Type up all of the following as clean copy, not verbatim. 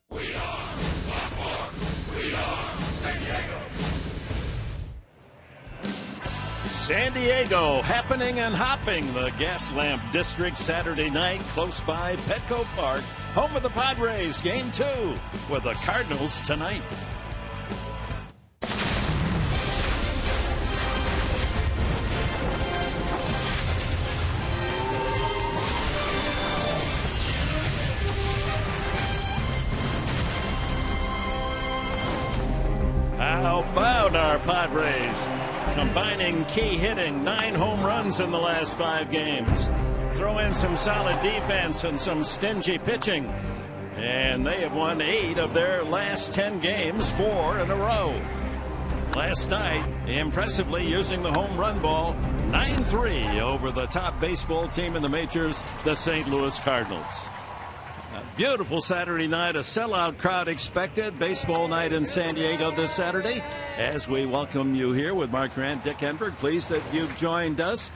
San Diego happening and hopping the Gaslamp District Saturday night close by Petco Park, home of the Padres. Game 2 with the Cardinals tonight. How about our Padres? Combining key hitting, 9 home runs in the last 5 games. Throw in some solid defense and some stingy pitching. And they have won 8 of their last 10 games, 4 in a row. Last night, impressively using the home run ball, 9-3 over the top baseball team in the majors, the St. Louis Cardinals. Beautiful Saturday night, a sellout crowd expected. Baseball night in San Diego this Saturday. As we welcome you here with Mark Grant, Dick Enberg, pleased that you've joined us.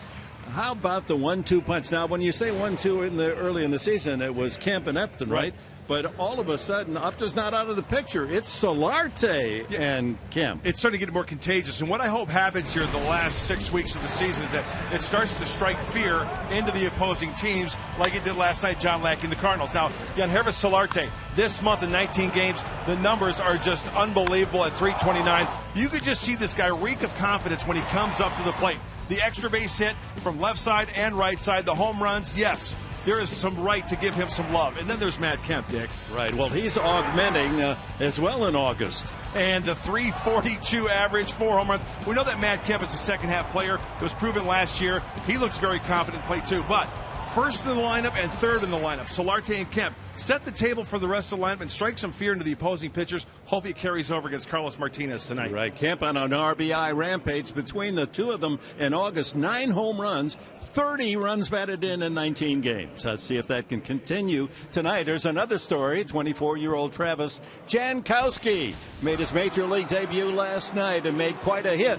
How about the 1-2 punch? Now, when you say 1-2 early in the season, it was Kemp and Upton, right? But all of a sudden, Upton's not out of the picture. It's Solarte and Kemp. It's starting to get more contagious. And what I hope happens here in the last 6 weeks of the season is that it starts to strike fear into the opposing teams like it did last night, John Lackey and the Cardinals. Now, Yangervis Solarte, this month in 19 games, the numbers are just unbelievable at .329. You could just see this guy reek of confidence when he comes up to the plate. The extra base hit from left side and right side, the home runs, yes. There is some right to give him some love. And then there's Matt Kemp, Dick. Right. Well, he's augmenting as well in August. And the .342 average, 4 home runs. We know that Matt Kemp is a second-half player. It was proven last year. He looks very confident in play, too. But first in the lineup and third in the lineup, Solarte and Kemp set the table for the rest of the lineup and strike some fear into the opposing pitchers. Hopefully it carries over against Carlos Martinez tonight. Right. Kemp on an RBI rampage between the two of them in August. 9 home runs, 30 runs batted in 19 games. Let's see if that can continue tonight. There's another story. 24-year-old Travis Jankowski made his major league debut last night and made quite a hit.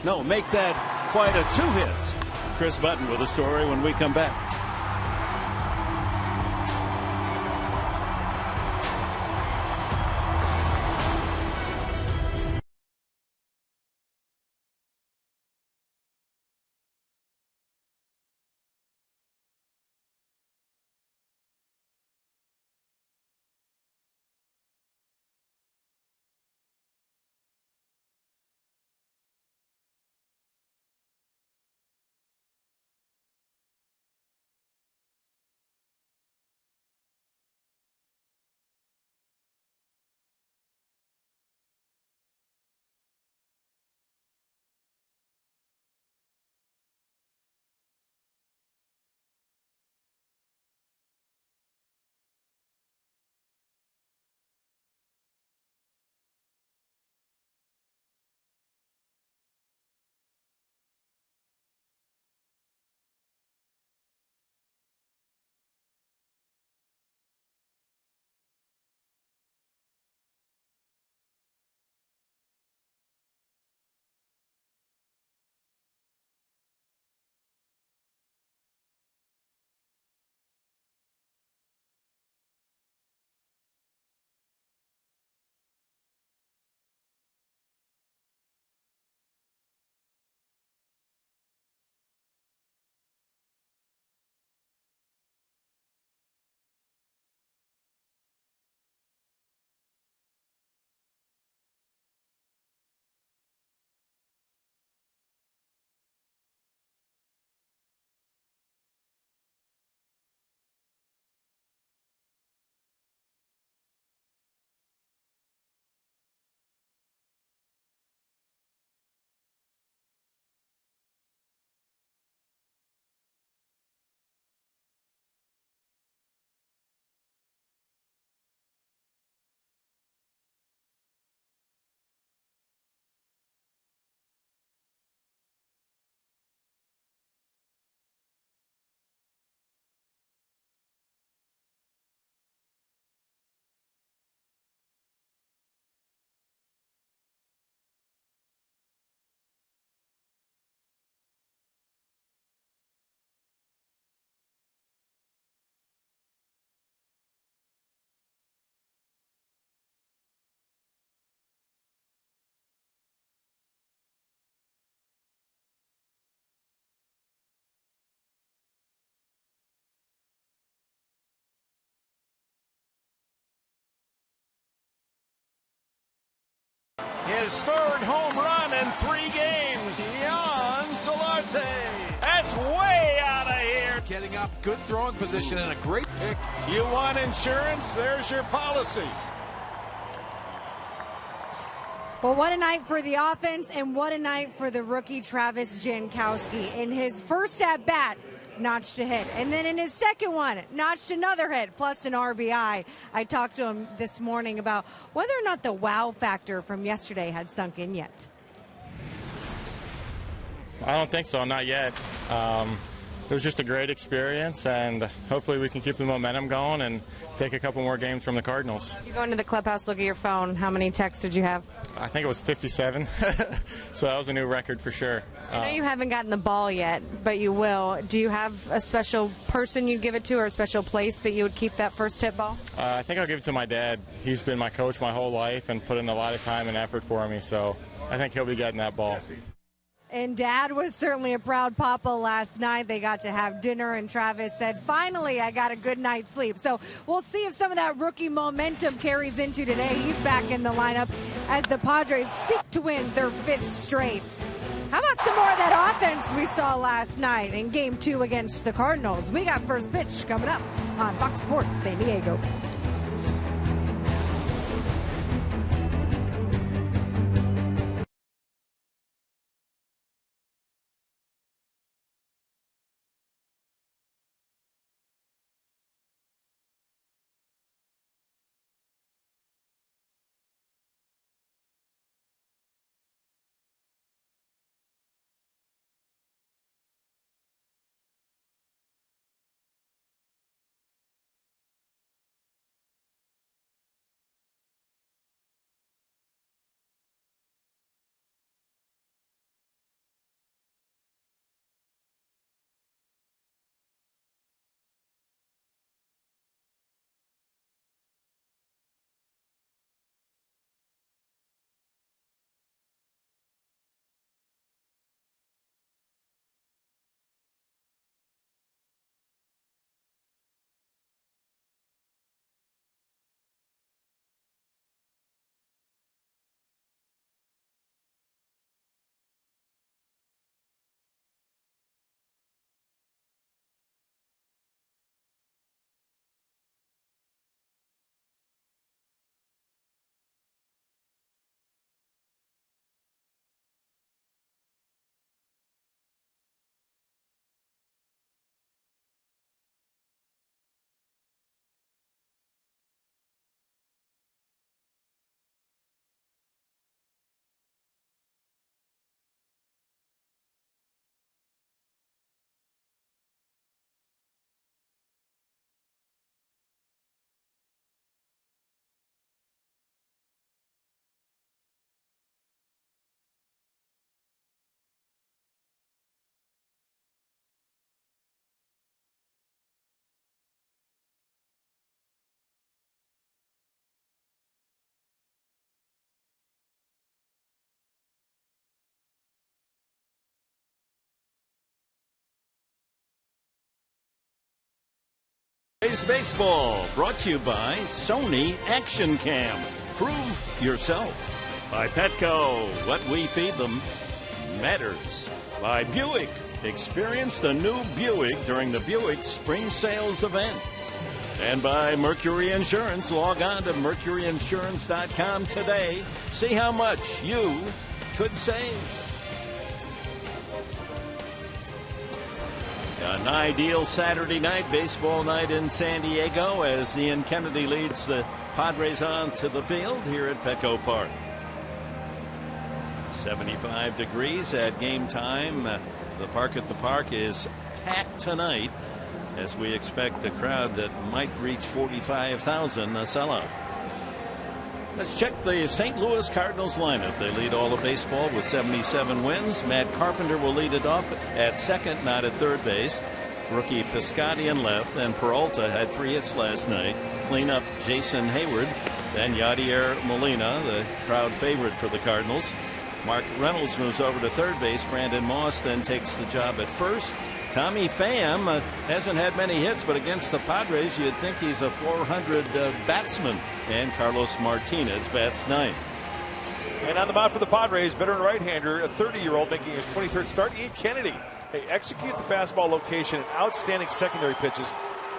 No, make that quite a 2 hits. Chris Button with a story when we come back. his third home run in 3 games. Yan Solarte. That's way out of here. Getting up, good throwing position, and a great pick. You want insurance? There's your policy. Well, what a night for the offense, and what a night for the rookie Travis Jankowski. In his first at-bat, notched a hit. And then in his second one, notched another hit, plus an RBI. I talked to him this morning about whether or not the wow factor from yesterday had sunk in yet. I don't think so, not yet. It was just a great experience, and hopefully we can keep the momentum going and take a couple more games from the Cardinals. You go into the clubhouse, look at your phone. How many texts did you have? I think it was 57, so that was a new record for sure. I know you haven't gotten the ball yet, but you will. Do you have a special person you'd give it to, or a special place that you would keep that first hit ball? I think I'll give it to my dad. He's been my coach my whole life and put in a lot of time and effort for me, so I think he'll be getting that ball. And Dad was certainly a proud papa last night. They got to have dinner, and Travis said, finally, I got a good night's sleep. So we'll see if some of that rookie momentum carries into today. He's back in the lineup as the Padres seek to win their 5th straight. How about some more of that offense we saw last night in Game 2 against the Cardinals? We got first pitch coming up on Fox Sports San Diego. Baseball brought to you by Sony Action Cam. Prove yourself. By Petco, what we feed them matters. By Buick, experience the new Buick during the Buick Spring Sales event. And by Mercury Insurance, log on to mercuryinsurance.com today. See how much you could save. An ideal Saturday night baseball night in San Diego as Ian Kennedy leads the Padres on to the field here at Petco Park. 75 degrees at game time. The park at the park is packed tonight as we expect a crowd that might reach 45,000, a sellout. Let's check the St. Louis Cardinals lineup. They lead all of baseball with 77 wins. Matt Carpenter will lead it off at second, not at third base. Rookie Piscotty in left, and Peralta had 3 hits last night. Clean up Jason Hayward, then Yadier Molina, the crowd favorite for the Cardinals. Mark Reynolds moves over to third base. Brandon Moss then takes the job at first. Tommy Pham hasn't had many hits, but against the Padres, you'd think he's a 400 batsman. And Carlos Martinez bats ninth. And on the mound for the Padres, veteran right-hander, a 30-year-old making his 23rd start, Ian Kennedy. They execute the fastball location and outstanding secondary pitches.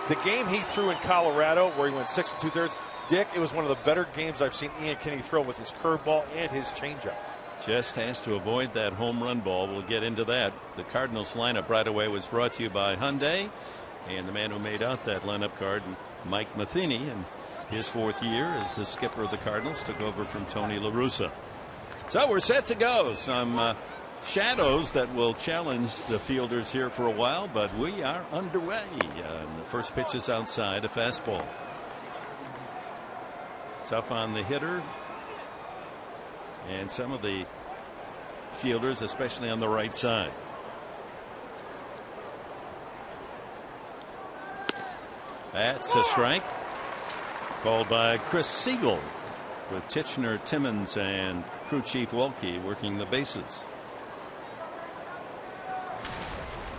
The game he threw in Colorado, where he went 6 2/3, Dick, it was one of the better games I've seen Ian Kennedy throw with his curveball and his changeup. Just has to avoid that home run ball. We'll get into that. The Cardinals lineup right away was brought to you by Hyundai. And the man who made out that lineup card, Mike Matheny, in his 4th year as the skipper of the Cardinals, took over from Tony La Russa. So we're set to go. Some shadows that will challenge the fielders here for a while, but we are underway. The first pitch is outside, a fastball. Tough on the hitter. And some of the fielders, especially on the right side. That's a strike. Called by Chris Siegel, with Titchener, Timmons, and crew chief Welke working the bases.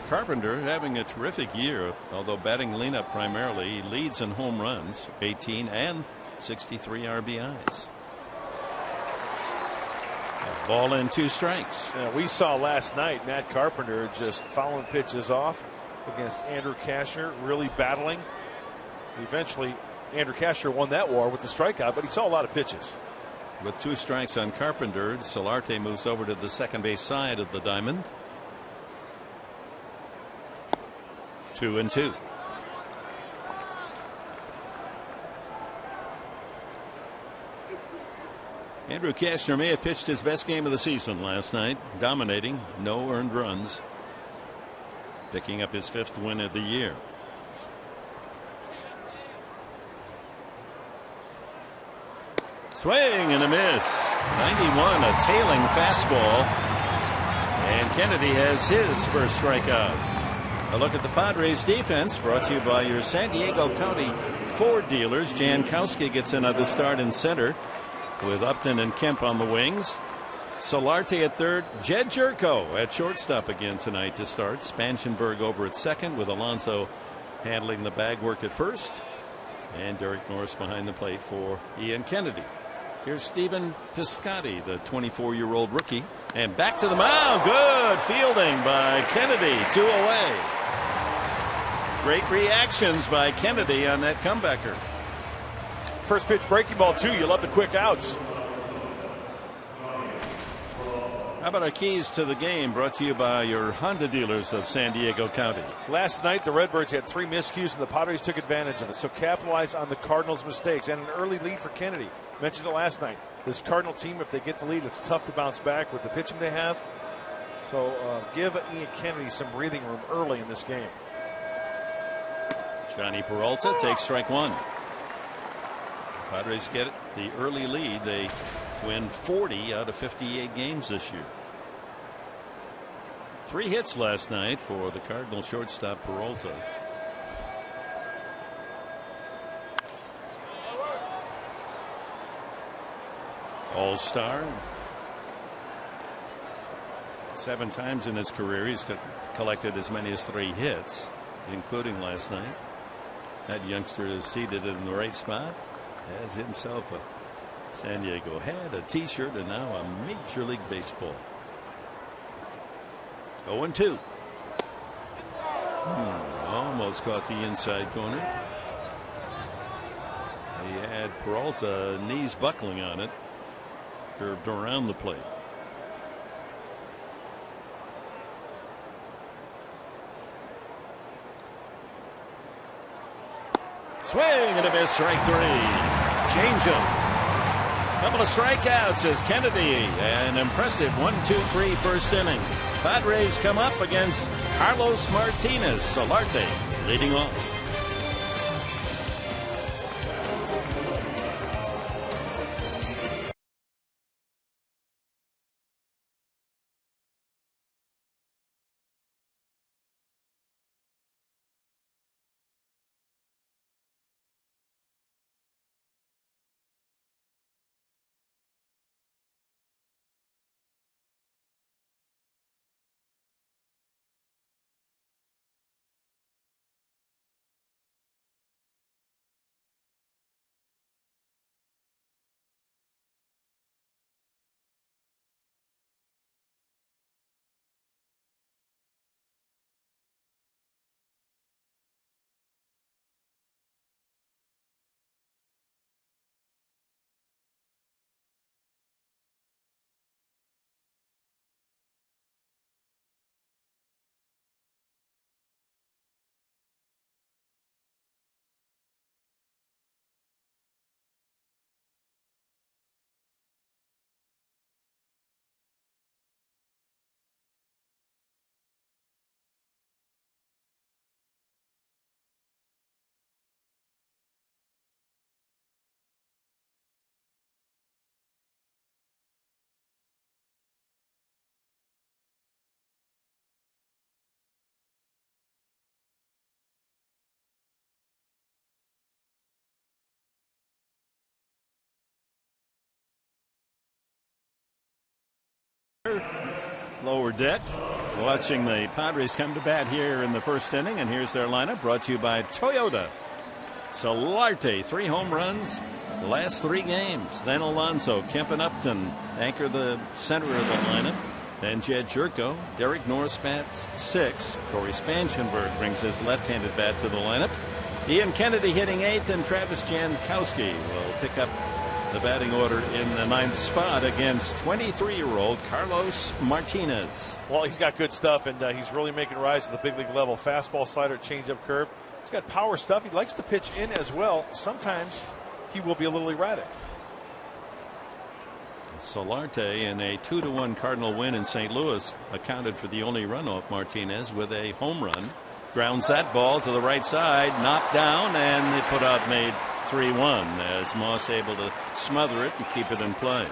Carpenter having a terrific year, although batting leanup primarily. He leads in home runs, 18 and 63 RBIs. A ball and 2 strikes. We saw last night Matt Carpenter just fouling pitches off against Andrew Kashner, really battling. Eventually, Andrew Kashner won that war with the strikeout, but he saw a lot of pitches. With 2 strikes on Carpenter, Solarte moves over to the second base side of the diamond. 2-2. Andrew Kashner may have pitched his best game of the season last night, dominating, no earned runs, picking up his 5th win of the year. Swing and a miss. 91, a tailing fastball. And Kennedy has his first strikeout. A look at the Padres defense, brought to you by your San Diego County Ford dealers. Jankowski gets another start in center, with Upton and Kemp on the wings. Solarte at third. Jed Jerko at shortstop again tonight to start. Spanshenberg over at second, with Alonso handling the bag work at first. And Derek Norris behind the plate for Ian Kennedy. Here's Stephen Piscotty, the 24-year-old rookie. And back to the mound. Good fielding by Kennedy. 2 away. Great reactions by Kennedy on that comebacker. First pitch breaking ball, too. You love the quick outs. How about our keys to the game, brought to you by your Honda dealers of San Diego County. Last night, the Redbirds had 3 miscues, and the Padres took advantage of it. So capitalize on the Cardinals' mistakes and an early lead for Kennedy. Mentioned it last night. This Cardinal team, if they get the lead, it's tough to bounce back with the pitching they have. So give Ian Kennedy some breathing room early in this game. Johnny Peralta takes strike 1. Padres get the early lead. They win 40 out of 58 games this year. 3 hits last night for the Cardinal shortstop Peralta. All-star. 7 times in his career he's collected as many as 3 hits, including last night. That youngster is seated in the right spot. Has himself a San Diego hat, a t-shirt, and now a Major League Baseball. 0-2. Almost caught the inside corner. He had Peralta knees buckling on it. Curved around the plate. Swing and a miss, strike 3. Changeup. Couple of strikeouts as Kennedy. An impressive 1-2-3 first inning. Padres come up against Carlos Martinez. Solarte leading off. lower deck, watching the Padres come to bat here in the first inning. And here's their lineup, brought to you by Toyota. Solarte, 3 home runs the last 3 games. Then Alonso, Kemp, and Upton anchor the center of the lineup. Then Jed Jerko, Derek Norris bats 6. Corey Spanshenberg brings his left-handed bat to the lineup. Ian Kennedy hitting 8th, and Travis Jankowski will pick up the batting order in the 9th spot against 23-year-old Carlos Martinez. Well, he's got good stuff, and he's really making rise to the big league level. Fastball, slider, changeup, curve. He's got power stuff. He likes to pitch in as well. Sometimes he will be a little erratic. Solarte, in a 2-1 Cardinal win in St. Louis, accounted for the only run off Martinez with a home run. Grounds that ball to the right side, knocked down, and the put out made 3-1 as Moss able to smother it and keep it in play.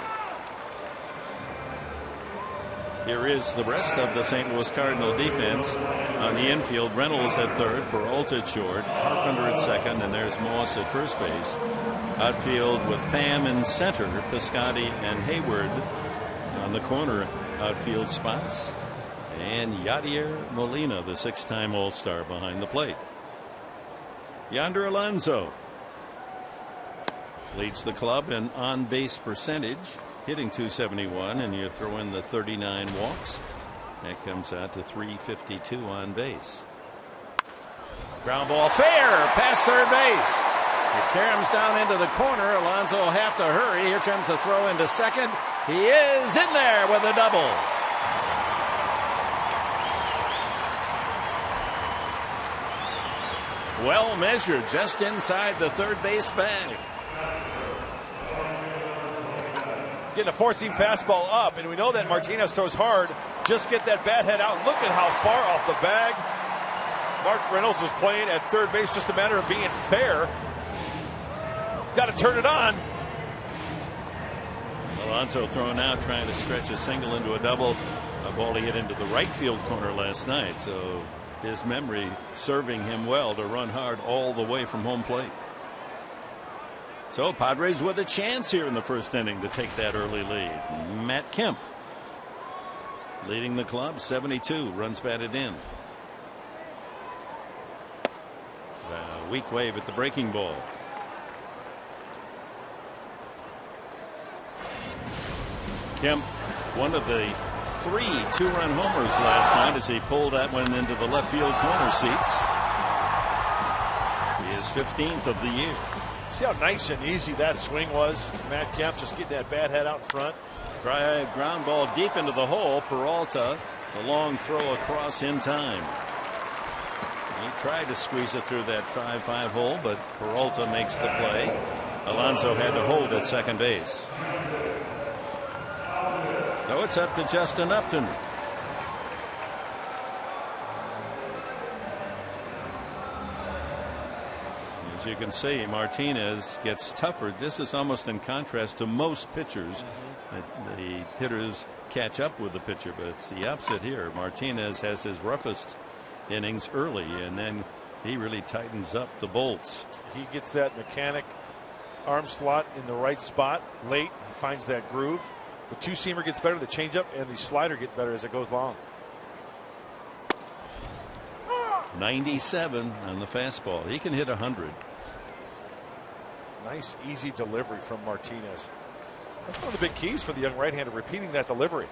Here is the rest of the St. Louis Cardinal defense. On the infield, Reynolds at third, Peralta at short, Carpenter at second, and there's Moss at first base. Outfield with Pham in center, Piscotty and Hayward on the corner outfield spots. And Yadier Molina, the 6-time All-Star, behind the plate. Yonder Alonso leads the club in on-base percentage, hitting .271, and you throw in the 39 walks. That comes out to .352 on base. Ground ball fair past third base. It caroms down into the corner. Alonso will have to hurry. Here comes the throw into second. He is in there with a double. Well measured, just inside the third base bag. Getting a four-seam fastball up, and we know that Martinez throws hard. Just get that bat head out. Look at how far off the bag. Mark Reynolds was playing at third base, just a matter of being fair. Got to turn it on. Alonso throwing out, trying to stretch a single into a double. A ball he hit into the right field corner last night, so his memory serving him well to run hard all the way from home plate. So Padres with a chance here in the first inning to take that early lead. Matt Kemp leading the club, 72 runs batted in. A weak wave at the breaking ball. Kemp, one of the 3 2-run homers last night as he pulled that one into the left field corner seats. He is 15th of the year. See how nice and easy that swing was? Matt Kemp just getting that bat head out in front. Ground ball deep into the hole. Peralta, the long throw across in time. He tried to squeeze it through that 5-5 hole, but Peralta makes the play. Alonso had to hold at second base. So it's up to Justin Upton. As you can see, Martinez gets tougher. This is almost in contrast to most pitchers. The hitters catch up with the pitcher, but it's the opposite here. Martinez has his roughest innings early, and then he really tightens up the bolts. He gets that mechanic arm slot in the right spot late. He finds that groove. The two-seamer gets better, the changeup and the slider get better as it goes long. 97 on the fastball. He can hit 100. Nice, easy delivery from Martinez. That's one of the big keys for the young right-hander, repeating that delivery.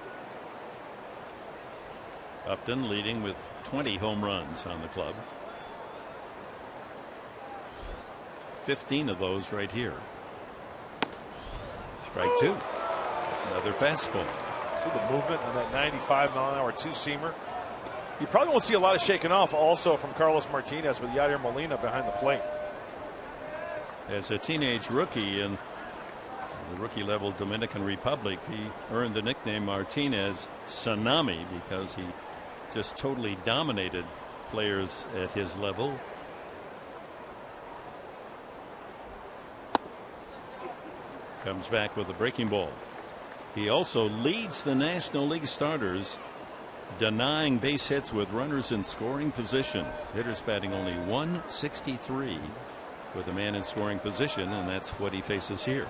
Upton leading with 20 home runs on the club. 15 of those right here. Strike 2. Another fastball. See the movement on that 95-mile-an-hour two-seamer. You probably won't see a lot of shaking off also from Carlos Martinez with Yadier Molina behind the plate. As a teenage rookie in the rookie level Dominican Republic, he earned the nickname Martinez Tsunami because he just totally dominated players at his level. Comes back with a breaking ball. He also leads the National League starters denying base hits with runners in scoring position. Hitters batting only .163 with a man in scoring position, and that's what he faces here.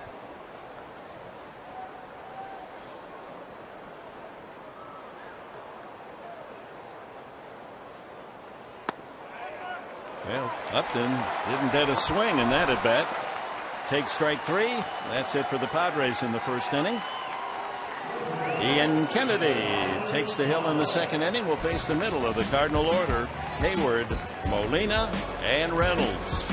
Well, Upton didn't get a swing in that at bat. Take strike 3. That's it for the Padres in the first inning. Ian Kennedy takes the hill in the second inning. Will face the middle of the Cardinal order. Hayward, Molina, and Reynolds.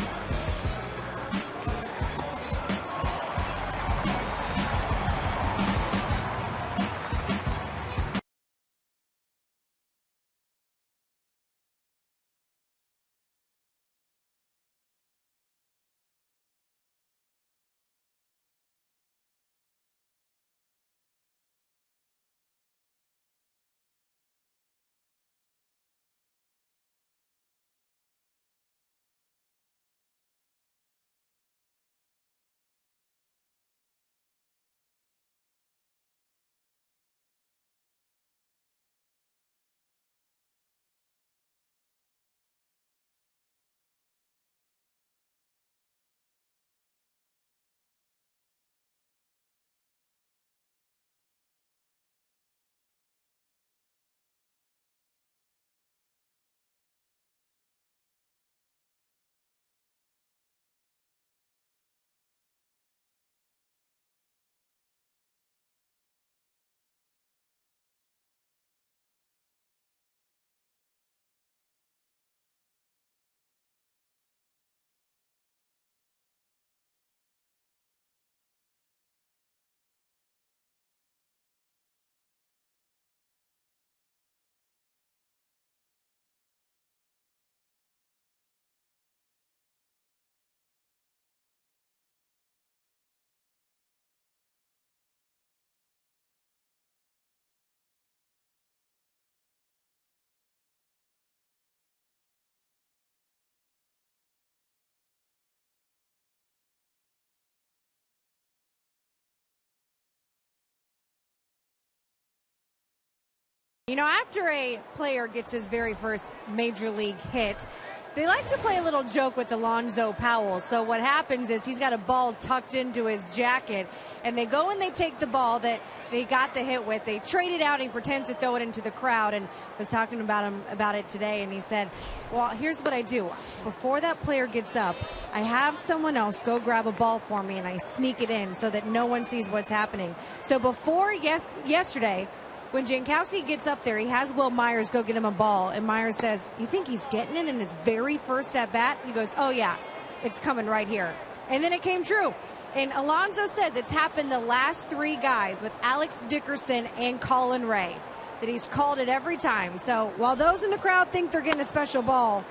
You know, after a player gets his very first major league hit, they like to play a little joke with Alonzo Powell. So what happens is he's got a ball tucked into his jacket, and they go and they take the ball that they got the hit with. They trade it out, and he pretends to throw it into the crowd, and was talking about it today, and he said, well, here's what I do. Before that player gets up, I have someone else go grab a ball for me, and I sneak it in so that no one sees what's happening. So before yesterday, when Jankowski gets up there, he has Will Myers go get him a ball, and Myers says, you think he's getting it in his very first at-bat? He goes, oh, yeah, it's coming right here. And then it came true. And Alonzo says it's happened the last 3 guys with Alex Dickerson and Colin Ray, that he's called it every time. So while those in the crowd think they're getting a special ball,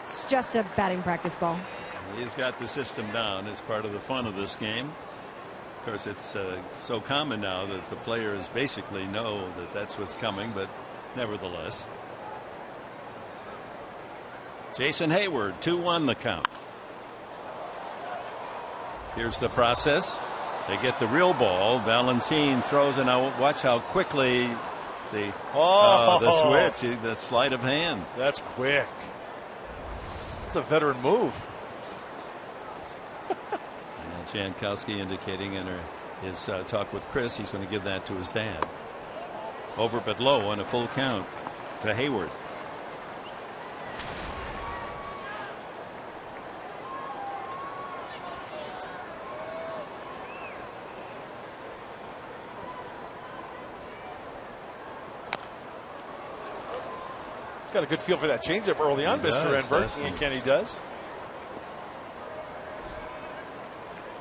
it's just a batting practice ball. He's got the system down as part of the fun of this game. Of course, it's so common now that the players basically know that that's what's coming, but nevertheless. Jason Hayward, 2-1 the count. Here's the process. They get the real ball. Valentin throws, and now watch how quickly. See, the switch, the sleight of hand. That's quick. That's a veteran move. Jankowski indicating in his talk with Chris, he's going to give that to his dad. Over but low on a full count to Hayward. He's got a good feel for that changeup early on, Mr. Enberg. Ian Kennedy does.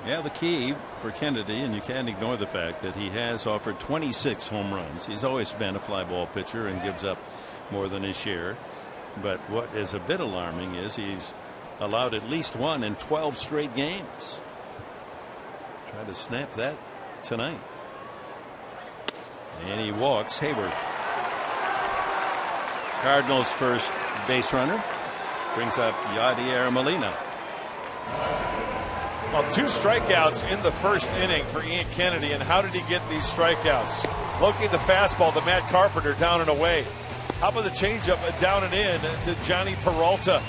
Yeah, the key for Kennedy, and you can't ignore the fact that he has offered 26 home runs. He's always been a fly ball pitcher and gives up more than his share. But what is a bit alarming is he's allowed at least 1 in 12 straight games. Try to snap that tonight. And he walks Hayward. Cardinals first base runner brings up Yadier Molina. Well, 2 strikeouts in the first inning for Ian Kennedy. And how did he get these strikeouts? Looking at the fastball to Matt Carpenter down and away. How about the changeup down and in to Johnny Peralta?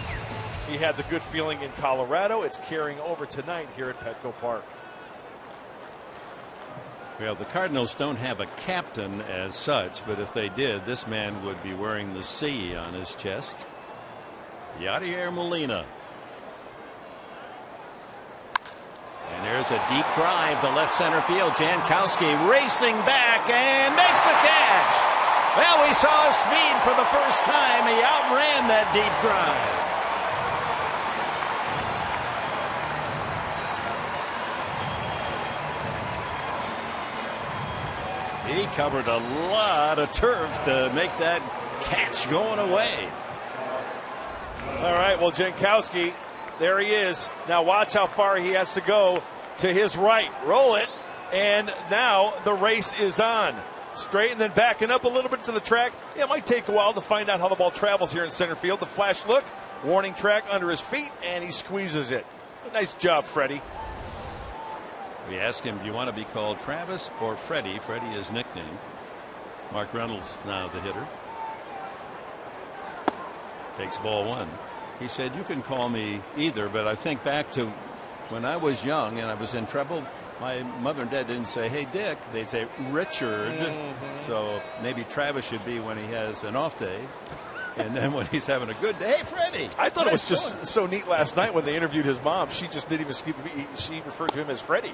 He had the good feeling in Colorado. It's carrying over tonight here at Petco Park. Well, the Cardinals don't have a captain as such, but if they did, this man would be wearing the C on his chest. Yadier Molina. And there's a deep drive to left center field. Jankowski racing back and makes the catch. Well, we saw his speed for the first time. He outran that deep drive. He covered a lot of turf to make that catch going away. All right, well, Jankowski, there he is. Now watch how far he has to go to his right. Roll it, and now the race is on. Straight and then backing up a little bit to the track. Yeah, it might take a while to find out how the ball travels here in center field. The flash look, warning track under his feet, and he squeezes it. Nice job, Freddie. We asked him, do you want to be called Travis or Freddie? Freddie is nickname. Mark Reynolds now the hitter. Takes ball one. He said, you can call me either, but I think back to when I was young and I was in trouble, my mother and dad didn't say, hey, Dick. They'd say, Richard. So maybe Travis should be when he has an off day. And then when he's having a good day, hey, Freddie. I thought it was just so neat last night when they interviewed his mom. She just didn't even skip. She referred to him as Freddie.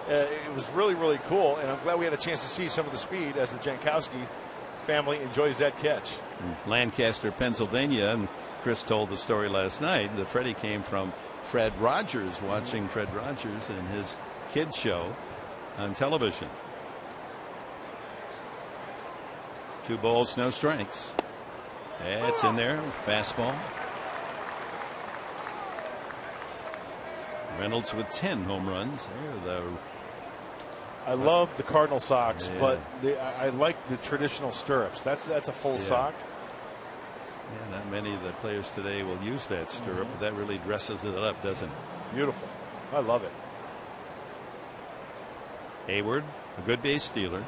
It was really, really cool. And I'm glad we had a chance to see some of the speed as the Jankowski family enjoys that catch. Lancaster, Pennsylvania. And Chris told the story last night that Freddie came from Fred Rogers, watching Fred Rogers and his kids show on television. 2 balls, no strikes. It's in there. Fastball. Reynolds with 10 home runs. I love the Cardinal socks, but I like the traditional stirrups. That's a full sock. Yeah, not many of the players today will use that stirrup, but that really dresses it up, doesn't it? Beautiful. I love it. Hayward, a good base stealer.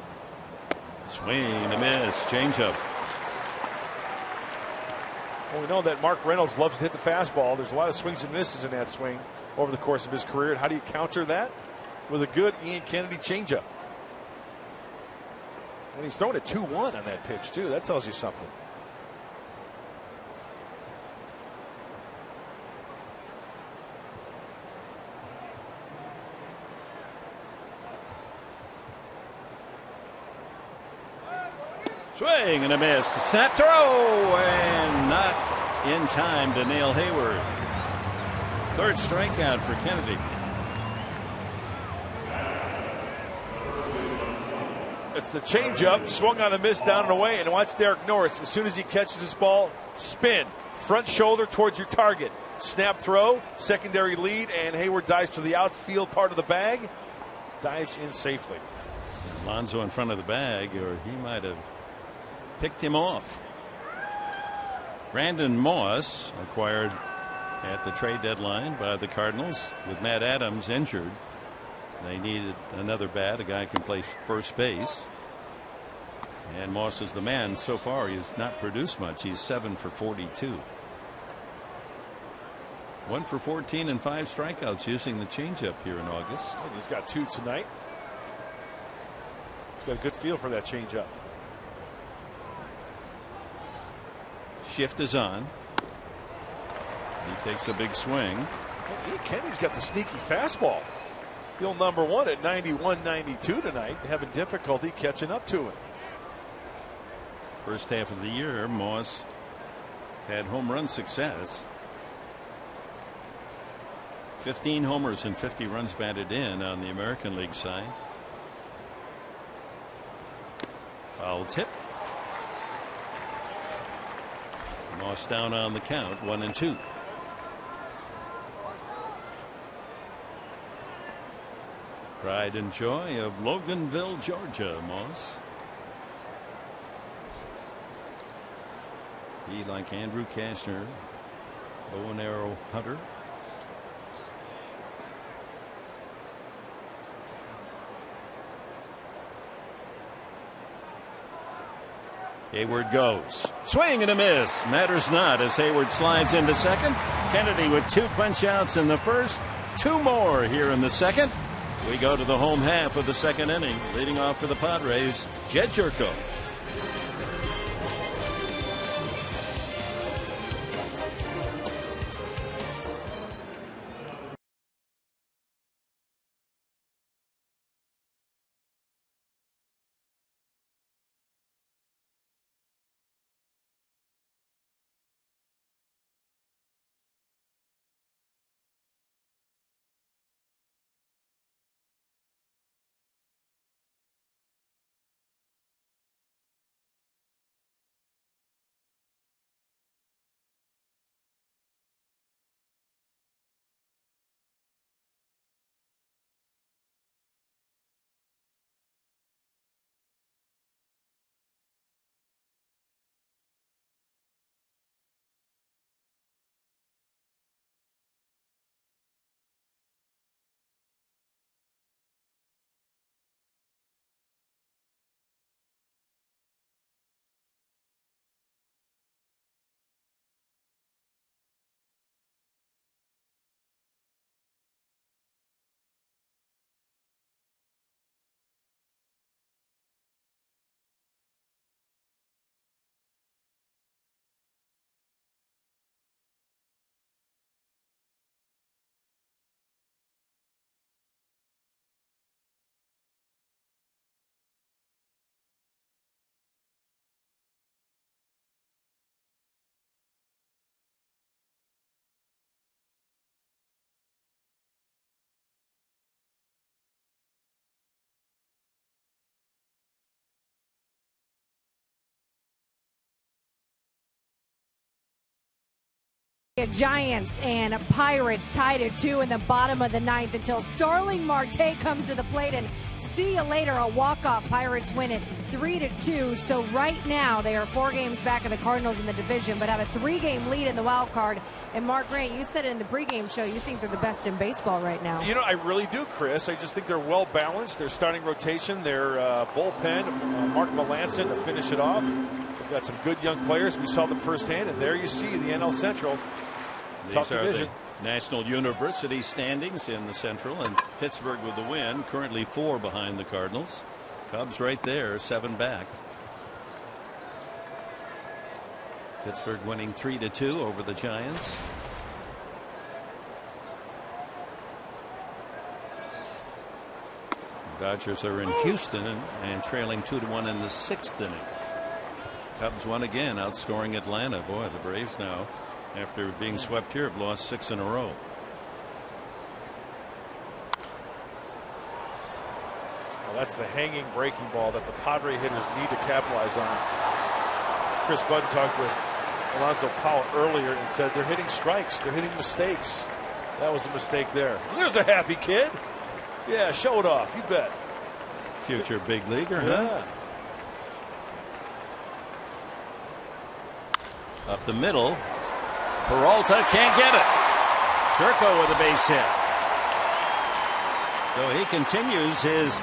Swing and a miss. Changeup. Well, we know that Mark Reynolds loves to hit the fastball. There's a lot of swings and misses in that swing over the course of his career. And how do you counter that? With a good Ian Kennedy changeup. And he's throwing a 2-1 on that pitch, too. That tells you something. Swing and a miss. Snap throw, and not in time to nail Hayward. 3rd strikeout for Kennedy. It's the changeup, swung on a miss, down and away, and watch Derek Norris. As soon as he catches this ball, spin, front shoulder towards your target. Snap throw, secondary lead, and Hayward dives to the outfield part of the bag. Dives in safely. Alonso in front of the bag, or he might have picked him off. Brandon Moss acquired at the trade deadline by the Cardinals with Matt Adams injured. They needed another bat, a guy who can play first base. And Moss is the man. So far, he's not produced much. He's 7 for 42. 1 for 14 and 5 strikeouts using the changeup here in August. And he's got 2 tonight. He's got a good feel for that changeup. Shift is on. He takes a big swing. Well, Kennedy's got the sneaky fastball. He'll number 1 at 91-92 tonight, having difficulty catching up to him. First half of the year, Moss had home run success. 15 homers and 50 runs batted in on the American League side. Foul tip. Moss down on the count, 1-2. Pride and joy of Loganville, Georgia, Moss. He, like Andrew Kastner, bow and arrow hunter. Hayward goes. Swing and a miss. Matters not as Hayward slides into second. Kennedy with 2 punch outs in the first. 2 more here in the second. We go to the home half of the second inning. Leading off for the Padres, Jed Jerko. Giants and Pirates tied at 2 in the bottom of the ninth until Starling Marte comes to the plate and see you later, a walk-off. Pirates win it 3-2. So right now they are 4 games back of the Cardinals in the division, but have a 3-game lead in the wild card. And Mark Grant, you said it in the pregame show, you think they're the best in baseball right now. You know, I really do, Chris. I just think they're well balanced. Their starting rotation, their bullpen, Mark Melancon to finish it off. They've got some good young players. We saw them firsthand, and there you see the NL Central. Tough division. National University standings in the Central, and Pittsburgh with the win, currently 4 behind the Cardinals. Cubs right there, 7 back. Pittsburgh winning 3-2 over the Giants. The Dodgers are in Houston and trailing 2-1 in the 6th inning. Cubs won again, outscoring Atlanta. Boy, the Braves now, after being swept here, have lost 6 in a row. Well, that's the hanging breaking ball that the Padre hitters need to capitalize on. Chris Budden talked with Alonzo Powell earlier and said they're hitting strikes, they're hitting mistakes. That was a mistake there. There's a happy kid. Yeah, show it off, you bet. Future big leaguer, yeah. Huh? Up the middle. Peralta can't get it. Turco with a base hit. So he continues his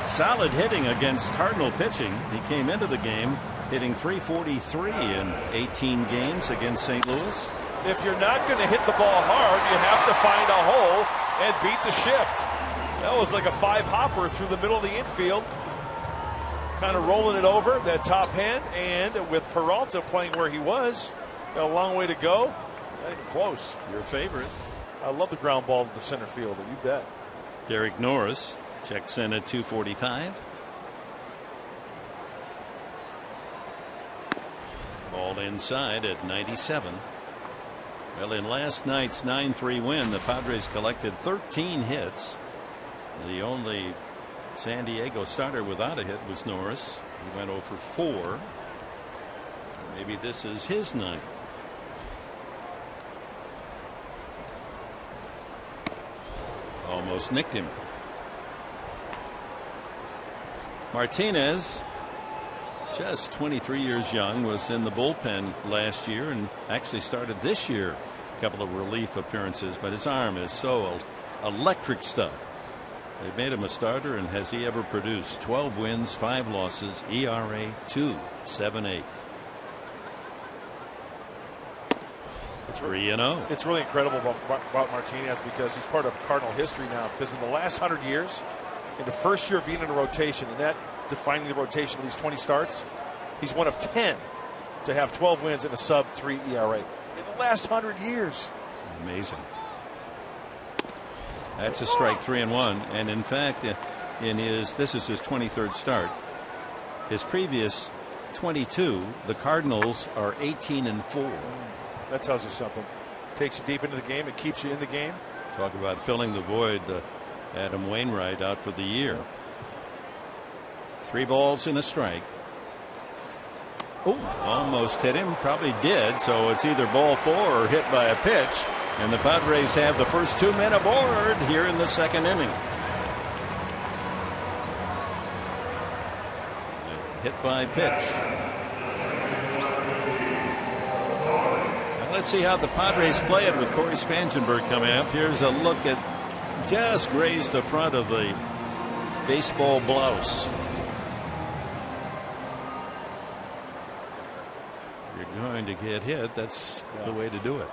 solid hitting against Cardinal pitching. He came into the game hitting .343 in 18 games against St. Louis. If you're not going to hit the ball hard, you have to find a hole and beat the shift. That was like a 5-hopper through the middle of the infield. Kind of rolling it over, that top hand, and with Peralta playing where he was, got a long way to go. Not even close. Your favorite. I love the ground ball to the center fielder, you bet. Derek Norris checks in at 245. Ball inside at 97. Well, in last night's 9-3 win, the Padres collected 13 hits. The only San Diego starter without a hit was Norris. He went 0 for 4. Maybe this is his night. Almost nicked him. Martinez, just 23 years young, was in the bullpen last year and actually started this year. A couple of relief appearances, but his arm is so electric stuff. They made him a starter, and has he ever produced? 12 wins, 5 losses, ERA 2.78. 3-0. It's really incredible about Martinez because he's part of Cardinal history now. Because in the last 100 years, in the first year of being in a rotation, and that defining the rotation at least 20 starts, he's one of 10 to have 12 wins and a sub-3 ERA in the last 100 years. Amazing. That's a strike, 3-1, and in fact, this is his 23rd start. His previous 22, the Cardinals are 18-4. That tells you something. Takes you deep into the game. It keeps you in the game. Talk about filling the void. Adam Wainwright out for the year. 3 balls and a strike. Oh, almost hit him. Probably did. So it's either ball 4 or hit by a pitch. And the Padres have the first 2 men aboard here in the 2nd inning. Hit by pitch. Let's see how the Padres play it with Corey Spangenberg coming up. Here's a look at, just grazed the front of the baseball blouse. If you're going to get hit, that's the way to do it.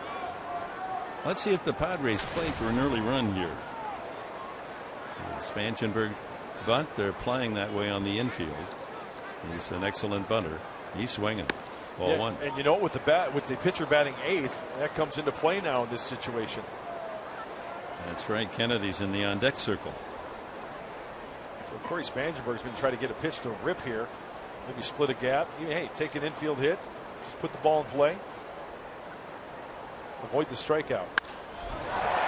Let's see if the Padres play for an early run here. Spangenberg bunt. They're playing that way on the infield. He's an excellent bunter. He's swinging. Ball 1. And you know, with the pitcher batting 8th, that comes into play now in this situation. That's right. Kennedy's in the on deck circle. So Corey Spangenberg's going to try to get a pitch to rip here. Maybe split a gap. Hey, take an infield hit. Just put the ball in play. Avoid the strikeout.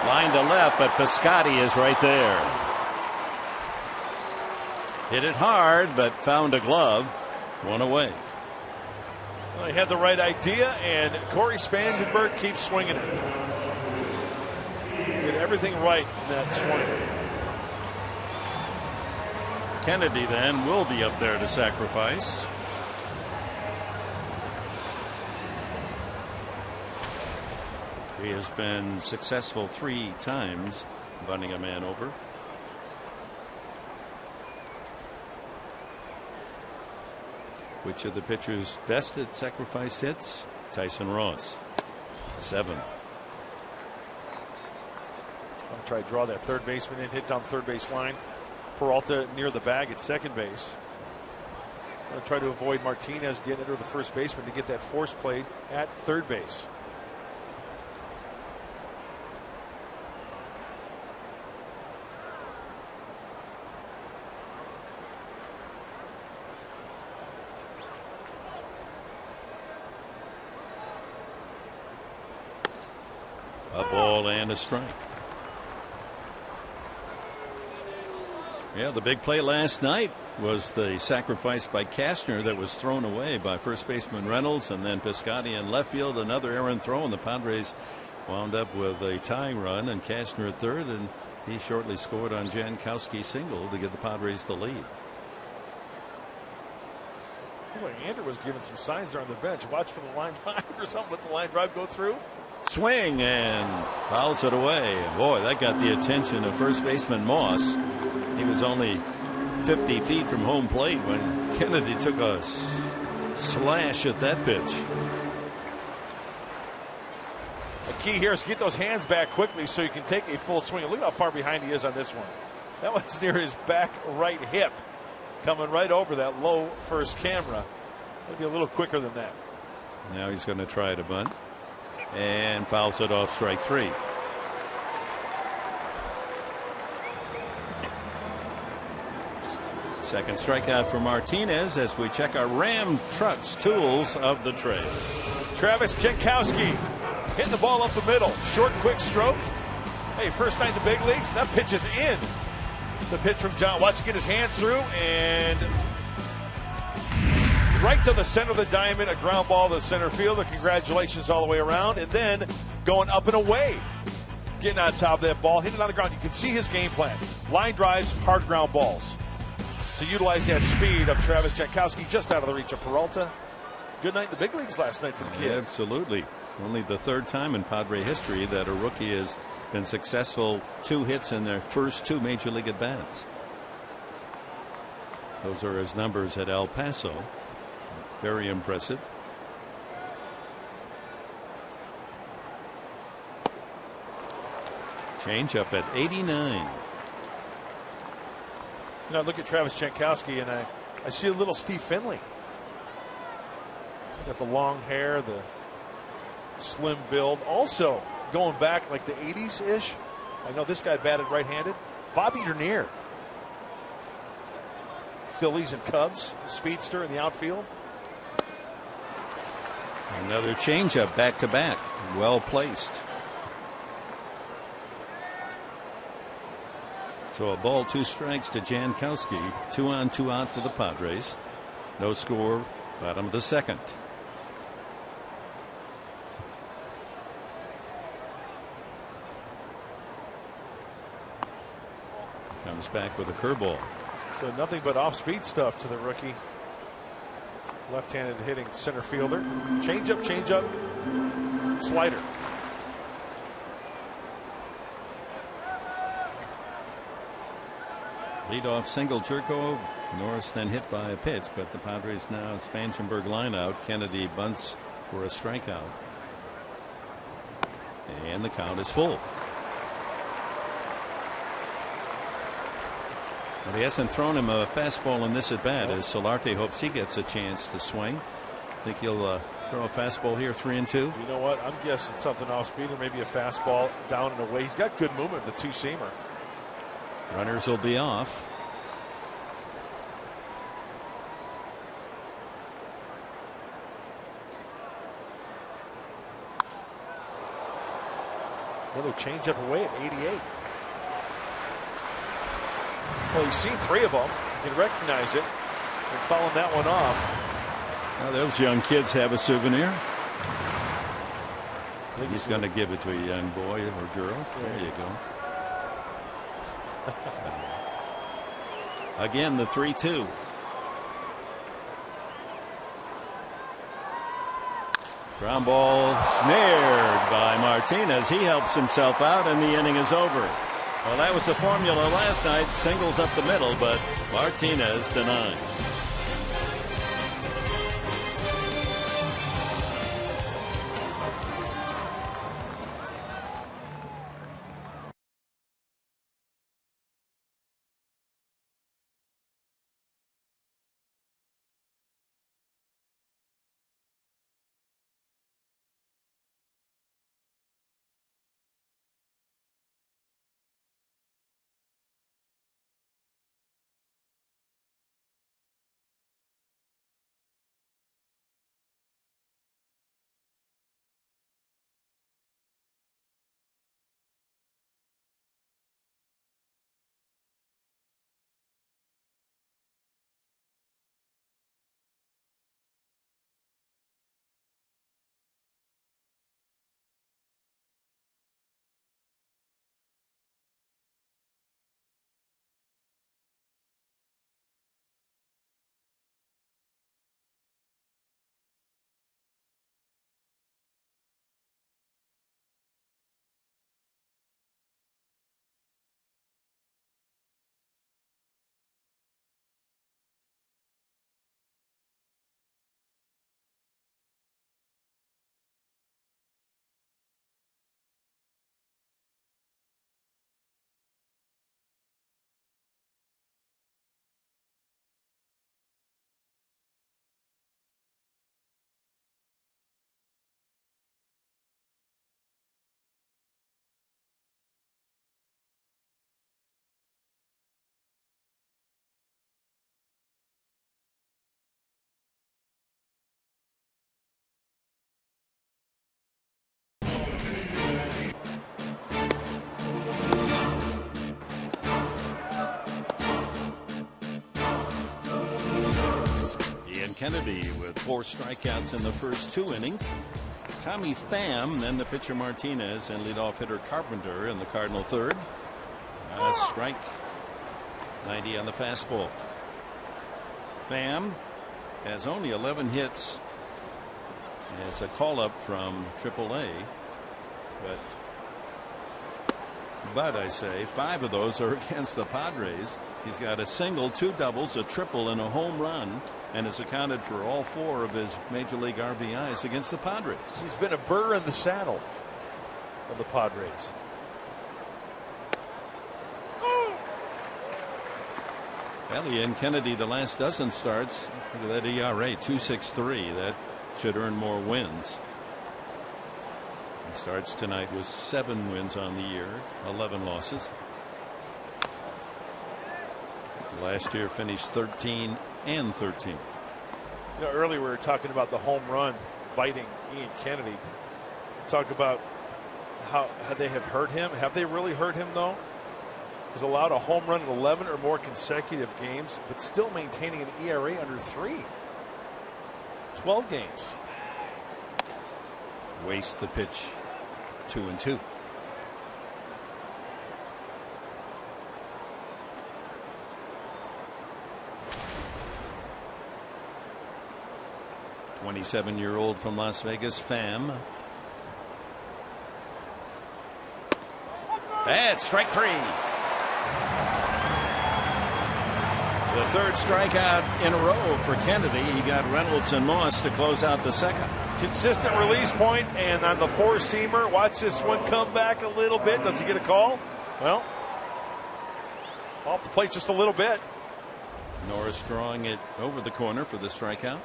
Line to left, but Piscotty is right there. Hit it hard, but found a glove. 1 away. Well, he had the right idea, and Corey Spangenberg keeps swinging it. He did everything right in that swing. Kennedy then will be up there to sacrifice. He has been successful 3 times bunting a man over. Which of the pitchers best at sacrifice hits? Tyson Ross, 7. I'll try to draw that third baseman in, hit down third base line. Peralta near the bag at second base. I'm going to try to avoid Martinez getting into the first baseman to get that force play at third base. A ball and a strike. Yeah, the big play last night was the sacrifice by Castner that was thrown away by first baseman Reynolds, and then Piscotty in left field, another errant throw, and the Padres wound up with a tying run and Castner at third, and he shortly scored on Jankowski's single to give the Padres the lead. Boy, Andrew was giving some signs there on the bench. Watch for the line drive or something. Let the line drive go through. Swing and fouls it away. Boy, that got the attention of first baseman Moss. He was only 50 feet from home plate when Kennedy took a slash at that pitch. The key here is to get those hands back quickly so you can take a full swing. Look how far behind he is on this one. That was near his back right hip, coming right over that low first camera. Maybe a little quicker than that. Now he's going to try to bunt and fouls it off, strike 3. Second strikeout for Martinez as we check our Ram Trucks tools of the trade. Travis Jankowski hitting the ball up the middle. Short, quick stroke. Hey, first night in the big leagues. That pitch is in. The pitch from John. Watch him get his hands through and right to the center of the diamond. A ground ball to the center fielder. Congratulations all the way around. And then going up and away. Getting on top of that ball. Hitting it on the ground. You can see his game plan. Line drives, hard ground balls. To utilize that speed of Travis Jankowski just out of the reach of Peralta. Good night in the big leagues last night for the kid. Absolutely. Only the third time in Padre history that a rookie has been successful 2 hits in their first 2 major league at bats. Those are his numbers at El Paso. Very impressive. Change up at 89. You know, I look at Travis Jankowski and I see a little Steve Finley. Got the long hair, the slim build. Also going back like the 80s-ish. I know this guy batted right-handed. Bobby Dernier. Phillies and Cubs. Speedster in the outfield. Another changeup back to back. Well placed. So a ball, 2 strikes to Jankowski. 2 on, 2 out for the Padres. No score. Bottom of the second. Comes back with a curveball. So nothing but off-speed stuff to the rookie. Left-handed hitting center fielder. Changeup, slider. Leadoff single, Jerko. Norris then hit by a pitch, but the Padres now Spangenberg line out. Kennedy bunts for a strikeout. And the count is full. But he hasn't thrown him a fastball in this at bat as Solarte hopes he gets a chance to swing. Think he'll throw a fastball here, 3-2. You know what? I'm guessing something off speed or maybe a fastball down and away. He's got good movement, the 2-seamer. Runners will be off. Another changeup away at 88. Well, he's seen 3 of them. You can recognize it. And following that one off. Well, those young kids have a souvenir. He's going to give it to a young boy or girl. There you go. Again, the 3-2. Ground ball snared by Martinez. He helps himself out, and the inning is over. Well, that was the formula last night. Singles up the middle, but Martinez denies. Kennedy with 4 strikeouts in the first 2 innings. Tommy Pham, then the pitcher Martinez, and leadoff hitter Carpenter in the Cardinal third. Strike. 90 on the fastball. Pham has only 11 hits as a call up from AAA, but I say 5 of those are against the Padres. He's got a single, 2 doubles, a triple, and a home run, and has accounted for all 4 of his major league RBIs against the Padres. He's been a burr in the saddle of the Padres. Ellie and Kennedy, the last dozen starts. Look at that ERA, 2.63. That should earn more wins. He starts tonight with 7 wins on the year, 11 losses. Last year finished 13 and 13. You know, earlier we were talking about the home run biting Ian Kennedy. We talked about how they have hurt him. Have they really hurt him, though? He's allowed a home run in 11 or more consecutive games, but still maintaining an ERA under 3. 12 games. Waste the pitch. 2-2. "27-year-old from Las Vegas, Pham." That's strike 3. The 3rd strikeout in a row for Kennedy. He got Reynolds and Moss to close out the second. Consistent release point, and on the 4-seamer, watch this one come back a little bit. Does he get a call? Well, off the plate just a little bit. Norris drawing it over the corner for the strikeout.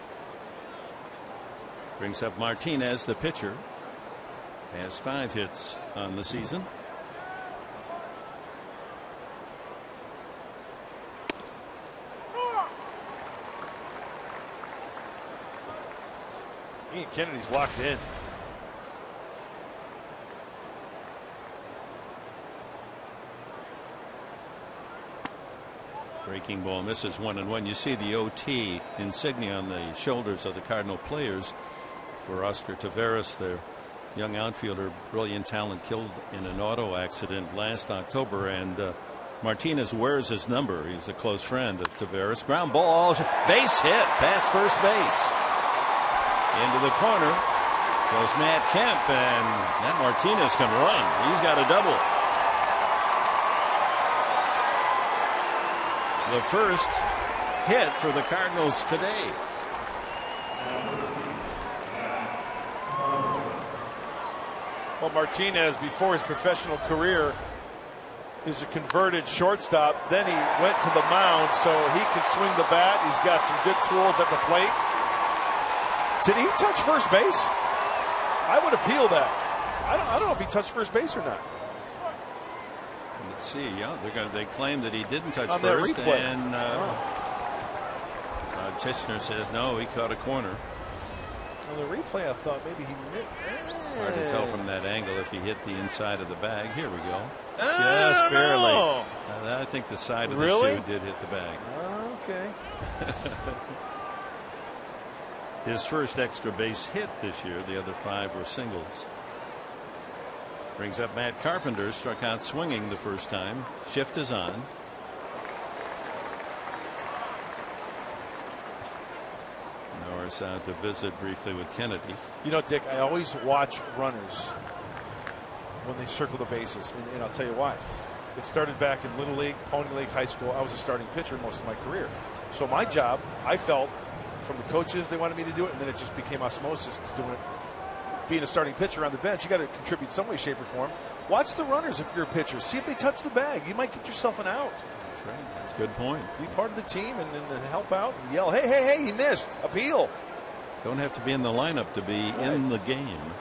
Brings up Martinez, the pitcher. Has 5 hits on the season. Ian Kennedy's locked in. Breaking ball misses 1-1. You see the OT insignia on the shoulders of the Cardinal players for Oscar Taveras, their young outfielder, brilliant talent, killed in an auto accident last October, and Martinez wears his number. He's a close friend of Taveras. Ground ball, base hit past first base. Into the corner goes Matt Kemp, and that Martinez can run. He's got a double. The first hit for the Cardinals today. Well, Martinez, before his professional career, is a converted shortstop. Then he went to the mound so he can swing the bat. He's got some good tools at the plate. Did he touch first base? I would appeal that. I don't know if he touched first base or not. Let's see. Yeah, they claim that he didn't touch on first, that replay. and Tishner says no, he caught a corner. On the replay, I thought maybe he missed. Hard to tell from that angle if he hit the inside of the bag. Here we go. Just barely. I think the side of the shoe did hit the bag. Okay. His first extra base hit this year. The other 5 were singles. Brings up Matt Carpenter, struck out swinging the first time. Shift is on. Norris out to visit briefly with Kennedy. You know, Dick, I always watch runners when they circle the bases, and I'll tell you why. It started back in Little League, Pony League, high school. I was a starting pitcher most of my career. So my job, I felt from the coaches they wanted me to do it, and then it just became osmosis to doing it. Being a starting pitcher on the bench, you got to contribute some way, shape, or form. Watch the runners if you're a pitcher. See if they touch the bag. You might get yourself an out. That's right. That's a good point. Be part of the team and help out and yell, hey, hey, hey, he missed. Appeal. Don't have to be in the lineup to be in the game.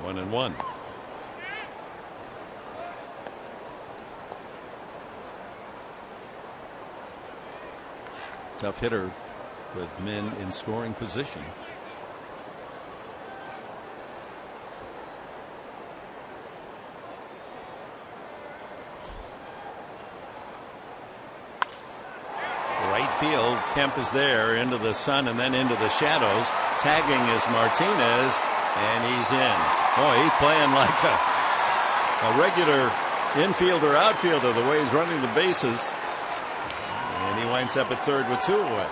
One and one. Tough hitter with men in scoring position. Right field, Kemp is there into the sun and then into the shadows. Tagging is Martinez, and he's in. Boy, he's playing like a regular infielder, outfielder, the way he's running the bases. And he winds up at third with 2 away.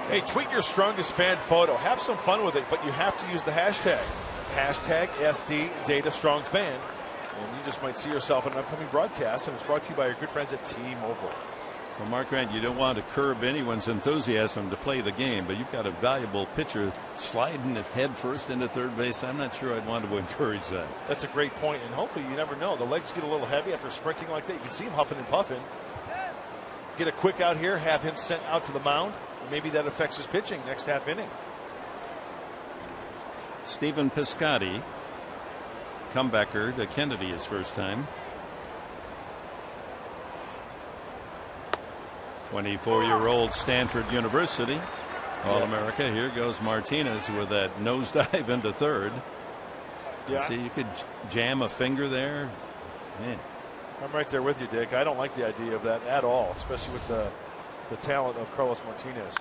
Hey, tweet your strongest fan photo. Have some fun with it, but you have to use the hashtag. Hashtag SD Data Strong Fan. And you just might see yourself in an upcoming broadcast, and it's brought to you by your good friends at T-Mobile. Well, Mark Grant, you don't want to curb anyone's enthusiasm to play the game, but you've got a valuable pitcher sliding it head first into third base. I'm not sure I'd want to encourage that. That's a great point, and hopefully you never know. The legs get a little heavy after sprinting like that. You can see him huffing and puffing. Get a quick out here, have him sent out to the mound. Maybe that affects his pitching next half inning. Stephen Piscotty, comebacker to Kennedy his first time. 24-year-old Stanford University All-America. Here goes Martinez with that nosedive into third. Yeah. See, you could jam a finger there. Man. I'm right there with you, Dick. I don't like the idea of that at all, especially with the talent of Carlos Martinez.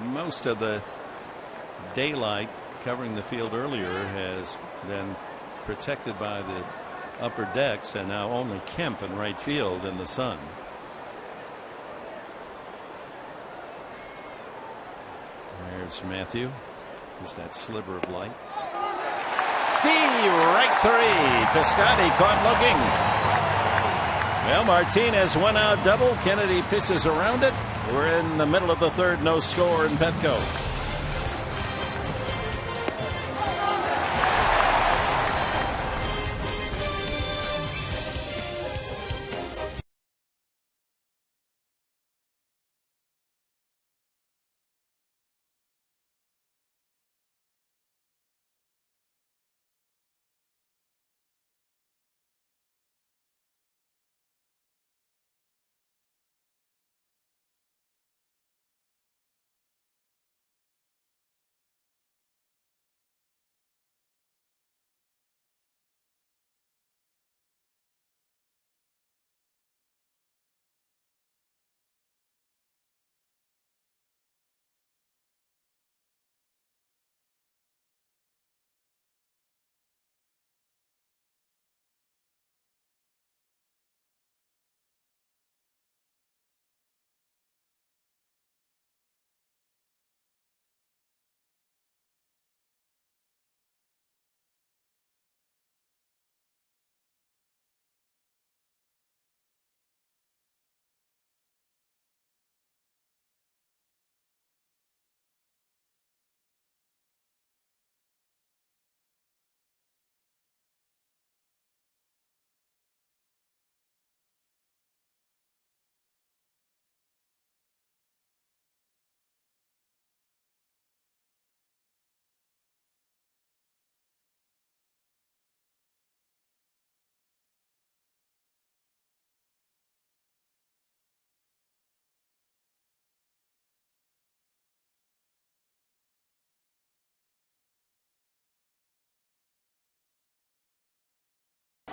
Most of the daylight covering the field earlier has been protected by the upper decks, and now only Kemp in right field in the sun. There's Matthew. Just that sliver of light. Steve, right 3. Piscotty caught looking. Well, Martinez one out double. Kennedy pitches around it. We're in the middle of the third, no score in Petco.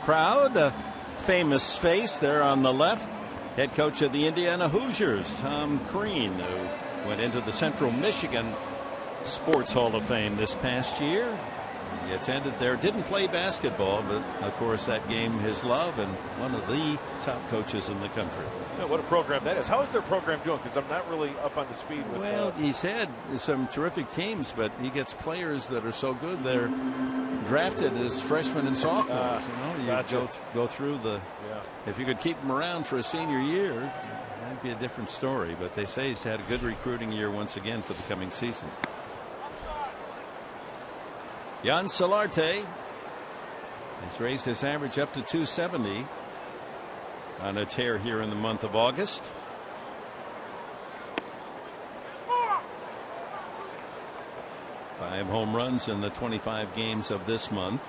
crowd. A famous face there on the left. Head coach of the Indiana Hoosiers, Tom Crean, who went into the Central Michigan Sports Hall of Fame this past year. He attended there, didn't play basketball, but of course that game his love, and one of the top coaches in the country. Yeah, what a program that is. How is their program doing? Because I'm not really up on the speed with. Well, he's had some terrific teams, but he gets players that are so good they're drafted as freshmen and sophomores. You gotcha. go through the. Yeah. If you could keep him around for a senior year, that'd be a different story. But they say he's had a good recruiting year once again for the coming season. Jan Solarte has raised his average up to 270 on a tear here in the month of August. Five home runs in the 25 games of this month.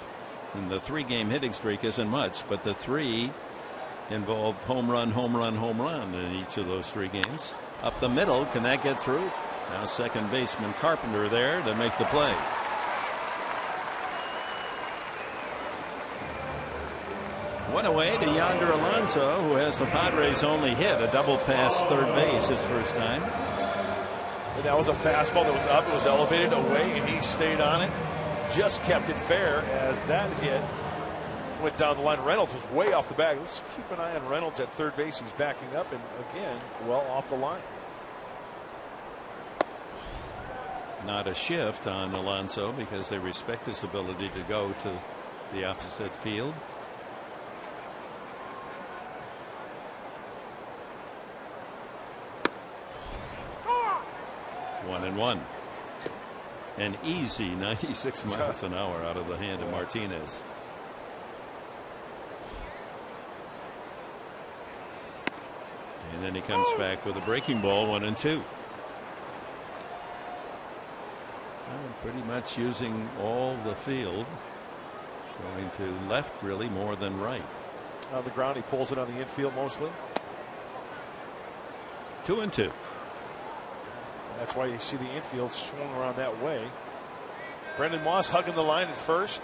And the 3-game hitting streak isn't much, but the 3 involved home run, home run, home run in each of those 3 games. Up the middle, can that get through? Now second baseman Carpenter there to make the play. One away to Yonder Alonso, who has the Padres' only hit, a double past third base his first time. And that was a fastball that was up, it was elevated away, and he stayed on it. Just kept it fair as that hit went down the line. Reynolds was way off the bag. Let's keep an eye on Reynolds at third base. He's backing up and again well off the line. Not a shift on Alonso because they respect his ability to go to the opposite field. One and one. An easy 96 miles an hour out of the hand of Martinez. And then he comes back with a breaking ball, 1-2. Pretty much using all the field. Going to left really more than right. On the ground, he pulls it on the infield mostly. 2-2. That's why you see the infield swung around that way. Brendan Moss hugging the line at first.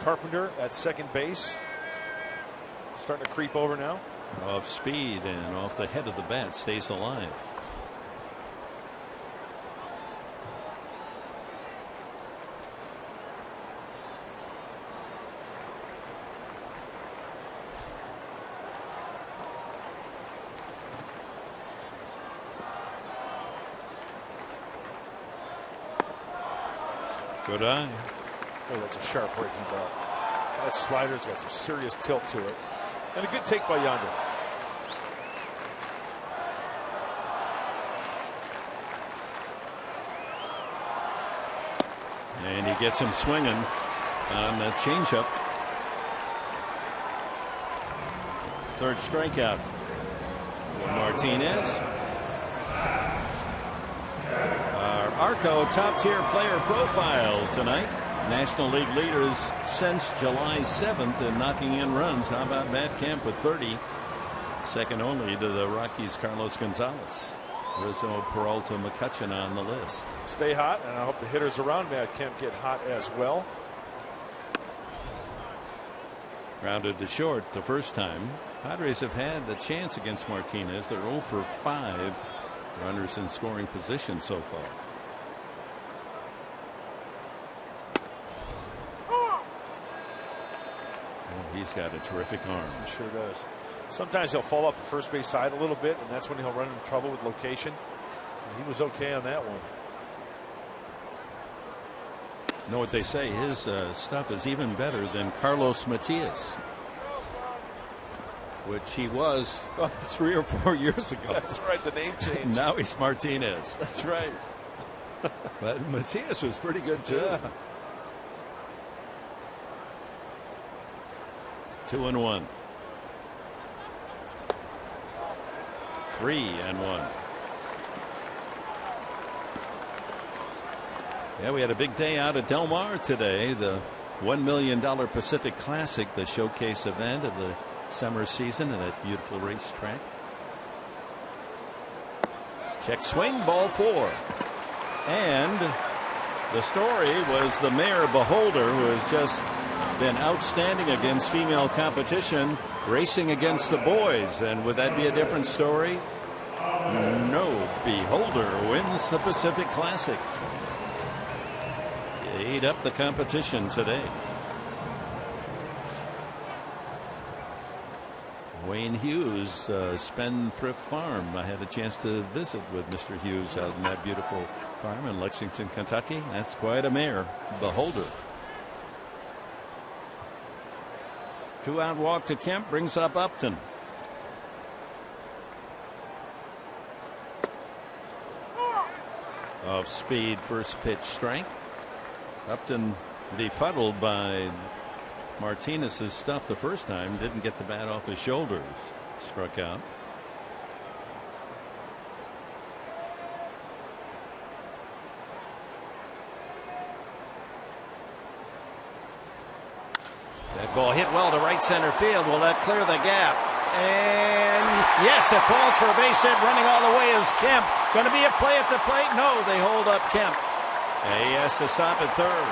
Carpenter at second base. Starting to creep over now. Off speed and off the head of the bat, stays alive. Good eye. Oh, that's a sharp breaking ball. That slider's got some serious tilt to it. And a good take by Yonder. And he gets him swinging on the changeup. Third strikeout. Martinez. Arco top tier player profile tonight. National League leaders since July 7th in knocking in runs. How about Matt Kemp with 30? Second only to the Rockies' Carlos Gonzalez. Rizzo, Peralta, McCutcheon on the list. Stay hot, and I hope the hitters around Matt Kemp get hot as well. Grounded to short the first time. Padres have had the chance against Martinez. They're 0 for 5 runners in scoring position so far. He's got a terrific arm. He sure does. Sometimes he'll fall off the first base side a little bit, and that's when he'll run into trouble with location. He was okay on that one. You know what they say? His stuff is even better than Carlos Matias, which he was 3 or 4 years ago. That's right. The name changed. Now he's Martinez. That's right. But Matias was pretty good too. Yeah. 2-1. 3-1. Yeah, we had a big day out at Del Mar today. The $1 million Pacific Classic, the showcase event of the summer season at that beautiful racetrack. Check swing, ball 4. And the story was the Mayor Beholder, who has just been outstanding against female competition, racing against the boys. And would that be a different story? No. Beholder wins the Pacific Classic. He ate up the competition today. Wayne Hughes, Spendthrift Farm. I had a chance to visit with Mr. Hughes out in that beautiful farm in Lexington, Kentucky. That's quite a mare. Beholder. 2-out walk to Kemp brings up Upton. Off speed, first pitch strike. Upton befuddled by Martinez's stuff the first time, didn't get the bat off his shoulders, struck out. That ball hit well to right center field. Will that clear the gap? And yes, it falls for a base hit. Running all the way is Kemp. Going to be a play at the plate? No, they hold up Kemp. And he has to stop at third.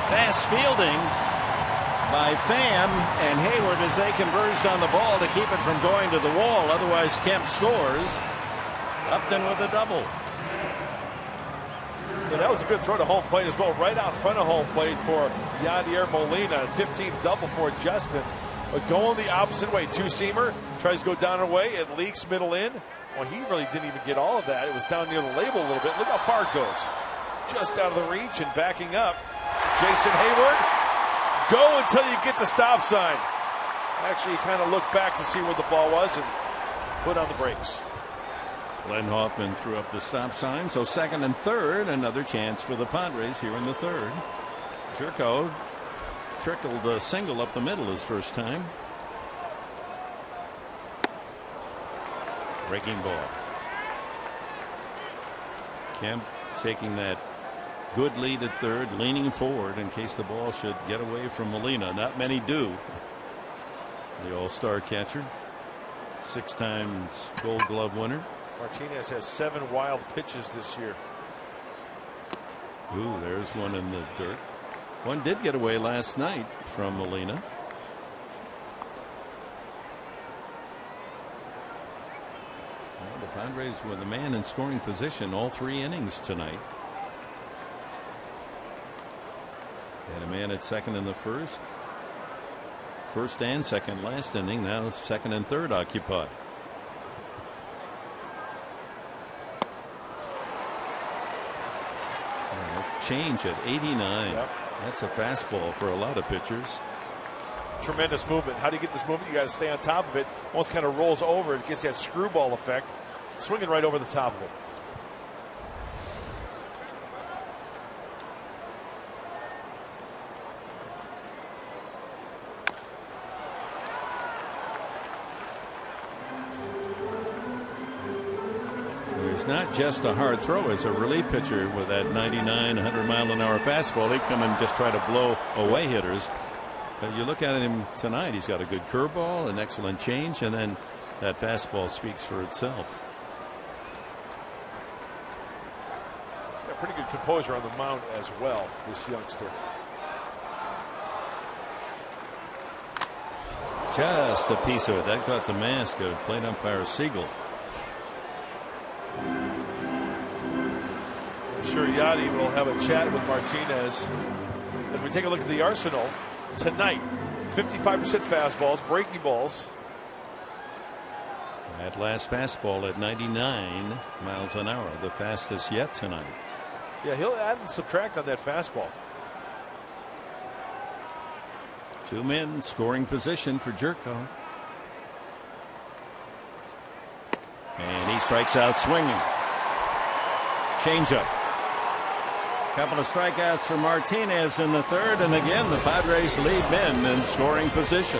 Fast fielding by Pham and Hayward as they converged on the ball to keep it from going to the wall. Otherwise, Kemp scores. Upton with a double. Yeah, that was a good throw to home plate as well, right out in front of home plate for Yadier Molina. 15th double for Justin. But going the opposite way. Two-seamer tries to go down and away. It leaks middle in. Well, he really didn't even get all of that. It was down near the label a little bit. Look how far it goes. Just out of the reach and backing up. Jason Hayward. Go until you get the stop sign. Actually, he kind of looked back to see where the ball was and put on the brakes. Glenn Hoffman threw up the stop sign. So second and third, another chance for the Padres here in the third. Jerko trickled a single up the middle his first time. Breaking ball. Kemp taking that good lead at third, leaning forward in case the ball should get away from Molina. Not many do. The all-star catcher, 6 times Gold Glove winner. Martinez has 7 wild pitches this year. Ooh, there's one in the dirt. One did get away last night from Molina. Well, the Padres were the man in scoring position all 3 innings tonight. Had a man at second in the first and second last inning. Now second and third occupied. Change at 89. Yep. That's a fastball for a lot of pitchers. Tremendous movement. How do you get this movement? You got to stay on top of it. Once kind of rolls over, it gets that screwball effect. Swinging right over the top of it. It's not just a hard throw. As a relief pitcher with that 99, 100-mile-an-hour fastball, he come and just try to blow away hitters. But you look at him tonight, he's got a good curveball, an excellent change, and then that fastball speaks for itself. Yeah, pretty good composure on the mound as well, this youngster. Just a piece of it. That got the mask of plate umpire Siegel. I'm sure Yadi will have a chat with Martinez as we take a look at the arsenal tonight. 55% fastballs, breaking balls. That last fastball at 99 miles an hour, the fastest yet tonight. Yeah, he'll add and subtract on that fastball. 2 men scoring position for Jerko. And he strikes out swinging. Changeup. Couple of strikeouts for Martinez in the third, and again the Padres lead men in scoring position.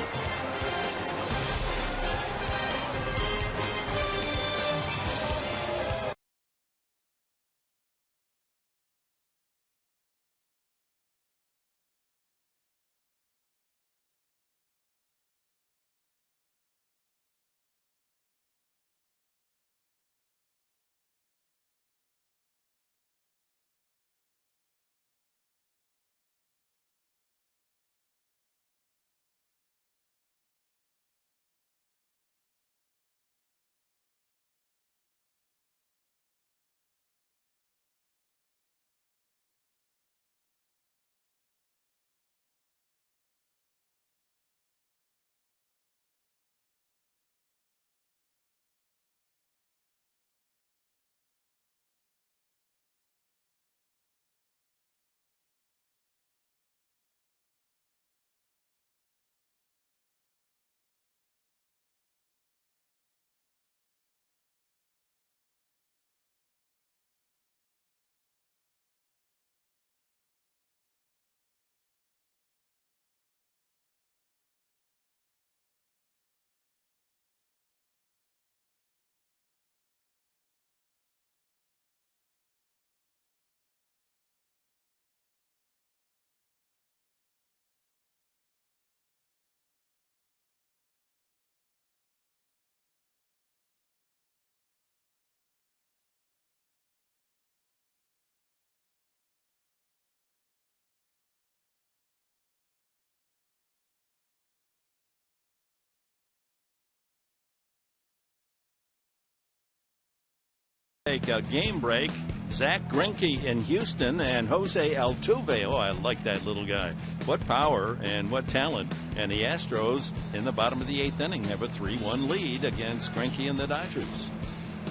Take a game break. Zach Greinke in Houston and Jose Altuve. Oh, I like that little guy. What power and what talent. And the Astros in the bottom of the 8th inning have a 3-1 lead against Greinke and the Dodgers.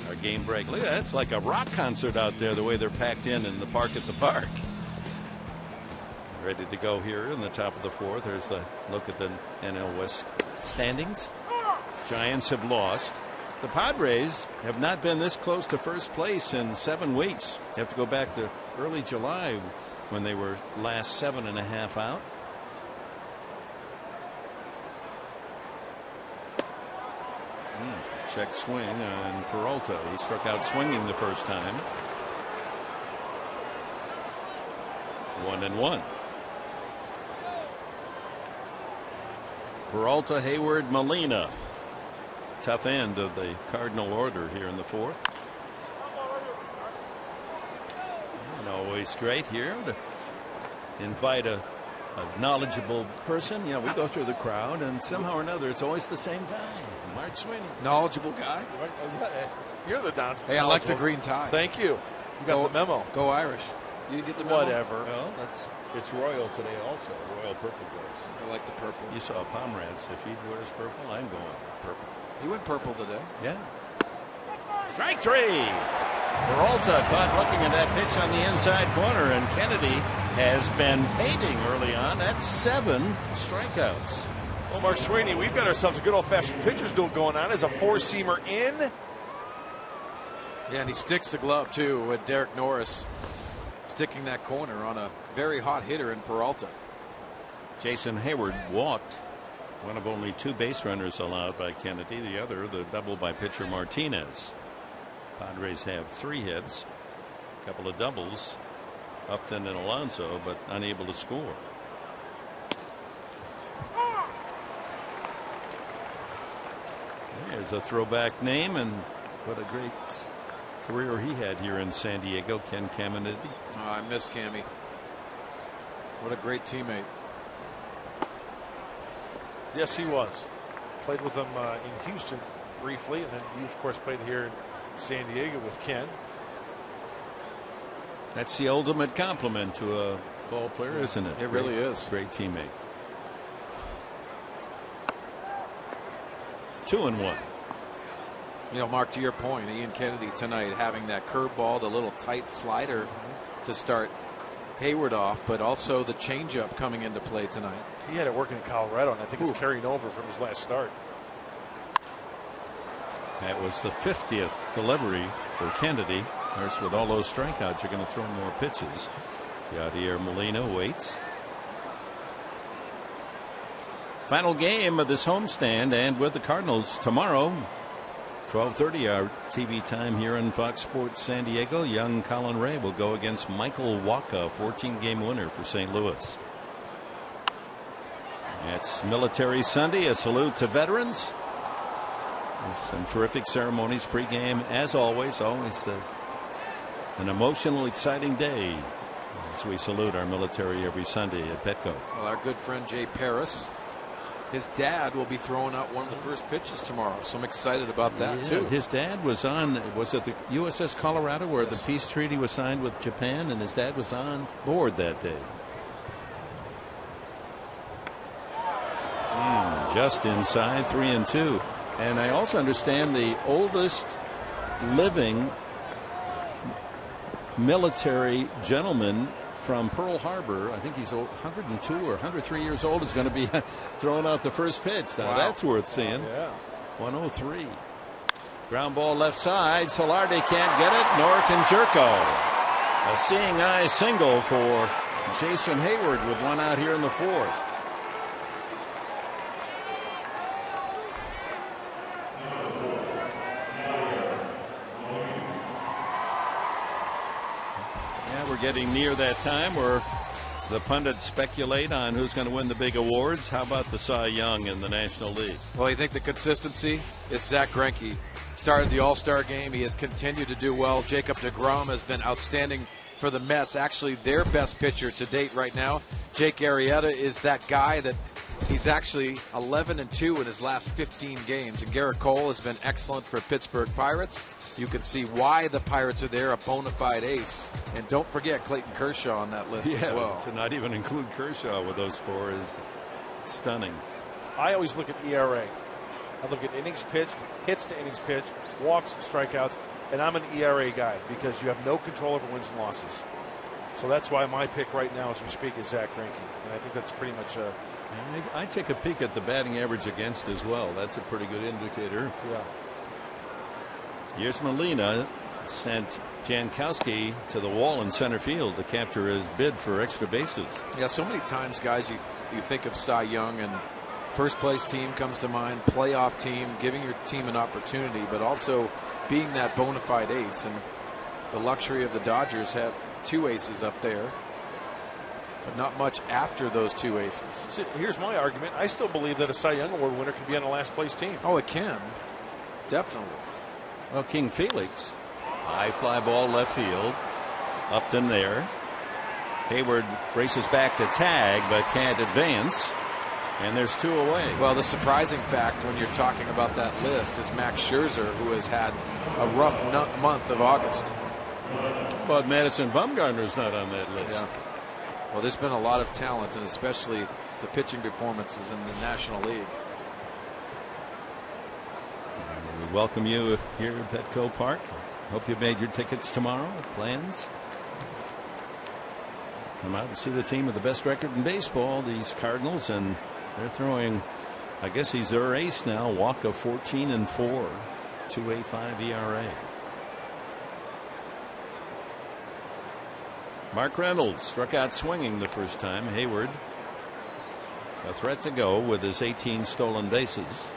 Our game break. Look at that. It's like a rock concert out there, the way they're packed in the park at the park. Ready to go here in the top of the 4th. There's the look at the NL West standings. Giants have lost. The Padres have not been this close to first place in 7 weeks. You have to go back to early July when they were last 7.5 out. Check swing on Peralta. He struck out swinging the first time. 1-1. Peralta, Hayward, Molina. Tough end of the Cardinal order here in the 4th. And always straight here to invite a knowledgeable person. You know, we go through the crowd, and somehow or another, it's always the same guy. Mark Sweeney. Knowledgeable guy. You're the Don. Hey, I like the green tie. Thank you. You got the memo. Go Irish. You get the memo? Whatever. Well, it's royal today also. Royal purple goes. I like the purple. You saw Pomeranz. If he wears purple, I'm going purple. He went purple today. Yeah. Strike 3. Peralta caught looking at that pitch on the inside corner, and Kennedy has been painting early on. That's 7 strikeouts. Well, Mark Sweeney, we've got ourselves a good old-fashioned pitcher's duel going on. As a 4-seamer in. Yeah, and he sticks the glove, too, with Derek Norris sticking that corner on a very hot hitter in Peralta. Jason Hayward walked. One of only 2 base runners allowed by Kennedy. The other, the double by pitcher Martinez. Padres have 3 hits. A couple of doubles. Upton and Alonso, but unable to score. There's a throwback name, and what a great career he had here in San Diego. Ken Caminiti. Oh, I miss Cammy. What a great teammate. Yes, he was. Played with him in Houston briefly, and then you, of course, played here in San Diego with Ken. That's the ultimate compliment to a ball player, isn't it? It really is. Great teammate. 2-1. You know, Mark, to your point, Ian Kennedy tonight having that curveball, the little tight slider to start Hayward off, but also the changeup coming into play tonight. He had it working in Colorado, and I think it's carrying over from his last start. That was the 50th delivery for Kennedy. Of course, with all those strikeouts, you're going to throw more pitches. Yadier Molina waits. Final game of this homestand, and with the Cardinals tomorrow, 12:30 our TV time here in Fox Sports San Diego. Young Colin Ray will go against Michael Wacha, 14-game winner for St. Louis. It's Military Sunday, a salute to veterans. There's some terrific ceremonies pregame, as always an emotional, exciting day as we salute our military every Sunday at Petco. Well, our good friend Jay Paris, his dad will be throwing out one of the first pitches tomorrow, so I'm excited about that too. His dad was on, was it the USS Colorado where the peace treaty was signed with Japan, and his dad was on board that day. Just inside, 3-2. And I also understand the oldest living military gentleman from Pearl Harbor, I think he's 102 or 103 years old, is going to be throwing out the first pitch. Now that's worth seeing. 103. Ground ball left side. Solardi can't get it, nor can Jerko. A seeing eye single for Jason Hayward with one out here in the 4th. We're getting near that time where the pundits speculate on who's going to win the big awards. How about the Cy Young in the National League? Well, you think the consistency? It's Zach Greinke. Started the All-Star game. He has continued to do well. Jacob deGrom has been outstanding for the Mets. Actually, their best pitcher to date right now. Jake Arrieta is that guy that He's actually 11-2 in his last 15 games. And Garrett Cole has been excellent for Pittsburgh Pirates. You can see why the Pirates are there, a bona fide ace. And don't forget Clayton Kershaw on that list as well. To not even include Kershaw with those 4 is stunning. I always look at ERA. I look at innings pitched, hits to innings pitched, walks, strikeouts, and I'm an ERA guy because you have no control over wins and losses. So that's why my pick right now as we speak is Zach Greinke. And I think that's pretty much I take a peek at the batting average against as well. That's a pretty good indicator. Yeah. Here's Molina, sent Jankowski to the wall in center field to capture his bid for extra bases. Yeah, so many times, guys, you think of Cy Young and first place team comes to mind, playoff team, giving your team an opportunity, but also being that bona fide ace. And the luxury of the Dodgers have 2 aces up there, but not much after those 2 aces. See, here's my argument. I still believe that a Cy Young Award winner could be on a last place team. Oh, it can. Definitely. Well, King Felix, high fly ball left field, Upton there. Hayward races back to tag, but can't advance. And there's 2 away. Well, the surprising fact when you're talking about that list is Max Scherzer, who has had a rough month of August. But Madison Bumgarner's not on that list. Yeah. Well, there's been a lot of talent, and especially the pitching performances in the National League. We welcome you here at Petco Park. Hope you made your tickets tomorrow. Plans? Come out and see the team with the best record in baseball, these Cardinals, and they're throwing, I guess he's their ace now, walk of 14-4, 2.85 ERA. Mark Reynolds struck out swinging the first time. Hayward, a threat to go with his 18 stolen bases.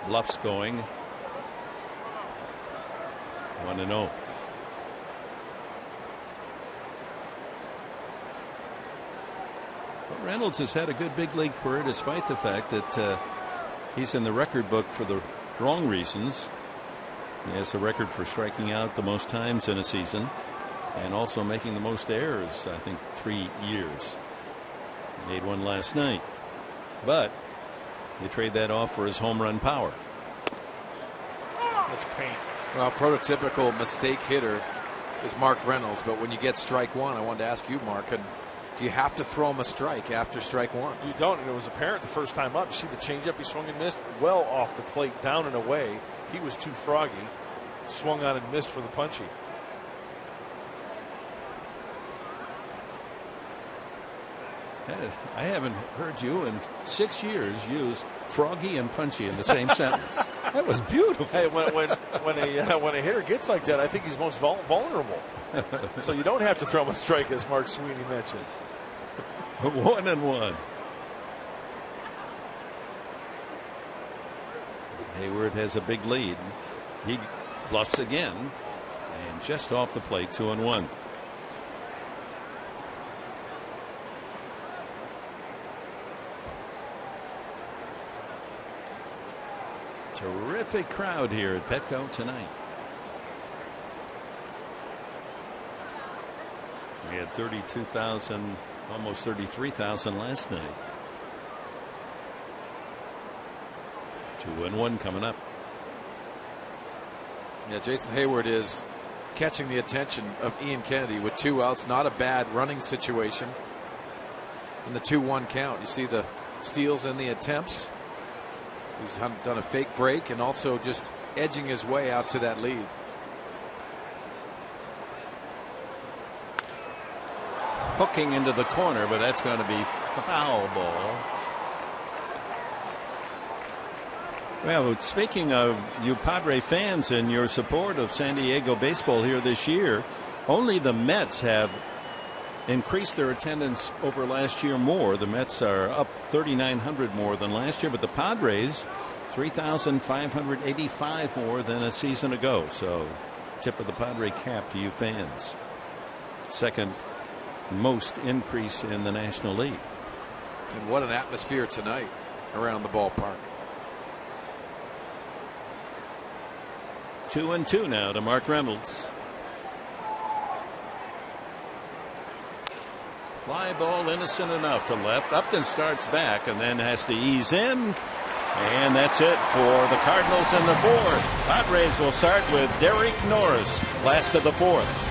Bluffs going 1-0. Reynolds has had a good big league career despite the fact that he's in the record book for the wrong reasons. He has the record for striking out the most times in a season and also making the most errors, I think 3 years. He made one last night, but you trade that off for his home run power. That's pain. Well, prototypical mistake hitter is Mark Reynolds, but when you get strike 1, I wanted to ask you, Mark, and do you have to throw him a strike after strike 1? You don't, and it was apparent the first time up. You see the changeup he swung and missed well off the plate, down and away. He was too froggy. Swung on and missed for the punchy. I haven't heard you in 6 years use froggy and punchy in the same sentence. That was beautiful. Hey, when a hitter gets like that, I think he's most vulnerable. So you don't have to throw him a strike, as Mark Sweeney mentioned. 1-1. Hayward has a big lead. He bluffs again, and just off the plate, 2-1. Terrific crowd here at Petco tonight. We had 32,000, almost 33,000 last night. 2-1 coming up. Yeah, Jason Hayward is catching the attention of Ian Kennedy with 2 outs. Not a bad running situation in the 2-1 count. You see the steals and the attempts. He's done a fake break and also just edging his way out to that lead. Hooking into the corner, but that's going to be foul ball. Well, speaking of you Padre fans and your support of San Diego baseball here this year, only the Mets have increased their attendance over last year more. The Mets are up 3,900 more than last year, but the Padres 3,585 more than a season ago. So tip of the Padre cap to you fans. Second most increase in the National League. And And what an atmosphere tonight around the ballpark. 2-2 now to Mark Reynolds. Fly ball innocent enough to left. Upton starts back and then has to ease in. And that's it for the Cardinals in the fourth. Padres will start with Derek Norris, last of the fourth.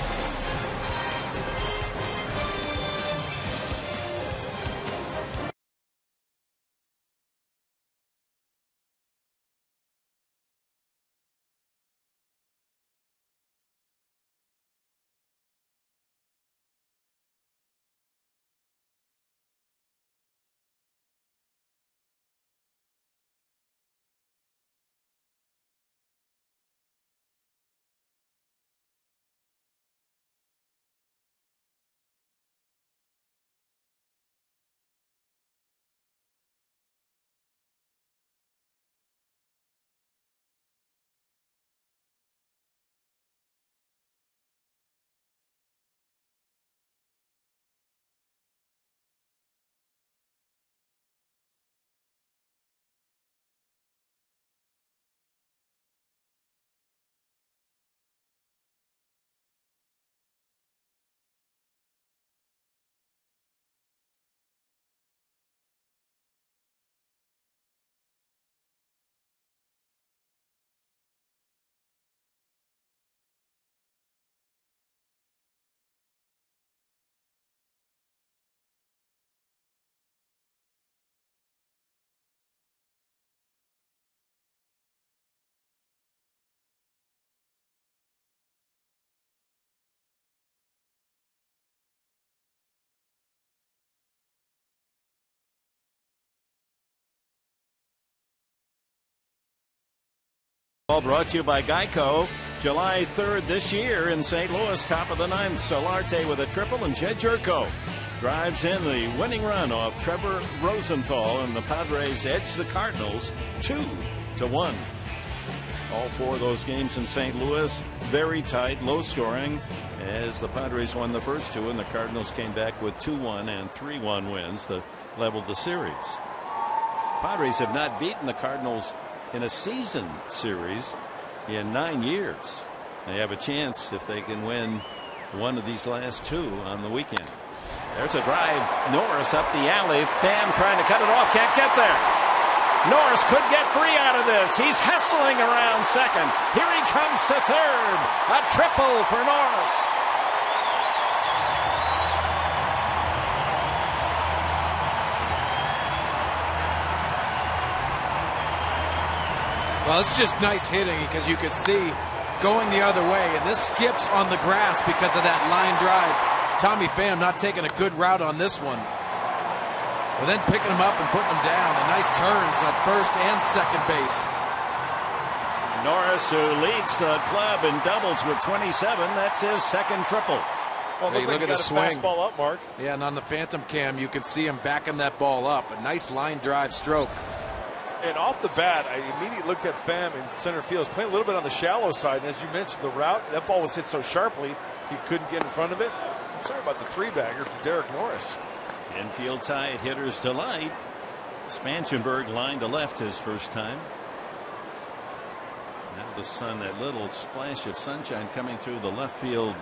All brought to you by Geico. July 3rd this year in St. Louis, top of the ninth. Solarte with a triple, and Jed Jerko drives in the winning run off Trevor Rosenthal, and the Padres edge the Cardinals 2-1. All four of those games in St. Louis, very tight, low scoring, as the Padres won the first two, and the Cardinals came back with 2-1 and 3-1 wins that leveled the series. Padres have not beaten the Cardinals in a season series in 9 years. They have a chance if they can win one of these last two on the weekend. There's a drive. Norris up the alley. Bam trying to cut it off. Can't get there. Norris could get 3 out of this. He's hustling around second. Here he comes to third. A triple for Norris. Well, it's just nice hitting because you could see going the other way. And this skips on the grass because of that line drive. Tommy Pham not taking a good route on this one. But then picking him up and putting him down. And nice turns at first and second base. Norris, who leads the club in doubles with 27. That's his second triple. Well, hey, look at the swing. Fastball up, Mark. Yeah, and on the phantom cam, you can see him backing that ball up. A nice line drive stroke. And off the bat, I immediately looked at Pham in center field. He's playing a little bit on the shallow side. And as you mentioned, the route, that ball was hit so sharply, he couldn't get in front of it. I'm sorry about the 3-bagger for Derek Norris. Infield tied, hitters delight. Spanshenberg line to left his first time. Now the sun, that little splash of sunshine coming through the left field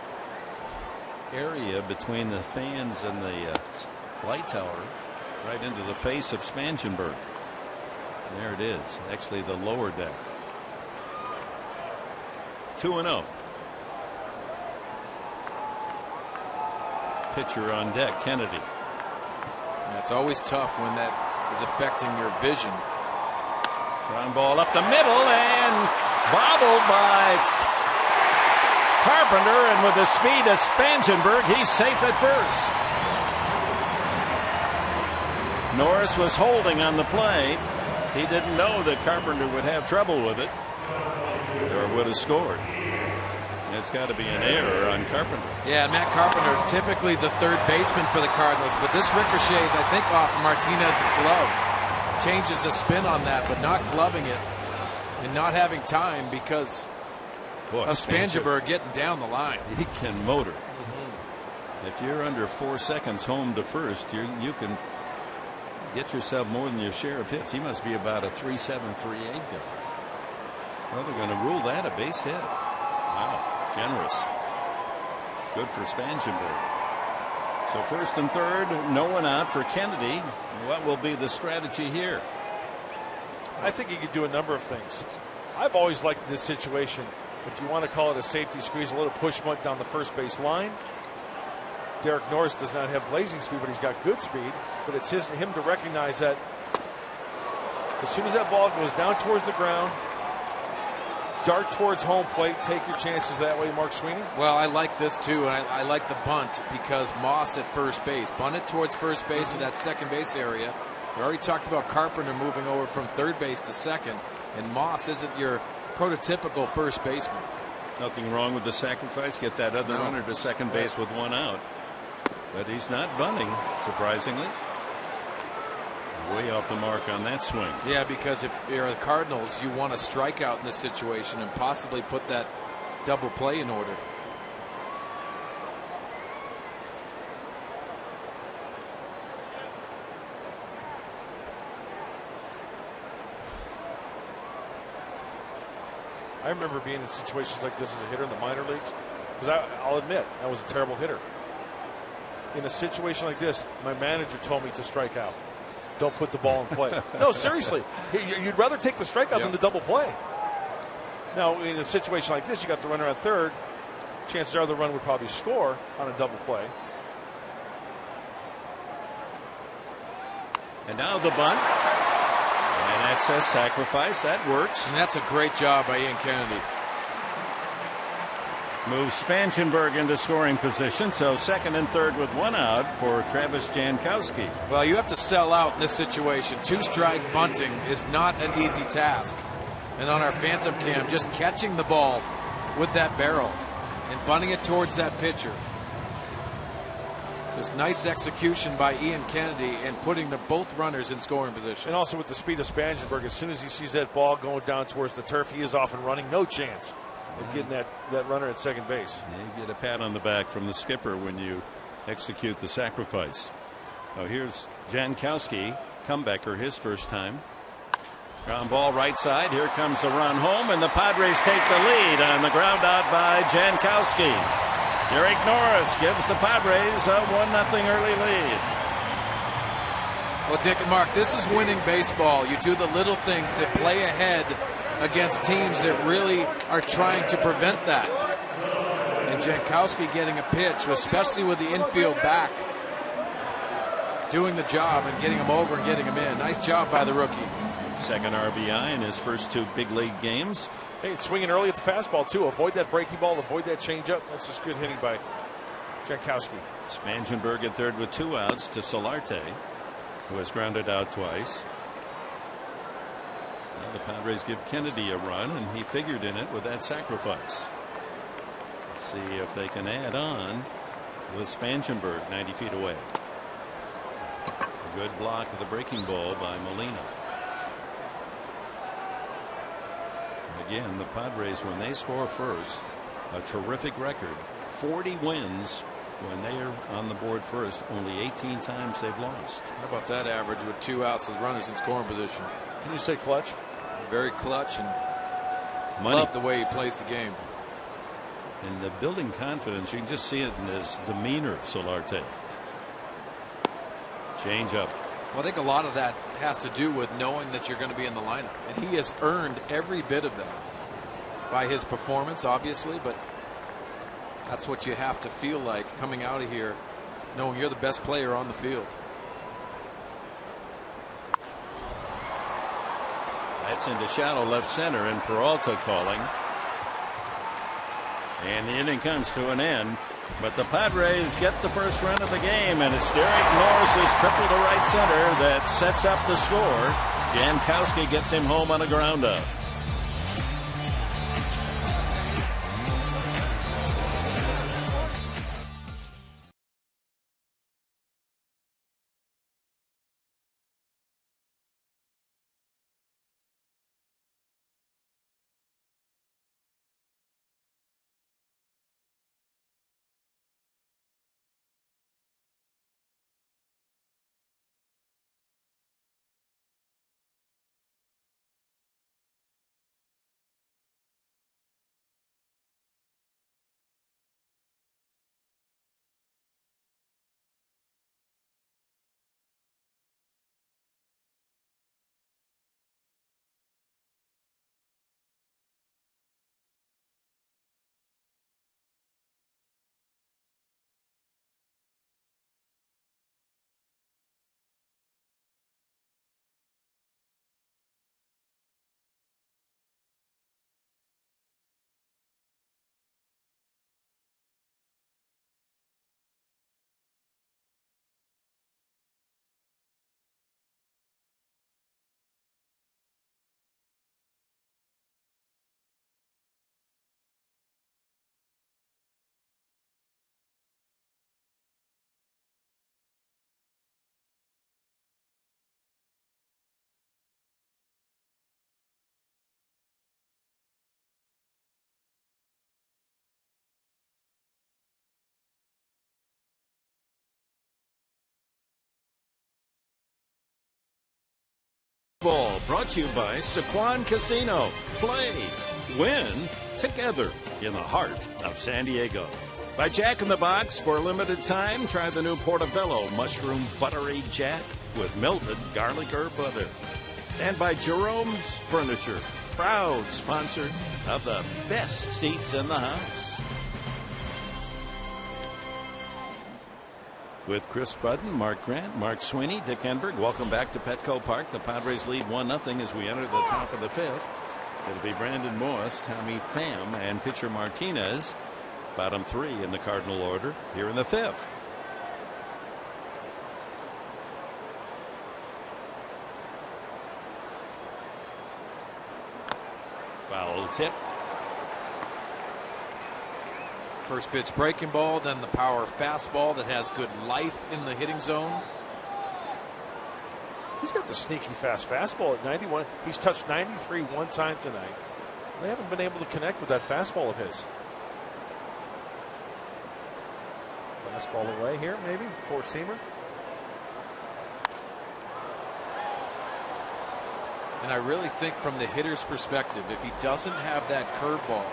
area between the fans and the light tower, right into the face of Spanshenberg. There it is, actually the lower deck. 2-0. Pitcher on deck, Kennedy. Yeah, it's always tough when that is affecting your vision. Ground ball up the middle and bobbled by Carpenter, and with the speed of Spanshenberg, he's safe at first. Norris was holding on the play. He didn't know that Carpenter would have trouble with it or would have scored. It's got to be an error on Carpenter. Yeah, and Matt Carpenter, typically the third baseman for the Cardinals, but this ricochets, I think, off Martinez's glove. Changes the spin on that, but not gloving it and not having time because of Spanshenberg getting down the line. He can motor. If you're under 4 seconds home to first, you can get yourself more than your share of hits. He must be about a 3.7, 3.8 guy. Well, they're going to rule that a base hit. Wow, generous. Good for Spangenberg. So first and third, no one out for Kennedy. What will be the strategy here? I think he could do a number of things. I've always liked this situation. If you want to call it a safety squeeze, a little push bunt down the first base line. Derek Norris does not have blazing speed, but he's got good speed. But it's him to recognize that as soon as that ball goes down towards the ground, dart towards home plate, take your chances that way, Mark Sweeney. Well, I like this too, and I like the bunt because Moss at first base. Bunt it towards first base in that second base area. We already talked about Carpenter moving over from third base to second, and Moss isn't your prototypical first baseman. Nothing wrong with the sacrifice. Get that other runner to second base with one out. But he's not bunting, surprisingly. Way off the mark on that swing. Yeah, because if you're the Cardinals, you want to strike out in this situation and possibly put that double play in order. I remember being in situations like this as a hitter in the minor leagues, because I'll admit I was a terrible hitter. In a situation like this, my manager told me to strike out. Don't put the ball in play. No, seriously. You'd rather take the strikeout than the double play. Now, in a situation like this, you got the runner on third. Chances are the run would probably score on a double play. And now the bunt. And that's a sacrifice. That works. And that's a great job by Ian Kennedy. Moves Spangenberg into scoring position, so second and third with one out for Travis Jankowski. Well, you have to sell out in this situation. Two-strike bunting is not an easy task. And on our phantom cam, just catching the ball with that barrel and bunting it towards that pitcher. Just nice execution by Ian Kennedy and putting both runners in scoring position. And also with the speed of Spangenberg, as soon as he sees that ball going down towards the turf, he is off and running. No chance of getting that runner at second base. You get a pat on the back from the skipper when you execute the sacrifice. Oh, here's Jankowski, comebacker, his first time. Ground ball right side. Here comes the run home, and the Padres take the lead on the ground out by Jankowski. Derek Norris gives the Padres a 1-0 early lead. Well, Dick and Mark, this is winning baseball. You do the little things that play ahead against teams that really are trying to prevent that. And Jankowski getting a pitch, especially with the infield back, doing the job and getting him over and getting him in. Nice job by the rookie. Second RBI in his first two big league games. Hey, swinging early at the fastball, too. Avoid that breaking ball, avoid that changeup. That's just good hitting by Jankowski. Spangenberg at third with two outs to Solarte, who has grounded out twice. Now the Padres give Kennedy a run, and he figured in it with that sacrifice. Let's see if they can add on with Spangenberg 90 feet away. A good block of the breaking ball by Molina. Again, the Padres, when they score first, a terrific record. 40 wins when they are on the board first. Only 18 times they've lost. How about that average with two outs with runners in scoring position? Can you say clutch? Very clutch, and Money. love the way he plays the game. And the building confidence, you can just see it in his demeanor, Solarte. Change up. Well, I think a lot of that has to do with knowing that you're going to be in the lineup. And he has earned every bit of that by his performance, obviously, but that's what you have to feel like coming out of here, knowing you're the best player on the field. That's into shallow left center, and Peralta calling. And the inning comes to an end. But the Padres get the first run of the game, and it's Derek Norris's triple to right center that sets up the score. Jankowski gets him home on a groundup. Baseball, brought to you by Sequan Casino. Play, win, together in the heart of San Diego. By Jack in the Box, for a limited time, try the new Portobello Mushroom Buttery Jack with melted garlic herb butter. And by Jerome's Furniture, proud sponsor of the best seats in the house. With Chris Budden, Mark Grant, Mark Sweeney, Dick Enberg, welcome back to Petco Park. The Padres lead 1-0 as we enter the top of the fifth. It'll be Brandon Moss, Tommy Pham, and pitcher Martinez. Bottom three in the Cardinal order here in the fifth. Foul tip. First pitch breaking ball, then the power fastball that has good life in the hitting zone. He's got the sneaky fast fastball at 91. He's touched 93 one time tonight. They haven't been able to connect with that fastball of his. Fastball away here, maybe. Four-seamer. And I really think from the hitter's perspective, if he doesn't have that curveball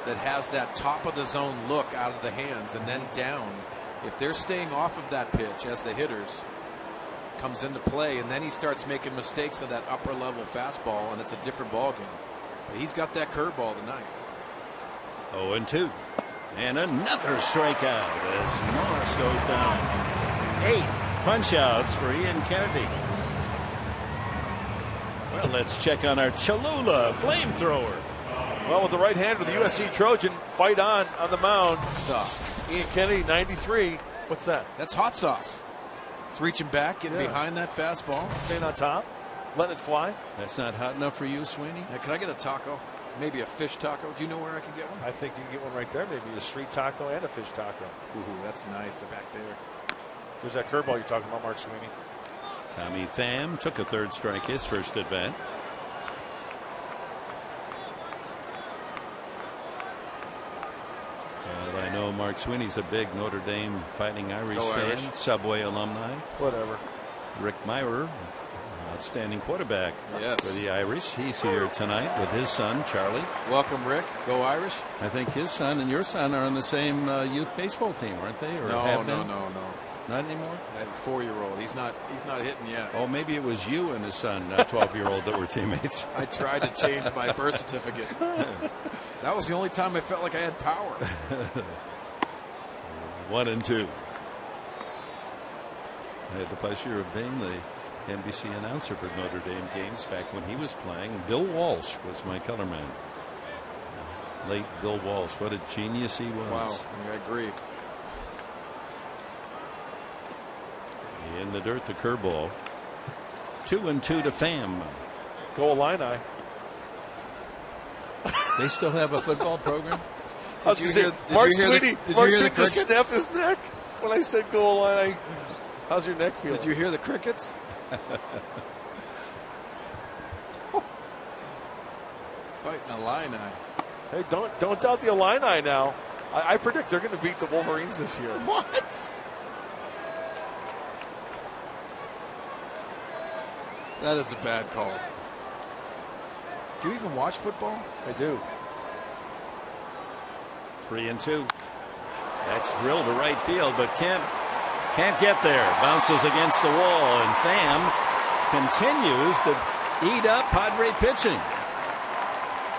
that has that top of the zone look out of the hands and then down, if they're staying off of that pitch as the hitters, comes into play, and then he starts making mistakes on that upper level fastball, and it's a different ball game. But he's got that curveball tonight. 0-2. And another strikeout as Moss goes down. 8 punch-outs for Ian Kennedy. Well, let's check on our Cholula flamethrower. Well, with the right-hander, the USC Trojan fight on the mound. Stop. Ian Kennedy, 93. What's that? That's hot sauce. It's reaching back, getting behind that fastball. Staying on top, letting it fly. That's not hot enough for you, Sweeney? Now, can I get a taco? Maybe a fish taco. Do you know where I can get one? I think you can get one right there. Maybe a street taco and a fish taco. Ooh, that's nice back there. There's that curveball you're talking about, Mark Sweeney. Tommy Pham took a third strike his first at bat. And I know Mark Sweeney's a big Notre Dame Fighting Irish fan, Irish. Subway alumni. Whatever. Rick Meyer, outstanding quarterback for the Irish. He's here tonight with his son, Charlie. Welcome, Rick. Go Irish. I think his son and your son are on the same youth baseball team, aren't they? Or No. Not anymore? That 4-year-old. He's not hitting yet. Oh, maybe it was you and his son, 12-year-old, that were teammates. I tried to change my birth certificate. That was the only time I felt like I had power. 1-2. I had the pleasure of being the NBC announcer for Notre Dame games back when he was playing. Bill Walsh was my color man. Late Bill Walsh. What a genius he was. Wow, I agree. In the dirt, the curveball. 2-2 to Pham. Go Illini. They still have a football program? Mark Sweeney just snapped his neck when I said go Illini. How's your neck feel? Did you hear the crickets? Fighting Illini. Hey, don't doubt the Illini now. I predict they're going to beat the Wolverines this year. What? That is a bad call. Do you even watch football? I do. 3-2. That's drilled to right field, but can't get there. Bounces against the wall, and Pham continues to eat up Padre pitching.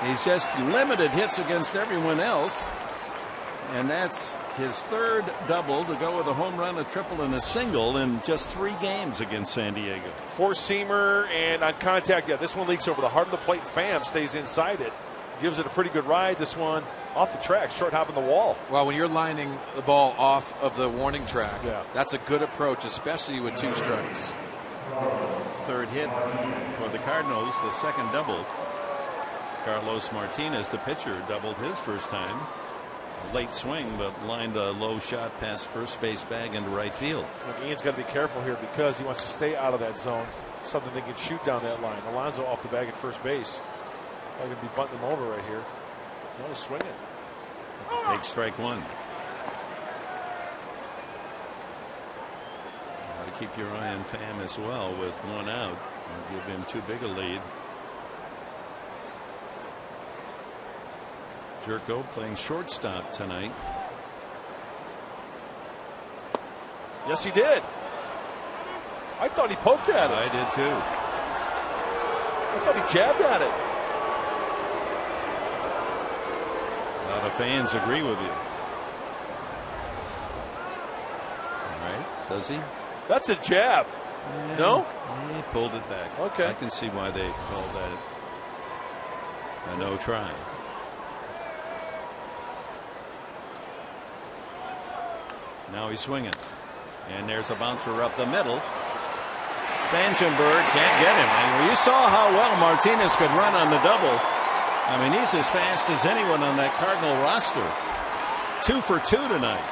He's just limited hits against everyone else, and that's his third double to go with a home run, a triple, and a single in just 3 games against San Diego. Four-seamer and on contact. Yeah, this one leaks over the heart of the plate. Pham stays inside it. Gives it a pretty good ride. This one off the track, short hop in the wall. Well, when you're lining the ball off of the warning track, that's a good approach, especially with 2 strikes. Third hit for the Cardinals, the second double. Carlos Martinez, the pitcher, doubled his first time. Late swing, but lined a low shot past first base bag into right field. And Ian's got to be careful here because he wants to stay out of that zone. Something they can shoot down that line. Alonso off the bag at first base. I'm going to be bunting him over right here. No, he's swinging. Big strike one. Got to keep your eye on Pham as well with one out. Or give him too big a lead. Jerko playing shortstop tonight. Yes, he did. I thought he poked at it. I did too. I thought he jabbed at it. A lot of fans agree with you. All right, does he? That's a jab. Yeah, no? He pulled it back. Okay. I can see why they called that a no try. Now he's swinging. And there's a bouncer up the middle. Spangenberg can't get him. And you saw how well Martinez could run on the double. I mean, he's as fast as anyone on that Cardinal roster. 2 for 2 tonight.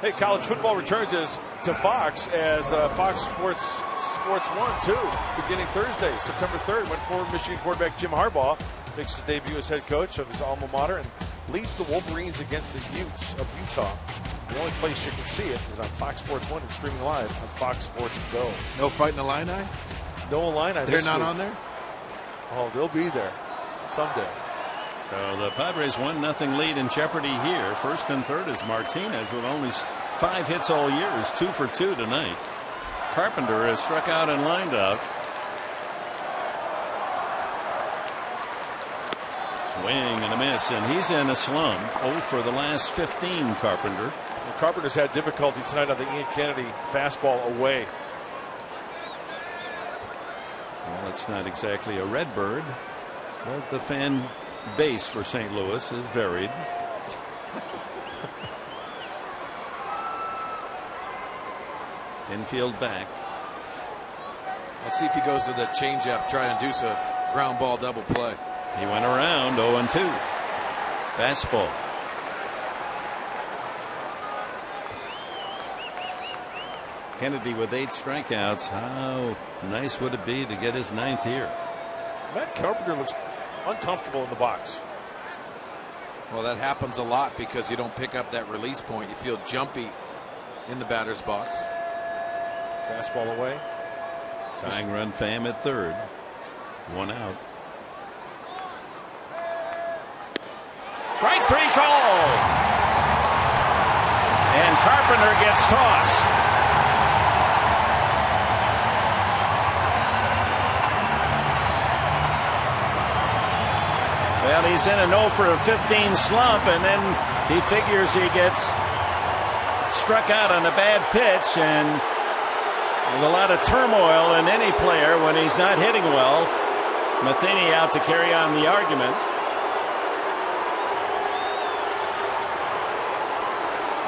Hey, college football returns to Fox as Fox Sports 1 too, beginning Thursday, September 3rd. Went forward Michigan quarterback Jim Harbaugh makes his debut as head coach of his alma mater and leads the Wolverines against the Utes of Utah. The only place you can see it is on Fox Sports 1 and streaming live on Fox Sports Go. No Fighting Illini? No Illini. They're not on there? Oh, they'll be there someday. So the Padres 1-0 lead in jeopardy here. First and third is Martinez with only 5 hits all year. Is 2 for 2 tonight. Carpenter is struck out and lined out. Swing and a miss, and he's in a slump. 0 for the last 15, Carpenter. And Carpenter's had difficulty tonight on the Ian Kennedy fastball away. Well, it's not exactly a red bird, but the fan base for St. Louis is varied. Infield back. Let's see if he goes to the changeup, try and induce a ground ball double play. He went around 0-2. Fastball. Kennedy with 8 strikeouts. How nice would it be to get his 9th here? Matt Carpenter looks uncomfortable in the box. Well, that happens a lot because you don't pick up that release point. You feel jumpy in the batter's box. Fastball away. Tying run Pham at third. 1 out. Strike 3 call. And Carpenter gets tossed. Well, he's in an 0 for 15 slump, and then he figures he gets struck out on a bad pitch, and with a lot of turmoil in any player when he's not hitting well. Matheny out to carry on the argument.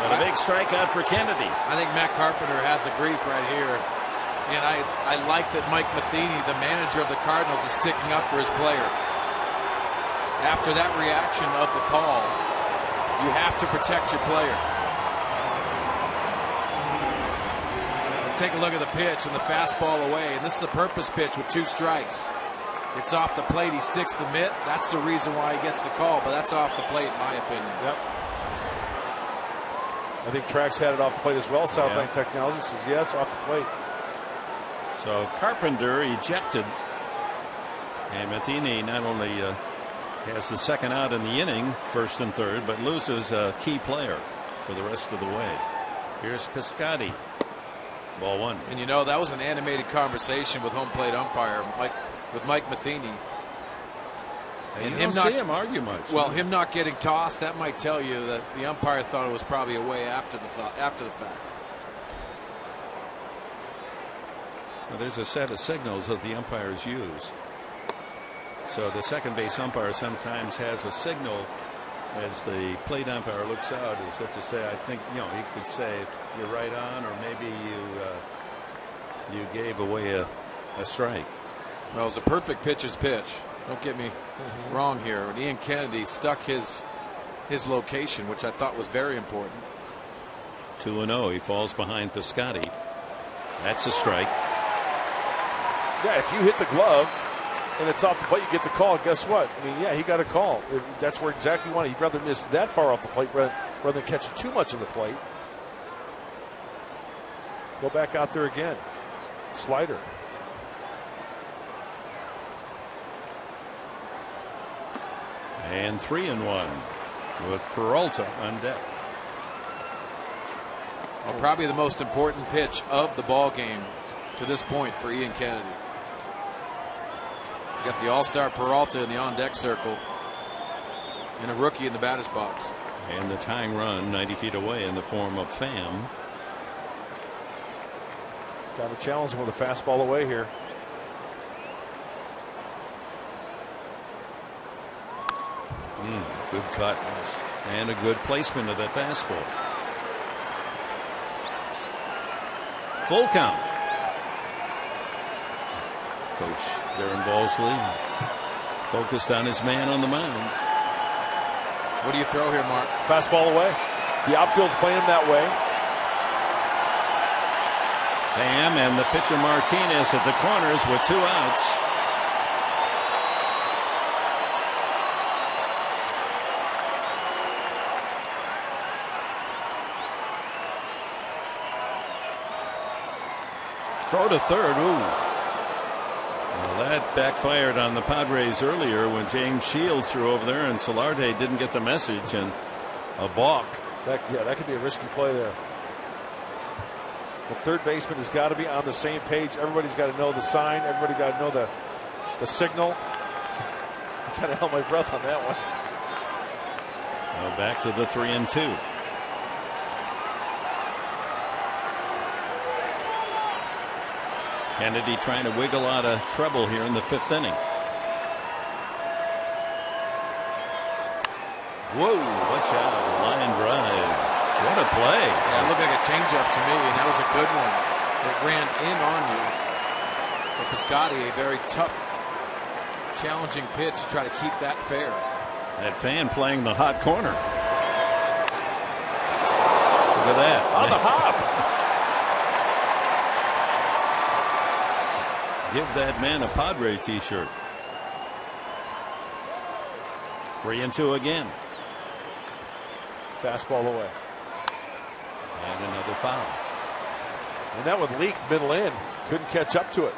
But a big strikeout for Kennedy. I think Matt Carpenter has a grief right here. And I like that Mike Matheny, the manager of the Cardinals, is sticking up for his player. After that reaction of the call, you have to protect your player. Let's take a look at the pitch and the fastball away. And this is a purpose pitch with 2 strikes. It's off the plate. He sticks the mitt. That's the reason why he gets the call, but that's off the plate in my opinion. Yep. I think Trax had it off the plate as well. Southland Technology says yes, off the plate. So Carpenter ejected. And Matheny not only has the second out in the inning, first and third, but loses a key player for the rest of the way. Here's Piscotty. Ball 1. And you know, that was an animated conversation with home plate umpire Mike Matheny. And you don't see him argue much. Well, him not getting tossed, that might tell you that the umpire thought it was probably away after the fact. Well, there's a set of signals that the umpires use. So the second base umpire sometimes has a signal as the plate umpire looks out, as if to say, I think, he could say you're right on, or maybe you gave away a strike. Well, it was a perfect pitcher's pitch. Don't get me wrong here. When Ian Kennedy stuck his location, which I thought was very important. 2-0. He falls behind Piscotty. That's a strike. Yeah, if you hit the glove and it's off the plate, you get the call. Guess what? I mean, yeah, he got a call. That's where exactly you want it. He'd rather miss that far off the plate rather than catching too much of the plate. Go back out there again. Slider. And 3-1 with Peralta on deck. Well, probably the most important pitch of the ball game to this point for Ian Kennedy. You got the all-star Peralta in the on-deck circle and a rookie in the batter's box. And the tying run 90 feet away in the form of Pham. Got to challenge him with a fastball away here. Good cut. And a good placement of that fastball. Full count. Coach Darren Balsley focused on his man on the mound. What do you throw here, Mark? Fastball away. The outfield's playing him that way. Pham and the pitcher Martinez at the corners with 2 outs. Throw to third. Ooh. Well, that backfired on the Padres earlier when James Shields threw over there and Solarte didn't get the message, and a balk. That could be a risky play there. The third baseman has got to be on the same page. Everybody's got to know the sign. Everybody got to know the signal. I kind of held my breath on that one. Now back to the 3-2. Kennedy trying to wiggle out of trouble here in the 5th inning. Whoa, watch out. Line drive. What a play. Yeah, it looked like a changeup to me, and that was a good one. It ran in on you. For Piscotty, a very tough, challenging pitch to try to keep that fair. That fan playing the hot corner. Look at that. On the hop. Give that man a Padre t-shirt. 3-2 again. Fastball away. And another foul. And that would leak middle in. Couldn't catch up to it.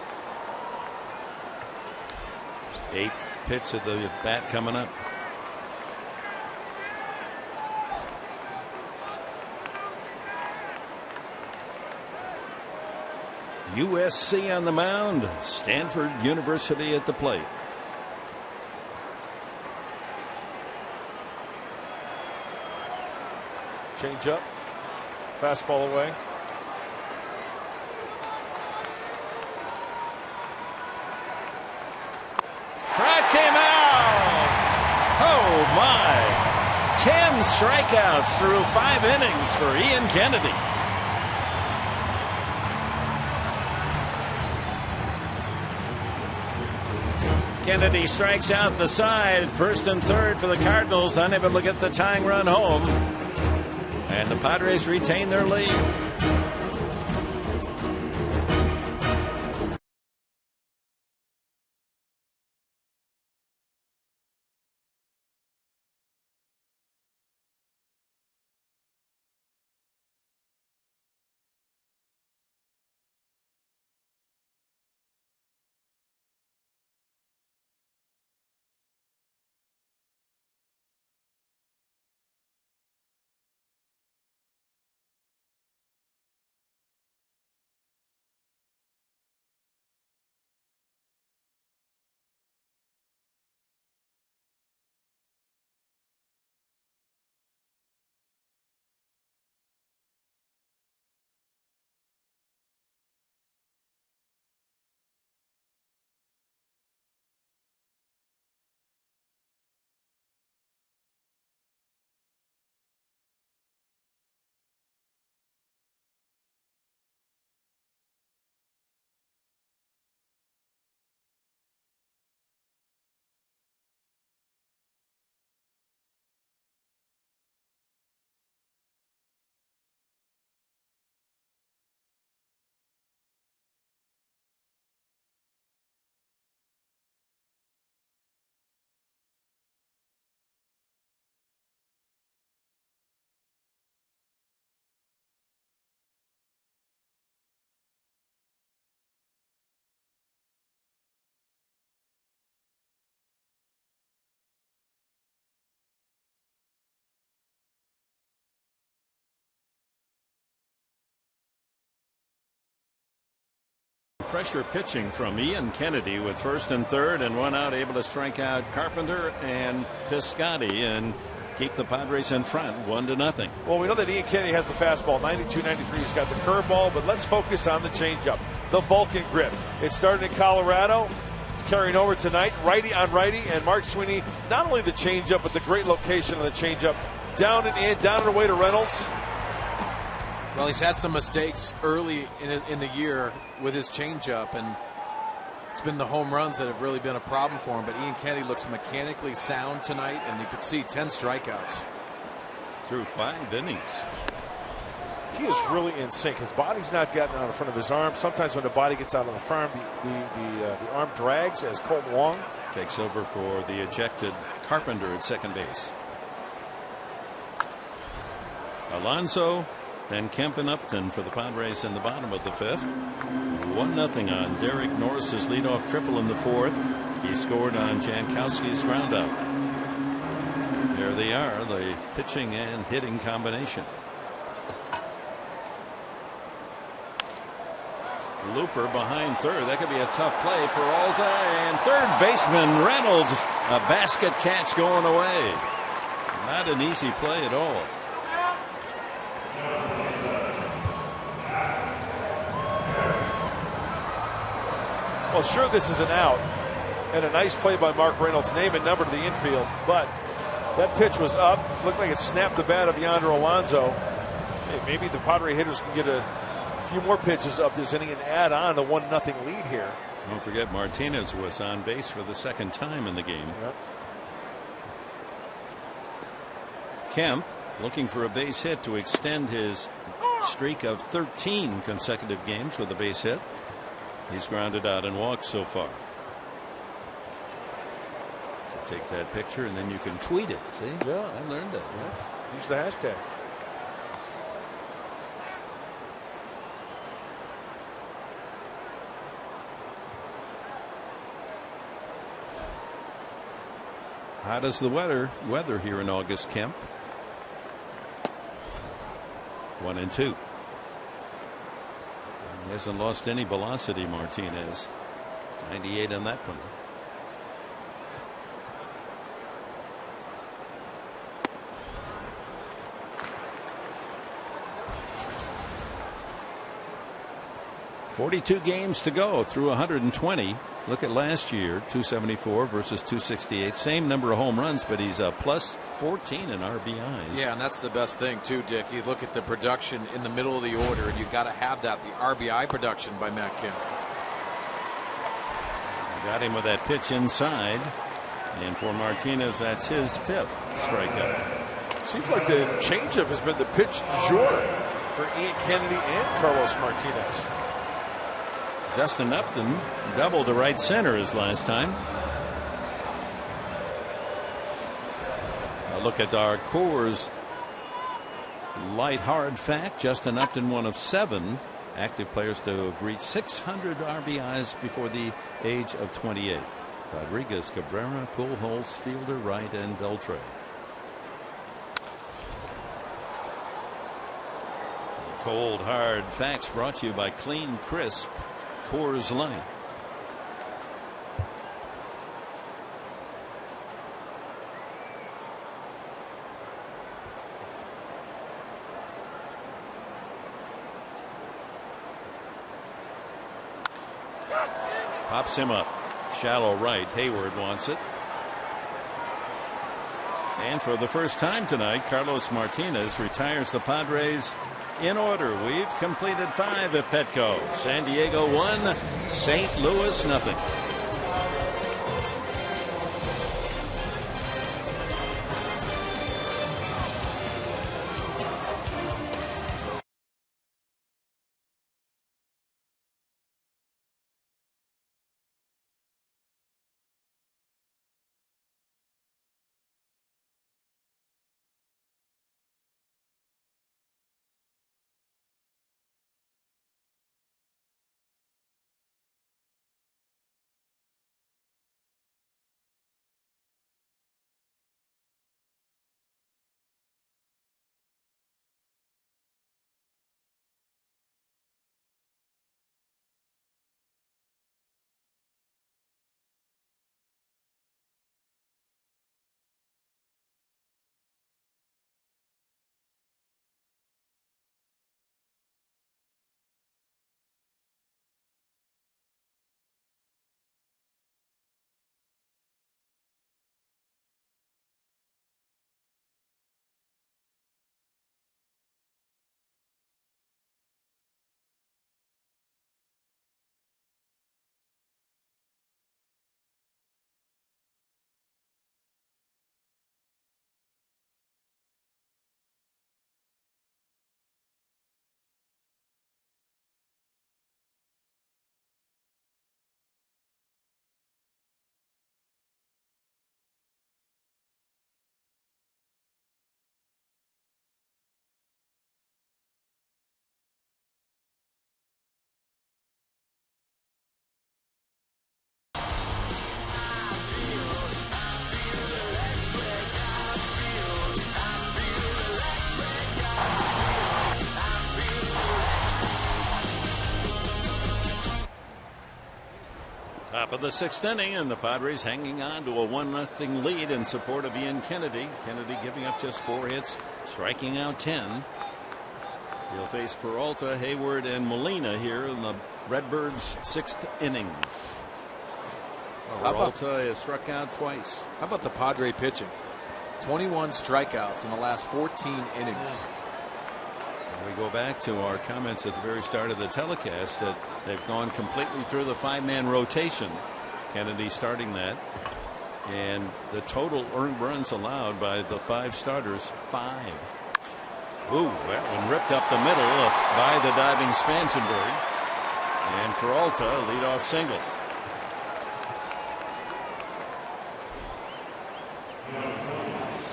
8th pitch of the bat coming up. USC on the mound. Stanford University at the plate. Change up. Fastball away. Strike came out. Oh my. 10 strikeouts through 5 innings for Ian Kennedy. Kennedy strikes out the side. 1st and 3rd for the Cardinals, unable to get the tying run home. And the Padres retain their lead. pressure pitching from Ian Kennedy with first and third and one out, able to strike out Carpenter and Piscotty and keep the Padres in front 1-0. Well, we know that Ian Kennedy has the fastball, 92, 93. He's got the curveball, but let's focus on the changeup, the Vulcan grip. It started in Colorado. It's carrying over tonight, righty on righty, and Mark Sweeney, not only the changeup, but the great location of the changeup. Down and in, down and away to Reynolds. Well, he's had some mistakes early in the year with his changeup, and it's been the home runs that have really been a problem for him. But Ian Kennedy looks mechanically sound tonight, and you could see 10 strikeouts. Through 5 innings. He is really in sync. His body's not getting out in front of his arm. Sometimes when the body gets out on the farm, the arm drags as Colton Wong takes over for the ejected Carpenter at second base. Alonso, then Kemp and Upton for the Padres in the bottom of the 5th. 1-0 on Derek Norris's leadoff triple in the 4th. He scored on Jankowski's groundout. There they are, the pitching and hitting combination. Looper behind third. That could be a tough play. Peralta and third baseman Reynolds. A basket catch going away. Not an easy play at all. Well, sure, this is an out, and a nice play by Mark Reynolds, name and number to the infield, but that pitch was up. Looked like it snapped the bat of Yonder Alonso. Hey, maybe the Padre hitters can get a few more pitches up this inning and add on the 1-0 lead here. Don't forget Martinez was on base for the second time in the game. Yep. Kemp looking for a base hit to extend his streak of 13 consecutive games with a base hit. He's grounded out and walked so far. So take that picture and then you can tweet it. See? Yeah. I learned that. Yeah. Use the hashtag. How does the weather here in August, Kemp? 1-2. He hasn't lost any velocity, Martinez. 98 on that one. .42 games to go through 120. Look at last year, 274 versus 268. Same number of home runs, but he's a plus 14 in RBIs. Yeah, and that's the best thing too, Dick. You look at the production in the middle of the order, and you got to have that, the RBI production by Matt Kemp. Got him with that pitch inside, and for Martinez, that's his 5th strikeout. Seems like the changeup has been the pitch du jour for Ian Kennedy and Carlos Martinez. Justin Upton doubled to right center his last time. A look at our Coors Light Hard fact. Justin Upton, one of 7 active players to have reached 600 RBIs before the age of 28. Rodriguez, Cabrera, Pujols, Fielder, Wright, and Beltre. Cold Hard facts brought to you by Clean Crisp Coors Light. Pops him up. Shallow right. Hayward wants it. And for the first time tonight, Carlos Martinez retires the Padres in order. We've completed 5 at Petco. San Diego 1, St. Louis 0. Top of the 6th inning, and the Padres hanging on to a 1-0 lead in support of Ian Kennedy. Kennedy giving up just 4 hits, striking out 10. He'll face Peralta, Hayward, and Molina here in the Redbirds' 6th inning. Peralta has struck out twice. How about the Padre pitching? 21 strikeouts in the last 14 innings. We go back to our comments at the very start of the telecast that they've gone completely through the 5-man rotation. Kennedy starting that. And the total earned runs allowed by the 5 starters, 5. Ooh, that one ripped up the middle by the diving Spangenberg. And Peralta, leadoff single.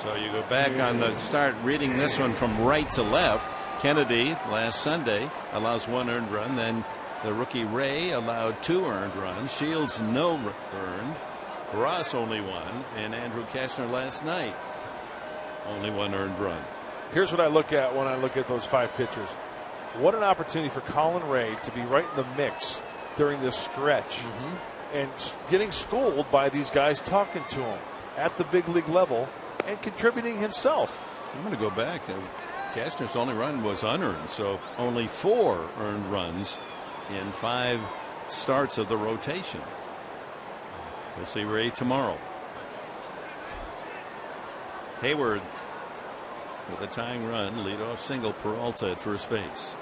So you go back on the start reading this one from right to left. Kennedy last Sunday allows 1 earned run. Then the rookie Ray allowed 2 earned runs. Shields no earned. Ross only 1. And Andrew Kastner last night only 1 earned run. Here's what I look at when I look at those 5 pitchers. What an opportunity for Colin Ray to be right in the mix during this stretch and getting schooled by these guys talking to him at the big league level and contributing himself. I'm going to go back. Kastner's only run was unearned, so only 4 earned runs in 5 starts of the rotation. We'll see Ray tomorrow. Hayward with a tying run, leadoff single, Peralta at first base.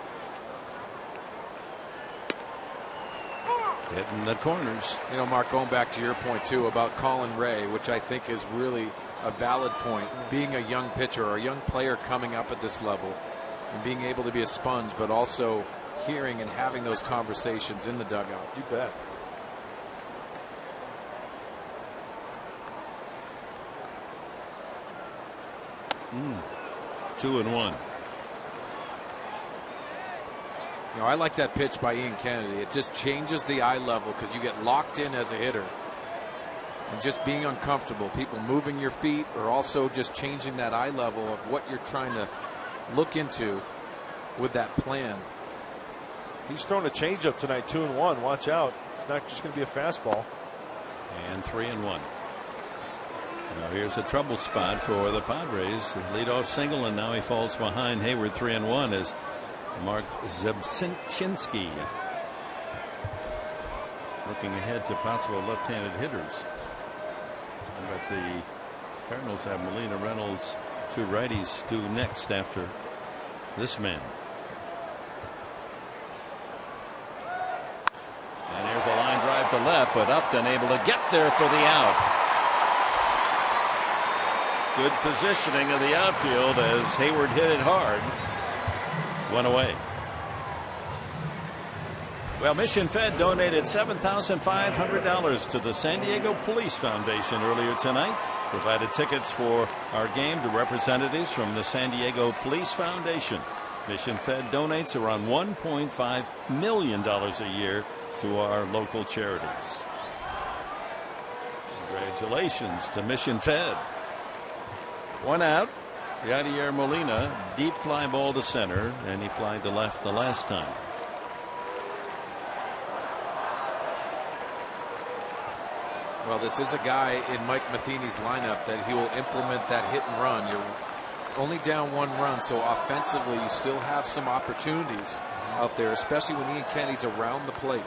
Hitting the corners. You know, Mark, going back to your point too about Colin Ray, which I think is really a valid point, being a young pitcher or a young player coming up at this level and being able to be a sponge, but also hearing and having those conversations in the dugout. You bet. Mm. 2-1. You know, I like that pitch by Ian Kennedy. It just changes the eye level because you get locked in as a hitter. And just being uncomfortable, people moving your feet, or also just changing that eye level of what you're trying to look into with that plan. He's thrown a changeup tonight, 2-1. Watch out. It's not just going to be a fastball. And 3-1. Now here's a trouble spot for the Padres. Leadoff single, and now he falls behind Hayward. 3-1 is Mark Zebczynski. Looking ahead to possible left-handed hitters. But the Cardinals have Molina, Reynolds, 2 righties due next after this man. And here's a line drive to left, but Upton able to get there for the out. Good positioning of the outfield as Hayward hit it hard. 1 away. Well, Mission Fed donated $7,500 to the San Diego Police Foundation earlier tonight. Provided tickets for our game to representatives from the San Diego Police Foundation. Mission Fed donates around $1.5 million a year to our local charities. Congratulations to Mission Fed. 1 out. Yadier Molina, deep fly ball to center, and he flied to left the last time. Well, this is a guy in Mike Matheny's lineup that he will implement that hit and run. You're only down 1 run, so offensively you still have some opportunities out there, especially when Ian Kennedy's around the plate.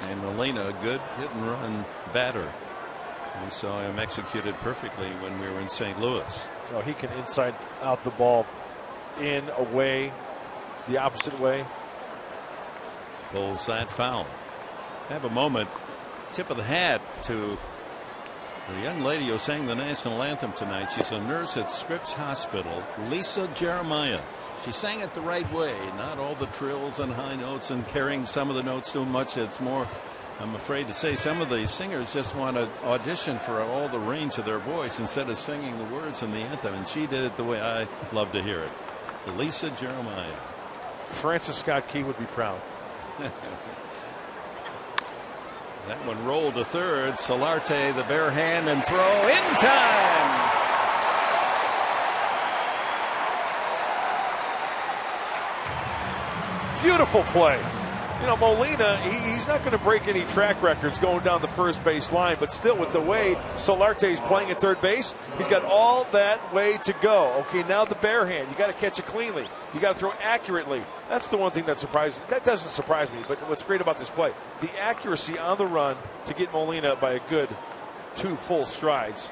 And Molina, a good hit and run batter. We saw him executed perfectly when we were in St. Louis. Oh, he can inside out the ball, in, away, the opposite way. Pulls that foul. Have a moment. Tip of the hat to the young lady who sang the national anthem tonight. She's a nurse at Scripps Hospital, Lisa Jeremiah. She sang it the right way, not all the trills and high notes and carrying some of the notes too much. It's more, I'm afraid to say, some of the singers just want to audition for all the range of their voice instead of singing the words in the anthem, and she did it the way I love to hear it. Lisa Jeremiah. Francis Scott Key would be proud. That one rolled to third. Solarte, the bare hand, and throw in time. Beautiful play. You know, Molina, he's not going to break any track records going down the first base line, but still with the way Solarte's playing at third base, he's got all that way to go. Okay, now the bare hand. You got to catch it cleanly. You got to throw accurately. That's the one thing that surprises me. That doesn't surprise me, but what's great about this play, the accuracy on the run to get Molina by a good 2 full strides.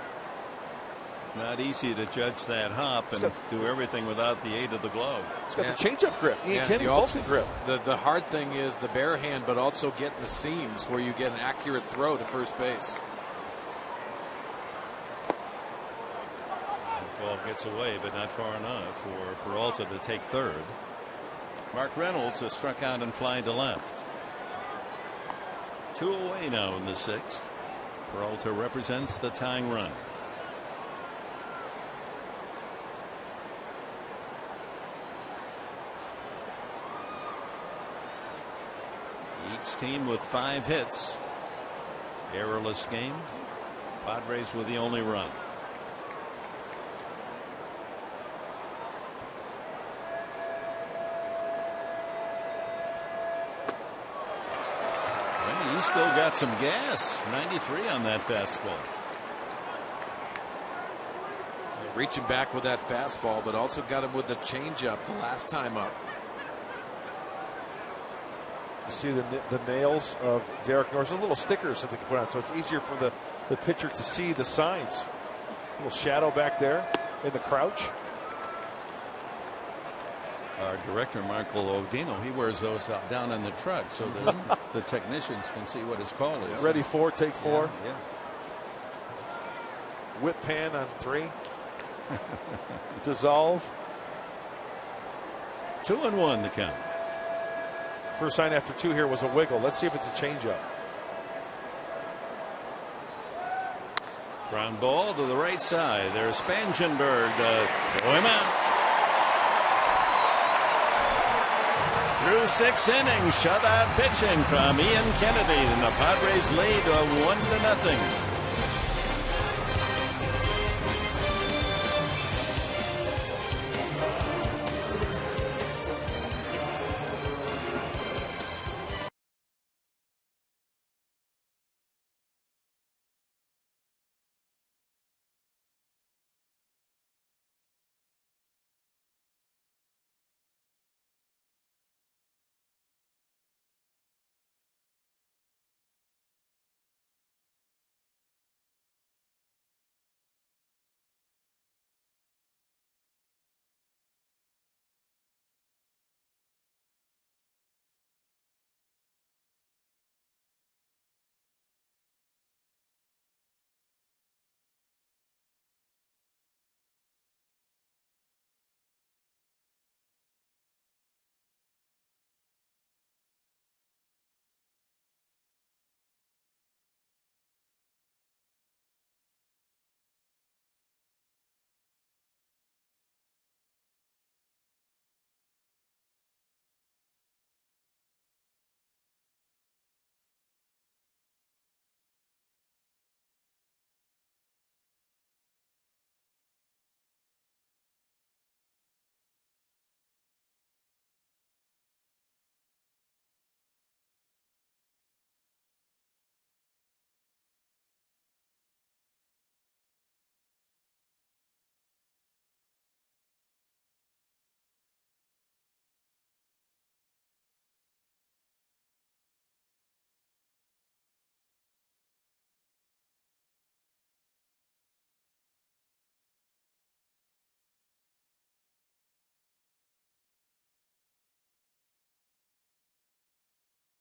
Not easy to judge that hop and do everything without the aid of the glove. He's got the changeup grip. Ian Kennedy ultimate grip. The hard thing is the bare hand, but also getting the seams where you get an accurate throw to first base. The ball gets away, but not far enough for Peralta to take third. Mark Reynolds has struck out and flying to left. 2 away now in the 6th. Peralta represents the tying run. Each team with 5 hits. Errorless game. Padres with the only run. And he's still got some gas. 93 on that fastball. Reaching back with that fastball, but also got him with the changeup the last time up. You see the nails of Derek Norris, a little stickers that they can put on, so it's easier for the pitcher to see the signs. A little shadow back there in the crouch. Our director, Michael Odino, he wears those down in the truck so that the technicians can see what his call is. Ready 4, take 4. Yeah. Whip pan on 3. Dissolve. 2-1 the count. First sign after 2 here was a wiggle. Let's see if it's a changeup. Ground ball to the right side. There's Spangenberg to throw him out. Through 6 innings, shutout pitching from Ian Kennedy, and the Padres lead 1-0.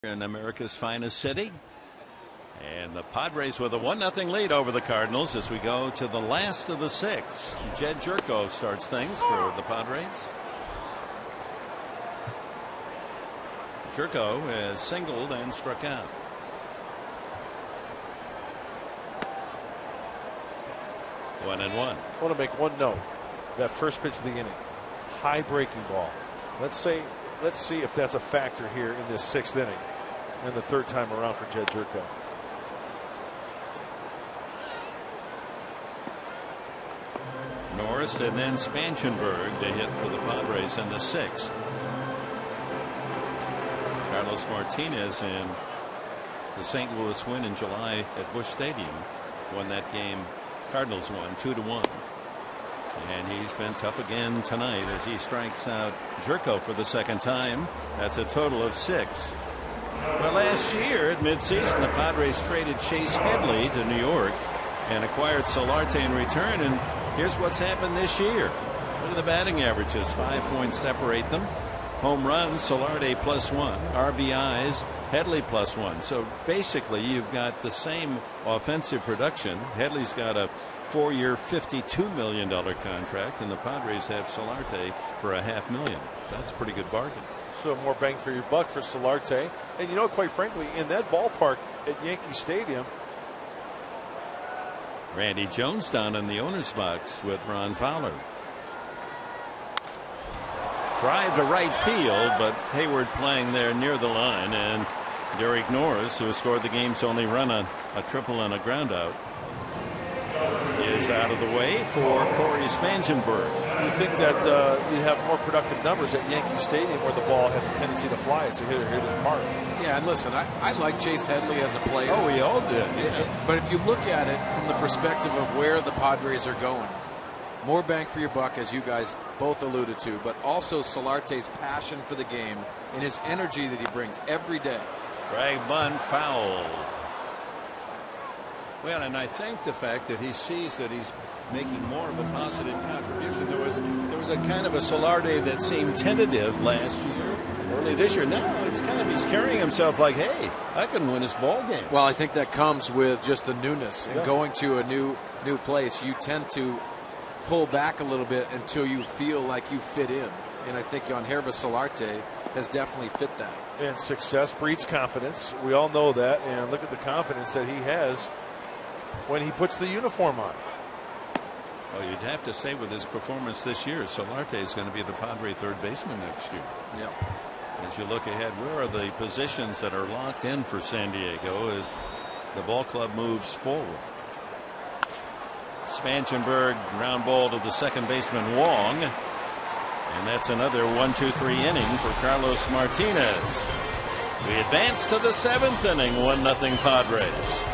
In America's finest city, and the Padres with a 1-0 lead over the Cardinals as we go to the last of the 6th. Jed Jerko starts things for the Padres. Jerko has singled and struck out. One and one. I want to make one note. That first pitch of the inning, high breaking ball. Let's see if that's a factor here in this 6th inning and the 3rd time around for Jed Jerko. Norris and then Spangenberg to hit for the Padres in the 6th. Carlos Martinez in the St. Louis win in July at Busch Stadium won that game. Cardinals won 2-1. And he's been tough again tonight as he strikes out Jerko for the second time. That's a total of 6. Well, last year at midseason, the Padres traded Chase Headley to New York and acquired Solarte in return. And here's what's happened this year. Look at the batting averages. 5 points separate them. Home runs, Solarte +1. RBIs, Headley +1. So basically, you've got the same offensive production. Headley's got a 4-year, $52 million contract, and the Padres have Solarte for $500,000. So that's a pretty good bargain. So more bang for your buck for Solarte. And you know, quite frankly, in that ballpark at Yankee Stadium, Randy Jones down in the owner's box with Ron Fowler. Drive to right field, but Hayward playing there near the line, and Derek Norris, who scored the game's only run on a triple and a groundout, is out of the way for Corey Spangenberg. you think that you have more productive numbers at Yankee Stadium where the ball has a tendency to fly. It's a hitter's park. Yeah, and listen, I like Chase Headley as a player. Oh, we all did. Yeah. But if you look at it from the perspective of where the Padres are going, more bang for your buck, as you guys both alluded to, but also Solarte's passion for the game and his energy that he brings every day. Greg Bunn foul. Well, and I think the fact that he sees that he's making more of a positive contribution. There was a kind of a Solarte that seemed tentative last year, early this year. Now it's kind of he's carrying himself like, hey, I can win this ball game. Well, I think that comes with just the newness and going to a new place. You tend to pull back a little bit until you feel like you fit in, and I think Yangervis Solarte has definitely fit that. And success breeds confidence. We all know that, and look at the confidence that he has when he puts the uniform on. Well, you'd have to say with his performance this year, Solarte is going to be the Padre third baseman next year. Yeah. As you look ahead, where are the positions that are locked in for San Diego as the ball club moves forward? Spangenberg ground ball to the second baseman Wong, and that's another 1-2-3 inning for Carlos Martinez. We advance to the seventh inning, 1-0 Padres.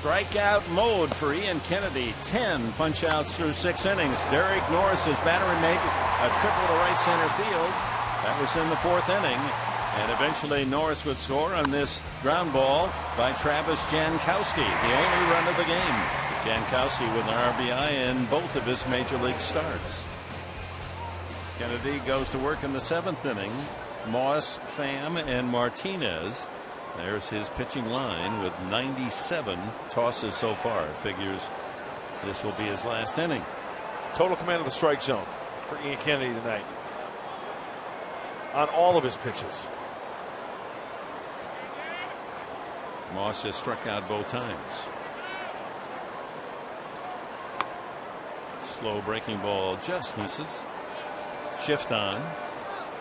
Strikeout mode for Ian Kennedy. 10 punch outs through 6 innings. Derek Norris's battery made a triple to right center field. That was in the 4th inning. And eventually Norris would score on this ground ball by Travis Jankowski, the only run of the game. Jankowski with an RBI in both of his major league starts. Kennedy goes to work in the 7th inning. Moss, Pham, and Martinez. There's his pitching line with 97 tosses so far. Figures this will be his last inning. Total command of the strike zone for Ian Kennedy tonight on all of his pitches. Moss has struck out both times. Slow breaking ball just misses. Shift on.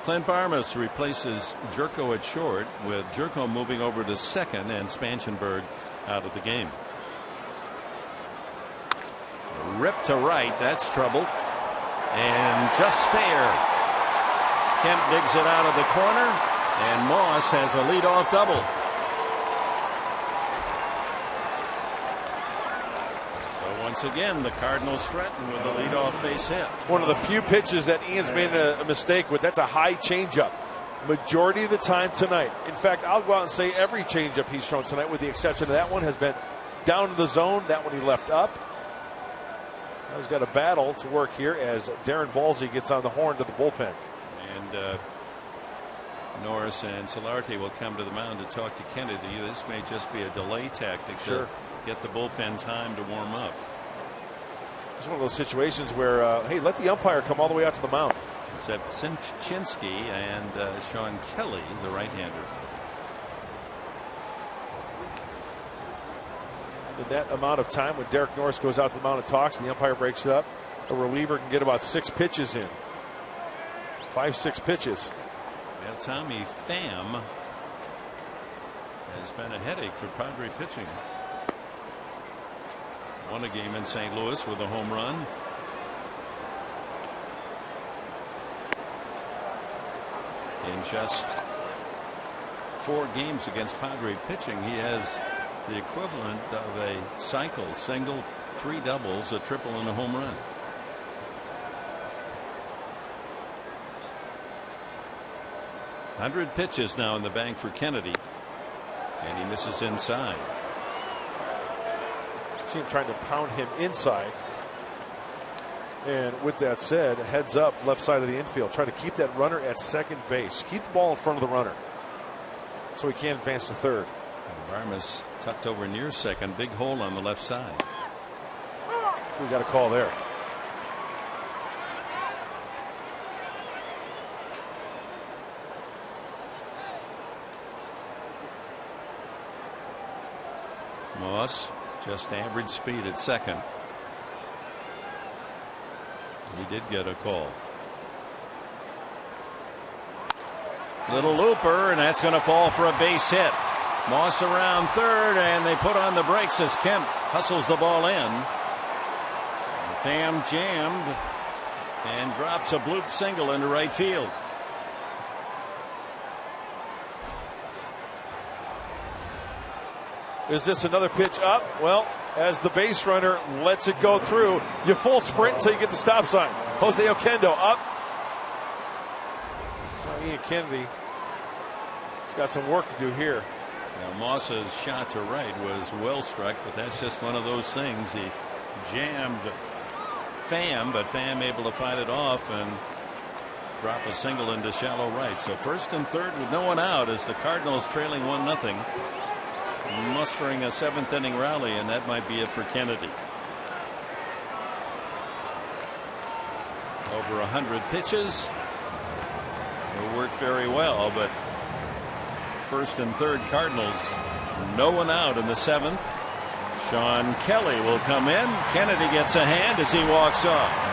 Clint Barmas replaces Jerko at short, with Jerko moving over to second and Spanshenberg out of the game. Rip to right, that's trouble. And just fair. Kemp digs it out of the corner, and Moss has a leadoff double. So once again, the Cardinals threaten with a leadoff base hit. One of the few pitches that Ian's made a mistake with. That's a high changeup. Majority of the time tonight. In fact, I'll go out and say every changeup he's thrown tonight, with the exception of that one, has been down to the zone. That one he left up. Now he's got a battle to work here as Darren Balsey gets on the horn to the bullpen. And Norris and Solarte will come to the mound to talk to Kennedy. This may just be a delay tactic to get the bullpen time to warm up. It's one of those situations where, hey, let the umpire come all the way out to the mound. Except Chinsky and Sean Kelly, the right-hander. In that amount of time, when Derek Norris goes out to the mound and talks and the umpire breaks it up, a reliever can get about 6 pitches in. 5-6 pitches. Well, Tommy Pham has been a headache for Padre pitching. Won a game in St. Louis with a home run. In just 4 games against Padre pitching, he has the equivalent of a cycle: single, 3 doubles, a triple, and a home run. $100 pitches now in the bank for Kennedy, and he misses inside. See him trying to pound him inside. And with that said, heads up, left side of the infield. Try to keep that runner at second base. Keep the ball in front of the runner so he can't advance to third. Barmas tucked over near second. Big hole on the left side. We got a call there. Moss just average speed at second. He did get a call. Little looper, and that's going to fall for a base hit. Moss around third, and they put on the brakes as Kemp hustles the ball in. Pham jammed and drops a bloop single into right field. Is this another pitch up? Well, as the base runner lets it go through, you full sprint until you get the stop sign. Jose Oquendo up. Well, Ian Kennedy has got some work to do here. Now, Moss's shot to right was well struck, but that's just one of those things. He jammed Pham, but Pham able to fight it off and drop a single into shallow right. So first and third with no one out as the Cardinals trailing 1-0. Mustering a 7th inning rally, and that might be it for Kennedy. Over 100 pitches. It worked very well, but first and third Cardinals, no one out in the 7th. Sean Kelly will come in. Kennedy gets a hand as he walks off.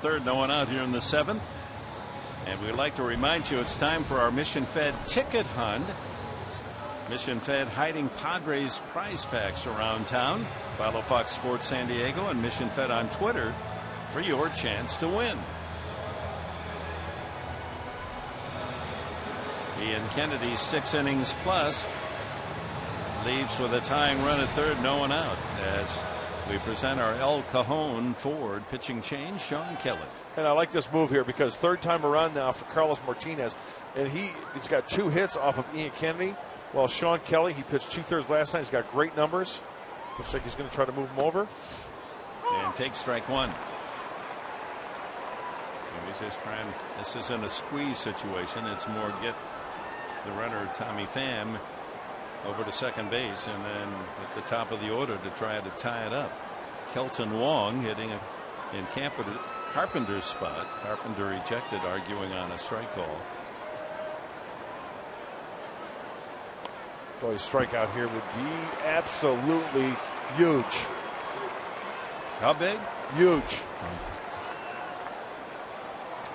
third, no one out here in the 7th. And we'd like to remind you it's time for our Mission Fed ticket hunt. Mission Fed hiding Padres prize packs around town. Follow Fox Sports San Diego and Mission Fed on Twitter for your chance to win. Ian Kennedy's 6 innings plus leaves with a tying run at third, no one out, as we present our El Cajon Ford pitching change, Sean Kelly. And I like this move here because third time around now for Carlos Martinez, and he's got 2 hits off of Ian Kennedy. While Sean Kelly, he pitched 2/3 last night. He's got great numbers. Looks like he's going to try to move him over. And take strike 1. He's just trying. This isn't a squeeze situation. It's more get the runner Tommy Pham over to second base and then at the top of the order to try to tie it up. Kelton Wong hitting in Carpenter's spot. Carpenter ejected, arguing on a strike call. Boy, a strikeout here would be absolutely huge. How big? Huge.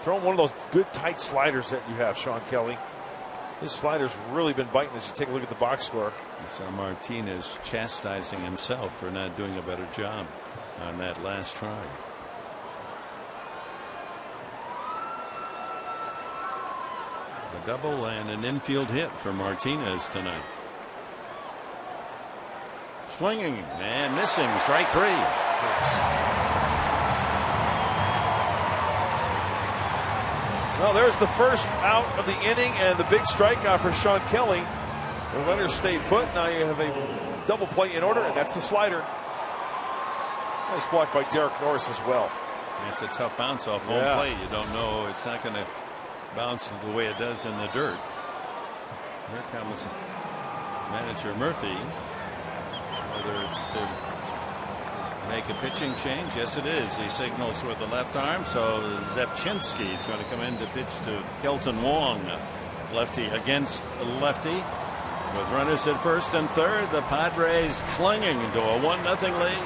Throwing one of those good tight sliders that you have, Sean Kelly. His slider's really been biting as you take a look at the box score. So Martinez chastising himself for not doing a better job on that last try. A double and an infield hit for Martinez tonight. Swinging and missing, strike 3. Well, there's the first out of the inning and the big strikeout for Sean Kelly. The runners stay put. Now you have a double play in order, and that's the slider. Nice block by Derek Norris as well. It's a tough bounce off home plate. You don't know. It's not going to bounce the way it does in the dirt. Here comes manager Murphy. Whether it's to make a pitching change. Yes, it is. He signals with the left arm. So Zepchinski is going to come in to pitch to Kelton Wong. Lefty against lefty. With runners at first and third, the Padres clinging to a 1-0 lead.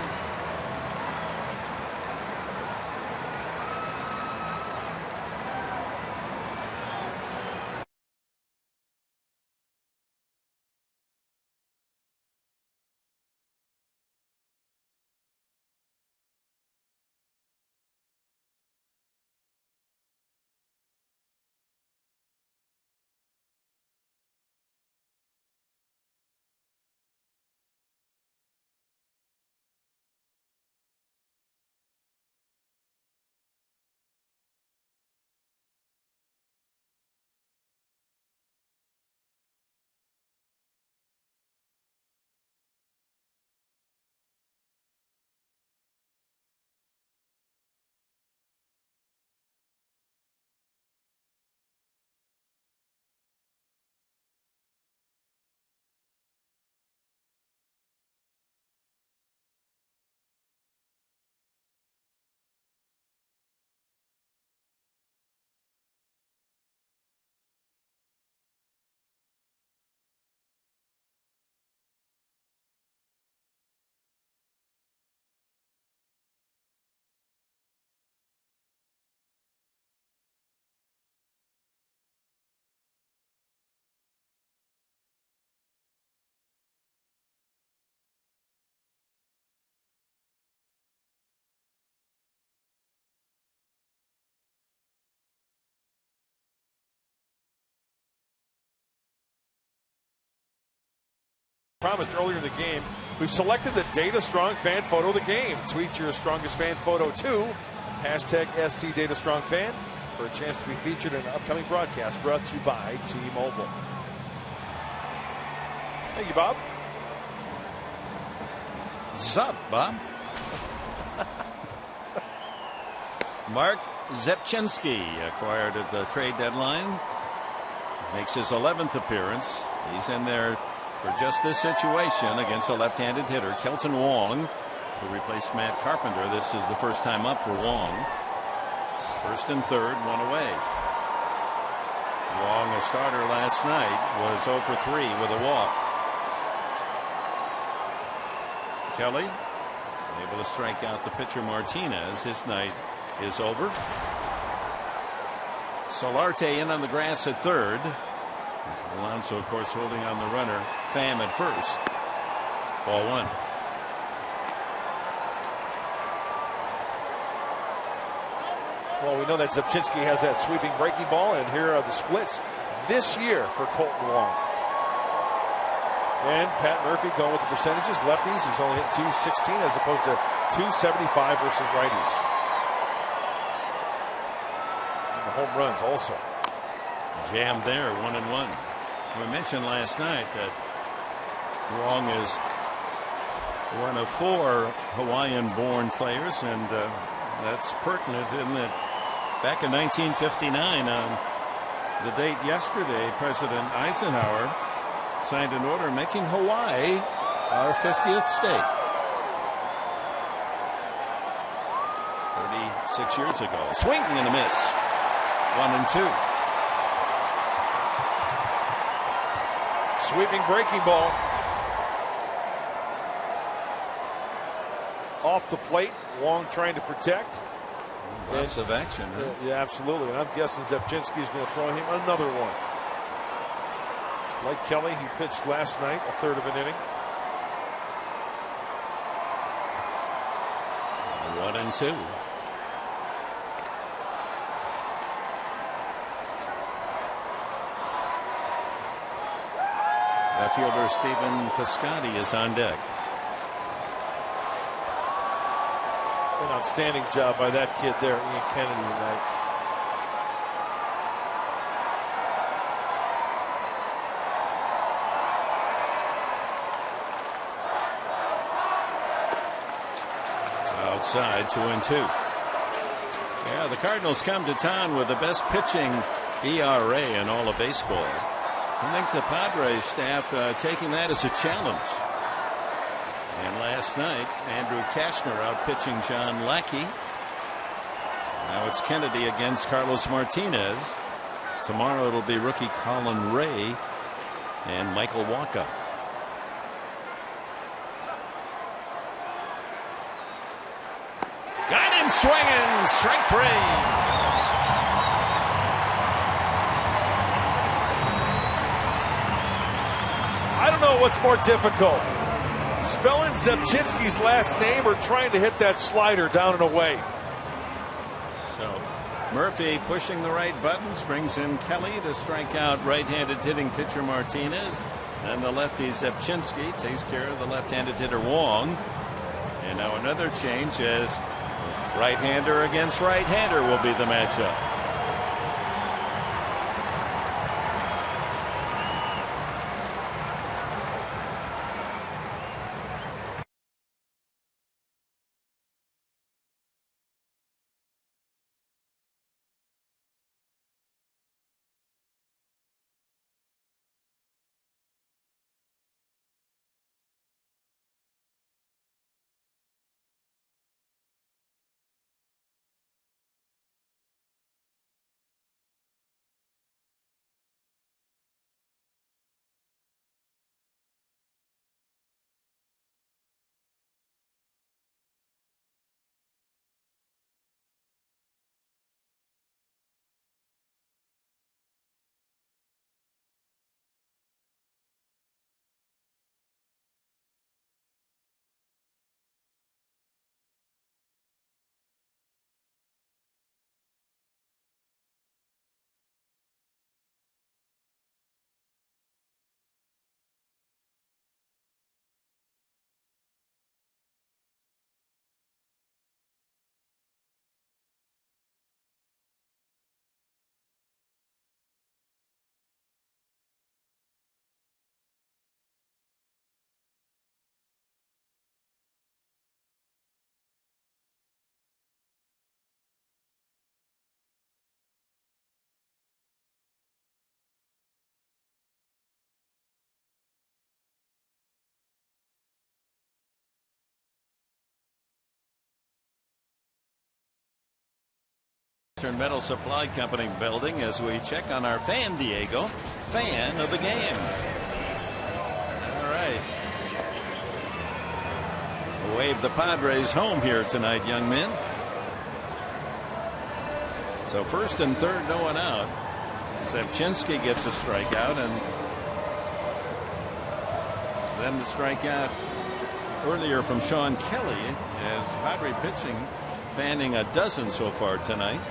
Promised earlier in the game, we've selected the Data Strong fan photo of the game. Tweet your strongest fan photo to #STDataStrongFan for a chance to be featured in an upcoming broadcast brought to you by T-Mobile. Thank you, Bob. Sup, Bob? Mark Zepchinski, acquired at the trade deadline, makes his 11th appearance. He's in there for just this situation against a left-handed hitter, Kelton Wong, who replaced Matt Carpenter. This is the first time up for Wong. First and third, one away. Wong, a starter last night, was 0 for 3 with a walk. Kelly able to strike out the pitcher Martinez. His night is over. Solarte in on the grass at third. Alonso, of course, holding on the runner. Pham at first. Ball one. Well, we know that Zepchinski has that sweeping breaking ball, and here are the splits this year for Colton Wong. And Pat Murphy going with the percentages. Lefties, he's only hit .216 as opposed to .275 versus righties. And the home runs also. Jammed there, 1-1. We mentioned last night that Wong is one of 4 Hawaiian-born players, and that's pertinent in that back in 1959, on the date yesterday, President Eisenhower signed an order making Hawaii our 50th state. 36 years ago. Swing and a miss. 1-2. Sweeping breaking ball. Off the plate. Wong trying to protect. Lots of action. Huh? Yeah, absolutely. And I'm guessing Zepchinski is going to throw him another one. Like Kelly, he pitched last night, a third of an inning. 1-2. Left fielder Stephen Piscotty is on deck. An outstanding job by that kid there, Ian Kennedy, tonight. Outside, 2-2. Yeah, the Cardinals come to town with the best pitching ERA in all of baseball. I think the Padres staff taking that as a challenge. And last night, Andrew Kashner out pitching John Lackey. Now it's Kennedy against Carlos Martinez. Tomorrow it'll be rookie Colin Ray and Michael Wacha. Got him swinging. Strike 3. I don't know what's more difficult, spelling Zepchinski's last name or trying to hit that slider down and away. So Murphy pushing the right buttons brings in Kelly to strike out right-handed hitting pitcher Martinez. Then the lefty Zepchinski takes care of the left-handed hitter Wong. And now another change as right-hander against right-hander will be the matchup. Metal Supply Company building as we check on our fan Diego, fan of the game. All right. Wave the Padres home here tonight, young men. So first and third, no one out. Zepchinski gets a strikeout, and then the strikeout earlier from Sean Kelly, as Padre pitching fanning a dozen so far tonight.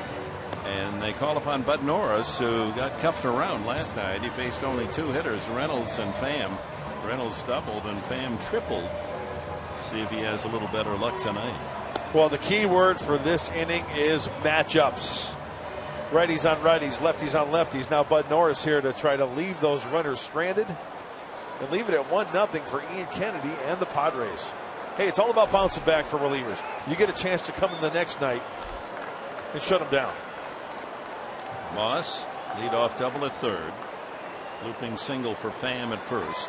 And they call upon Bud Norris, who got cuffed around last night. He faced only 2 hitters, Reynolds and Pham. Reynolds doubled and Pham tripled. See if he has a little better luck tonight. Well, the key word for this inning is matchups. Righties on righties, lefties on lefties. Now Bud Norris here to try to leave those runners stranded and leave it at 1-0 for Ian Kennedy and the Padres. Hey, it's all about bouncing back for relievers. You get a chance to come in the next night and shut them down. Moss, leadoff double at third. Looping single for Pham at first.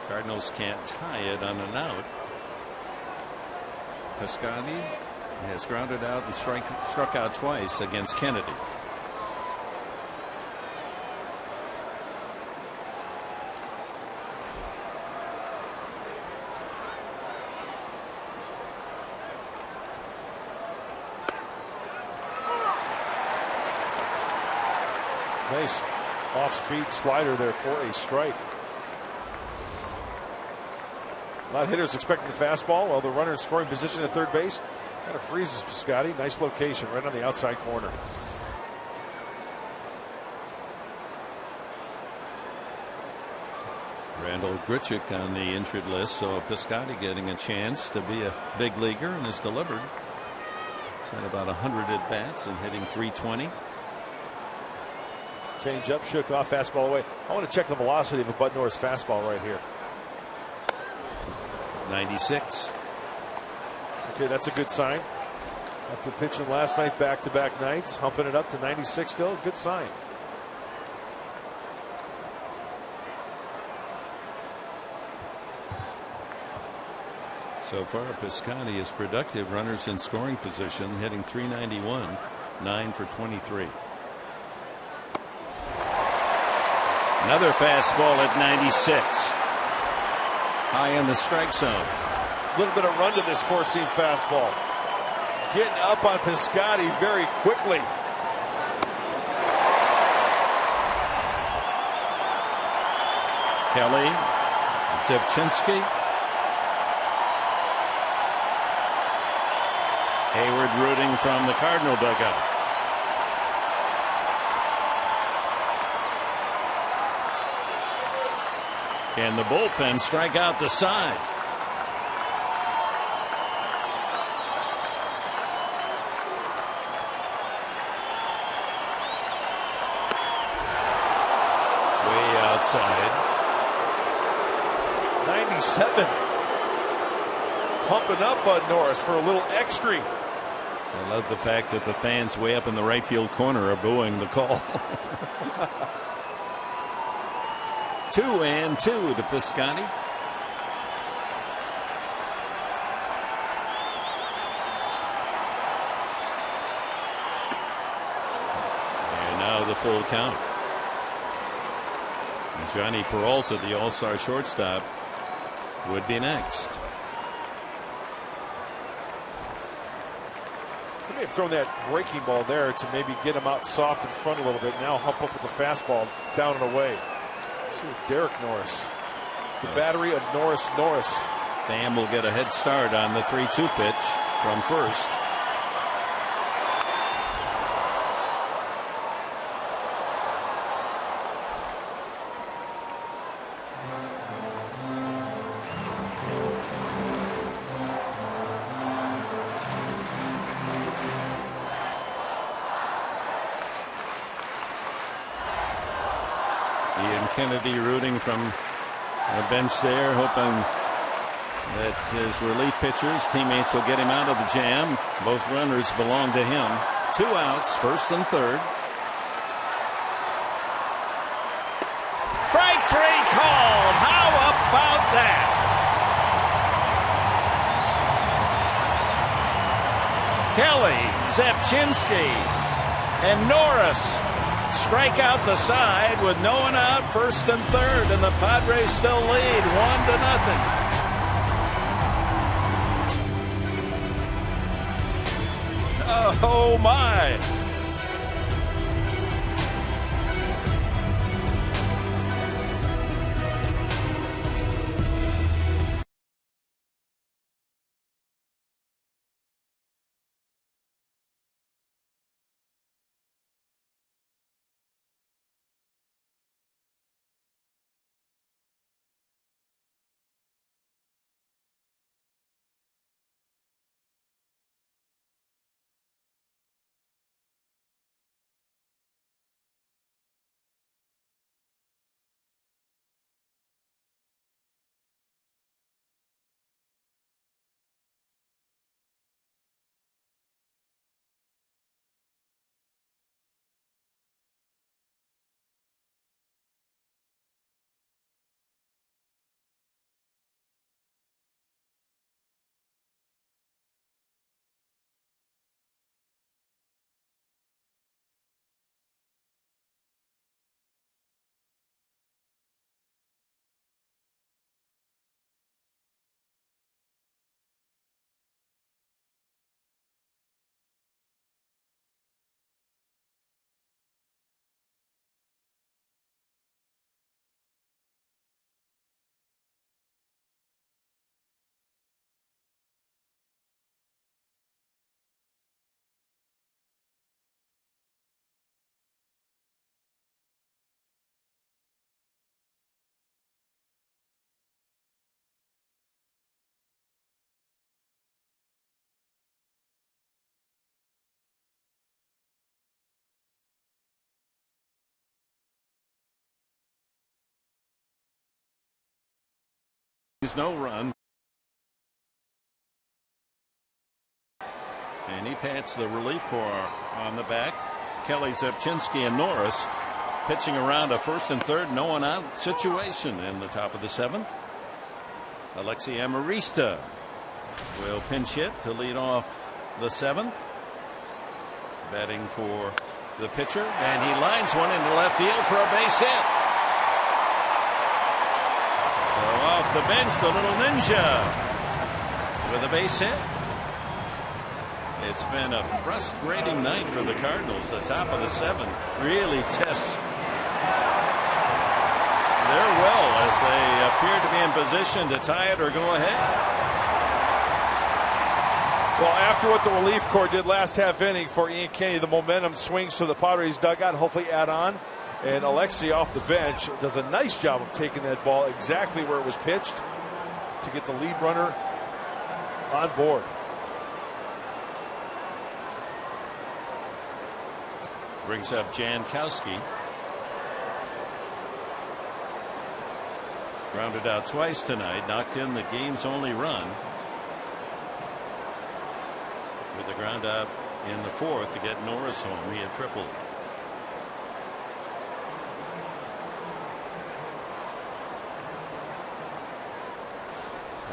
Cardinals can't tie it on an out. Piscotty has grounded out and struck out twice against Kennedy. Nice off-speed slider there for a strike. A lot of hitters expecting a fastball. Well, the runner in scoring position at third base kind of freezes Piscotty. Nice location right on the outside corner. Randall Grichuk on the injured list, so Piscotty getting a chance to be a big leaguer and has delivered. He's had about 100 at bats and hitting .320. Change up, shook off, fastball away. I want to check the velocity of a Bud Norris fastball right here. 96. Okay, that's a good sign. After pitching last night, back-to-back nights, humping it up to 96 still, good sign. So far, Piscotty is productive. Runners in scoring position, hitting .391, 9 for 23. Another fastball at 96. High in the strike zone. A little bit of run to this four-seam fastball. Getting up on Piscotty very quickly. Kelly, Zepchinski. Hayward rooting from the Cardinal dugout. Can the bullpen strike out the side? Way outside. 97. Pumping up Bud Norris for a little extra. I love the fact that the fans way up in the right field corner are booing the call. 2-2 to Piscotty. And now the full count. And Johnny Peralta, the all-star shortstop, would be next. They may have thrown that breaking ball there to maybe get him out soft in front a little bit. Now hump up with the fastball down and away. See Derek Norris. The battery of Norris. Pham will get a head start on the 3-2 pitch from first. Kennedy rooting from the bench there, hoping that his relief pitchers, teammates, will get him out of the jam. Both runners belong to him. 2 outs, first and third. Strike 3 called. How about that? Kelly, Zepchinski, and Norris strike out the side with no one out, first and third, and the Padres still lead 1-0. Oh, my. No run. And he pats the relief corps on the back. Kelly, Zepchinski, and Norris pitching around a first and third, no one out situation in the top of the seventh. Alexi Amarista will pinch hit to lead off the seventh. Batting for the pitcher, and he lines one into left field for a base hit. So off the bench, the little ninja with a base hit. It's been a frustrating night for the Cardinals. The top of the seventh really tests their will as they appear to be in position to tie it or go ahead. Well, after what the relief corps did last half inning for Ian Kennedy, the momentum swings to the Padres dugout, hopefully add on. And Alexi off the bench does a nice job of taking that ball exactly where it was pitched to get the lead runner on board. Brings up Jankowski. Grounded out twice tonight, knocked in the game's only run with a ground out in the fourth to get Norris home. He had tripled.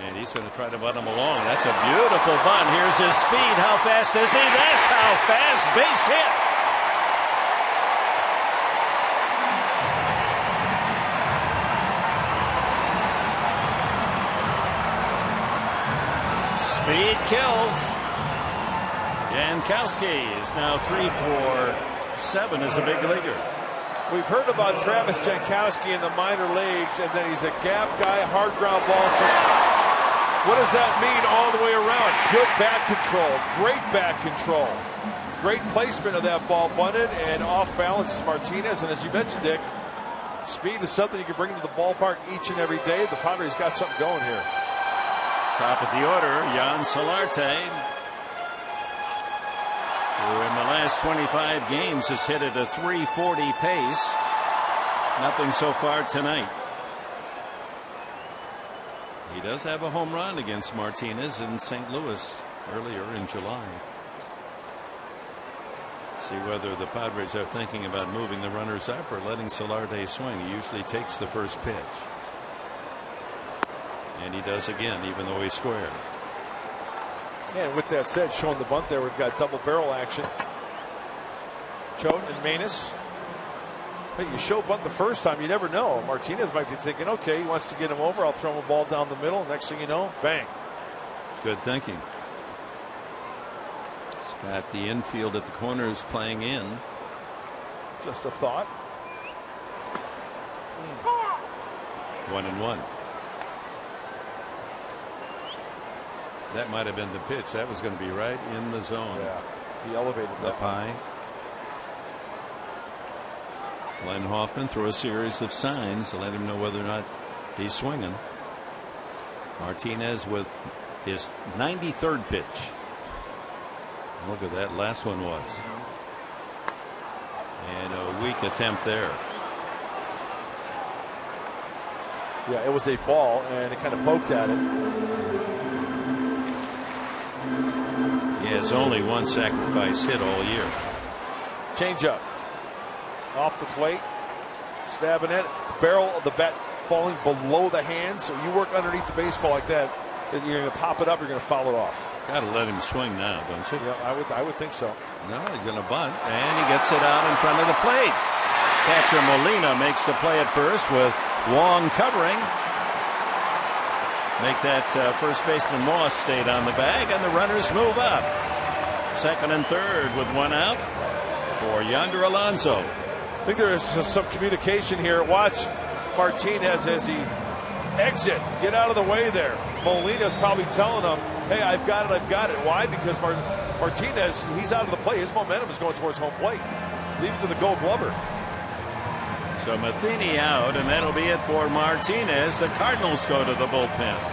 And he's going to try to bunt him along. That's a beautiful bunt. Here's his speed. How fast is he? That's how fast. Base hit. Speed kills. Jankowski is now 3 for 7 as a big leaguer. We've heard about Travis Jankowski in the minor leagues, and then he's a gap guy, hard ground balls. But what does that mean all the way around? Good bat control, great bat control, great placement of that ball bunted, and off balance is Martinez. And as you mentioned, Dick, speed is something you can bring to the ballpark each and every day. The Padres got something going here. Top of the order, Jan Solarte, who in the last 25 games has hit at a .340 pace. Nothing so far tonight. He does have a home run against Martinez in St. Louis earlier in July. See whether the Padres are thinking about moving the runners up or letting Solarte swing. He usually takes the first pitch. And he does again, even though he's square. And with that said, showing the bunt there, we've got double barrel action. Choate and Manus. Hey, you show bunt the first time, you never know. Martinez might be thinking, okay, he wants to get him over. I'll throw him a ball down the middle. Next thing you know, bang. Good thinking. Got the infield at the corners playing in. Just a thought. 1-1. That might have been the pitch. That was going to be right in the zone. Yeah, he elevated that. Up high. Glenn Hoffman threw a series of signs to let him know whether or not he's swinging. Martinez with his 93rd pitch. Look at that last one was. And a weak attempt there. Yeah, it was a ball, and it kind of poked at it. He has only one sacrifice hit all year. Changeup. Off the plate. Stabbing it. The barrel of the bat falling below the hand. So you work underneath the baseball like that, you're going to pop it up, you're going to foul it off. Got to let him swing now, don't you? Yeah, I would think so. No, he's going to bunt, and he gets it out in front of the plate. Catcher Molina makes the play at first with Wong covering. Make that first baseman Moss stayed on the bag, and the runners move up. Second and third with one out for Yonder Alonso. I think there is some communication here. Watch Martinez as he exit. Get out of the way there. Molina's probably telling him, hey, I've got it, I've got it. Why? Because Martinez, he's out of the play. His momentum is going towards home plate. Leave it to the Gold Glover. So Matheny out, and that'll be it for Martinez. The Cardinals go to the bullpen.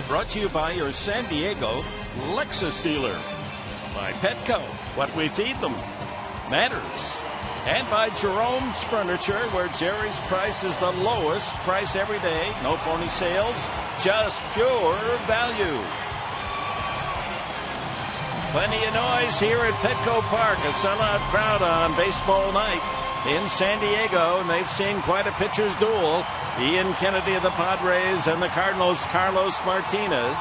Brought to you by your San Diego Lexus dealer. By Petco, what we feed them matters. And by Jerome's Furniture, where Jerry's price is the lowest price every day. No phony sales, just pure value. Plenty of noise here at Petco Park. A sellout crowd on baseball night in San Diego, and they've seen quite a pitcher's duel. Ian Kennedy of the Padres and the Cardinals' Carlos Martinez.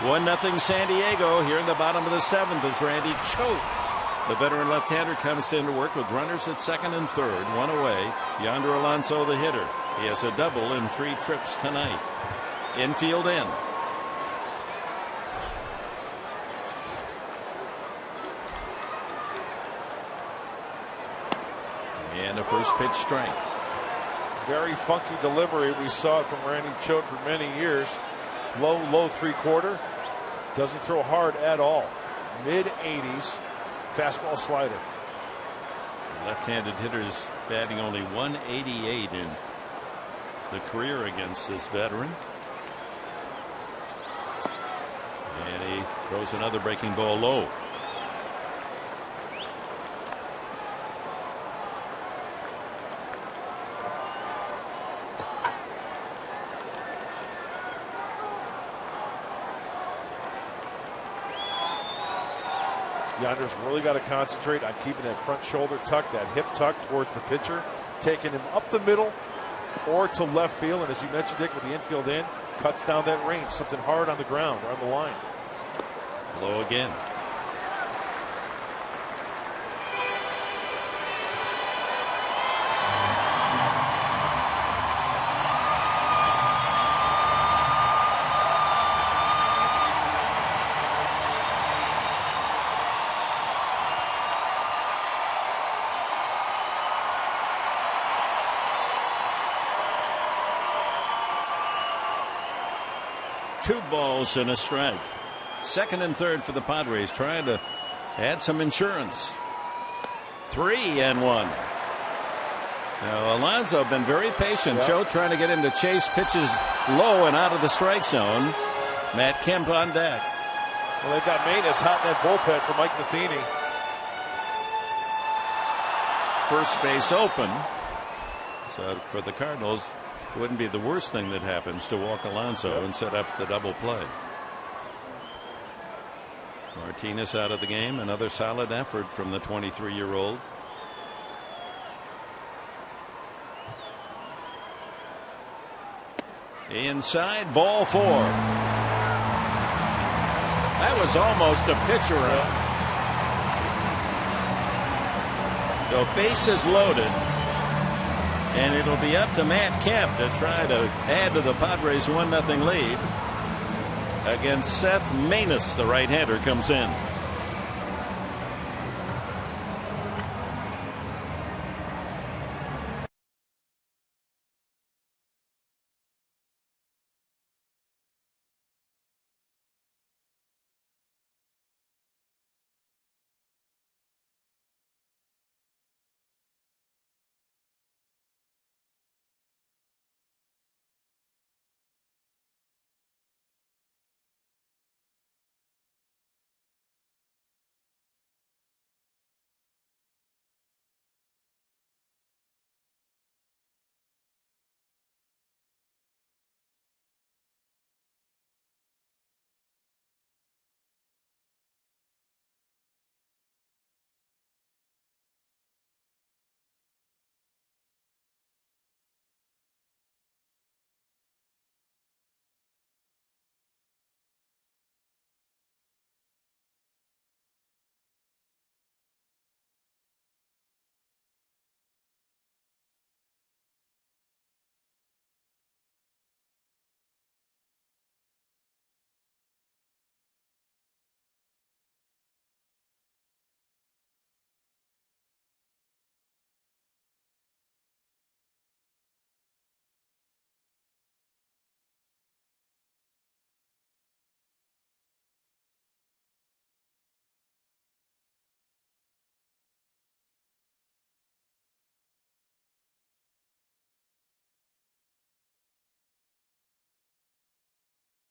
1-0 San Diego here in the bottom of the seventh as Randy Choate, the veteran left-hander, comes in to work with runners at second and third, one away. Yonder Alonso, the hitter. He has a double in 3 trips tonight. Infield in. And a first pitch strike. Very funky delivery. We saw it from Randy Choate for many years. Low 3/4. Doesn't throw hard at all. Mid-80s. Fastball slider. Left-handed hitters batting only 188 in the career against this veteran. And he throws another breaking ball low. Yander's really got to concentrate on keeping that front shoulder tucked, that hip tucked towards the pitcher, taking him up the middle or to left field. And as you mentioned, Dick, with the infield in, cuts down that range, something hard on the ground or on the line. Low again. Two balls and a strike. Second and third for the Padres, trying to add some insurance. 3-1. Now Alonso been very patient. Joe trying to get him to chase pitches low and out of the strike zone. Matt Kemp on deck. Well, they've got Manus hot in that bullpen for Mike Matheny. First base open. So for the Cardinals, it wouldn't be the worst thing that happens to walk Alonso and set up the double play. Martinez out of the game. Another solid effort from the 23-year-old. Inside, ball 4. That was almost a pitch around. So bases loaded. And it'll be up to Matt Kemp to try to add to the Padres' 1-0 lead. Against Seth Manus, the right-hander comes in.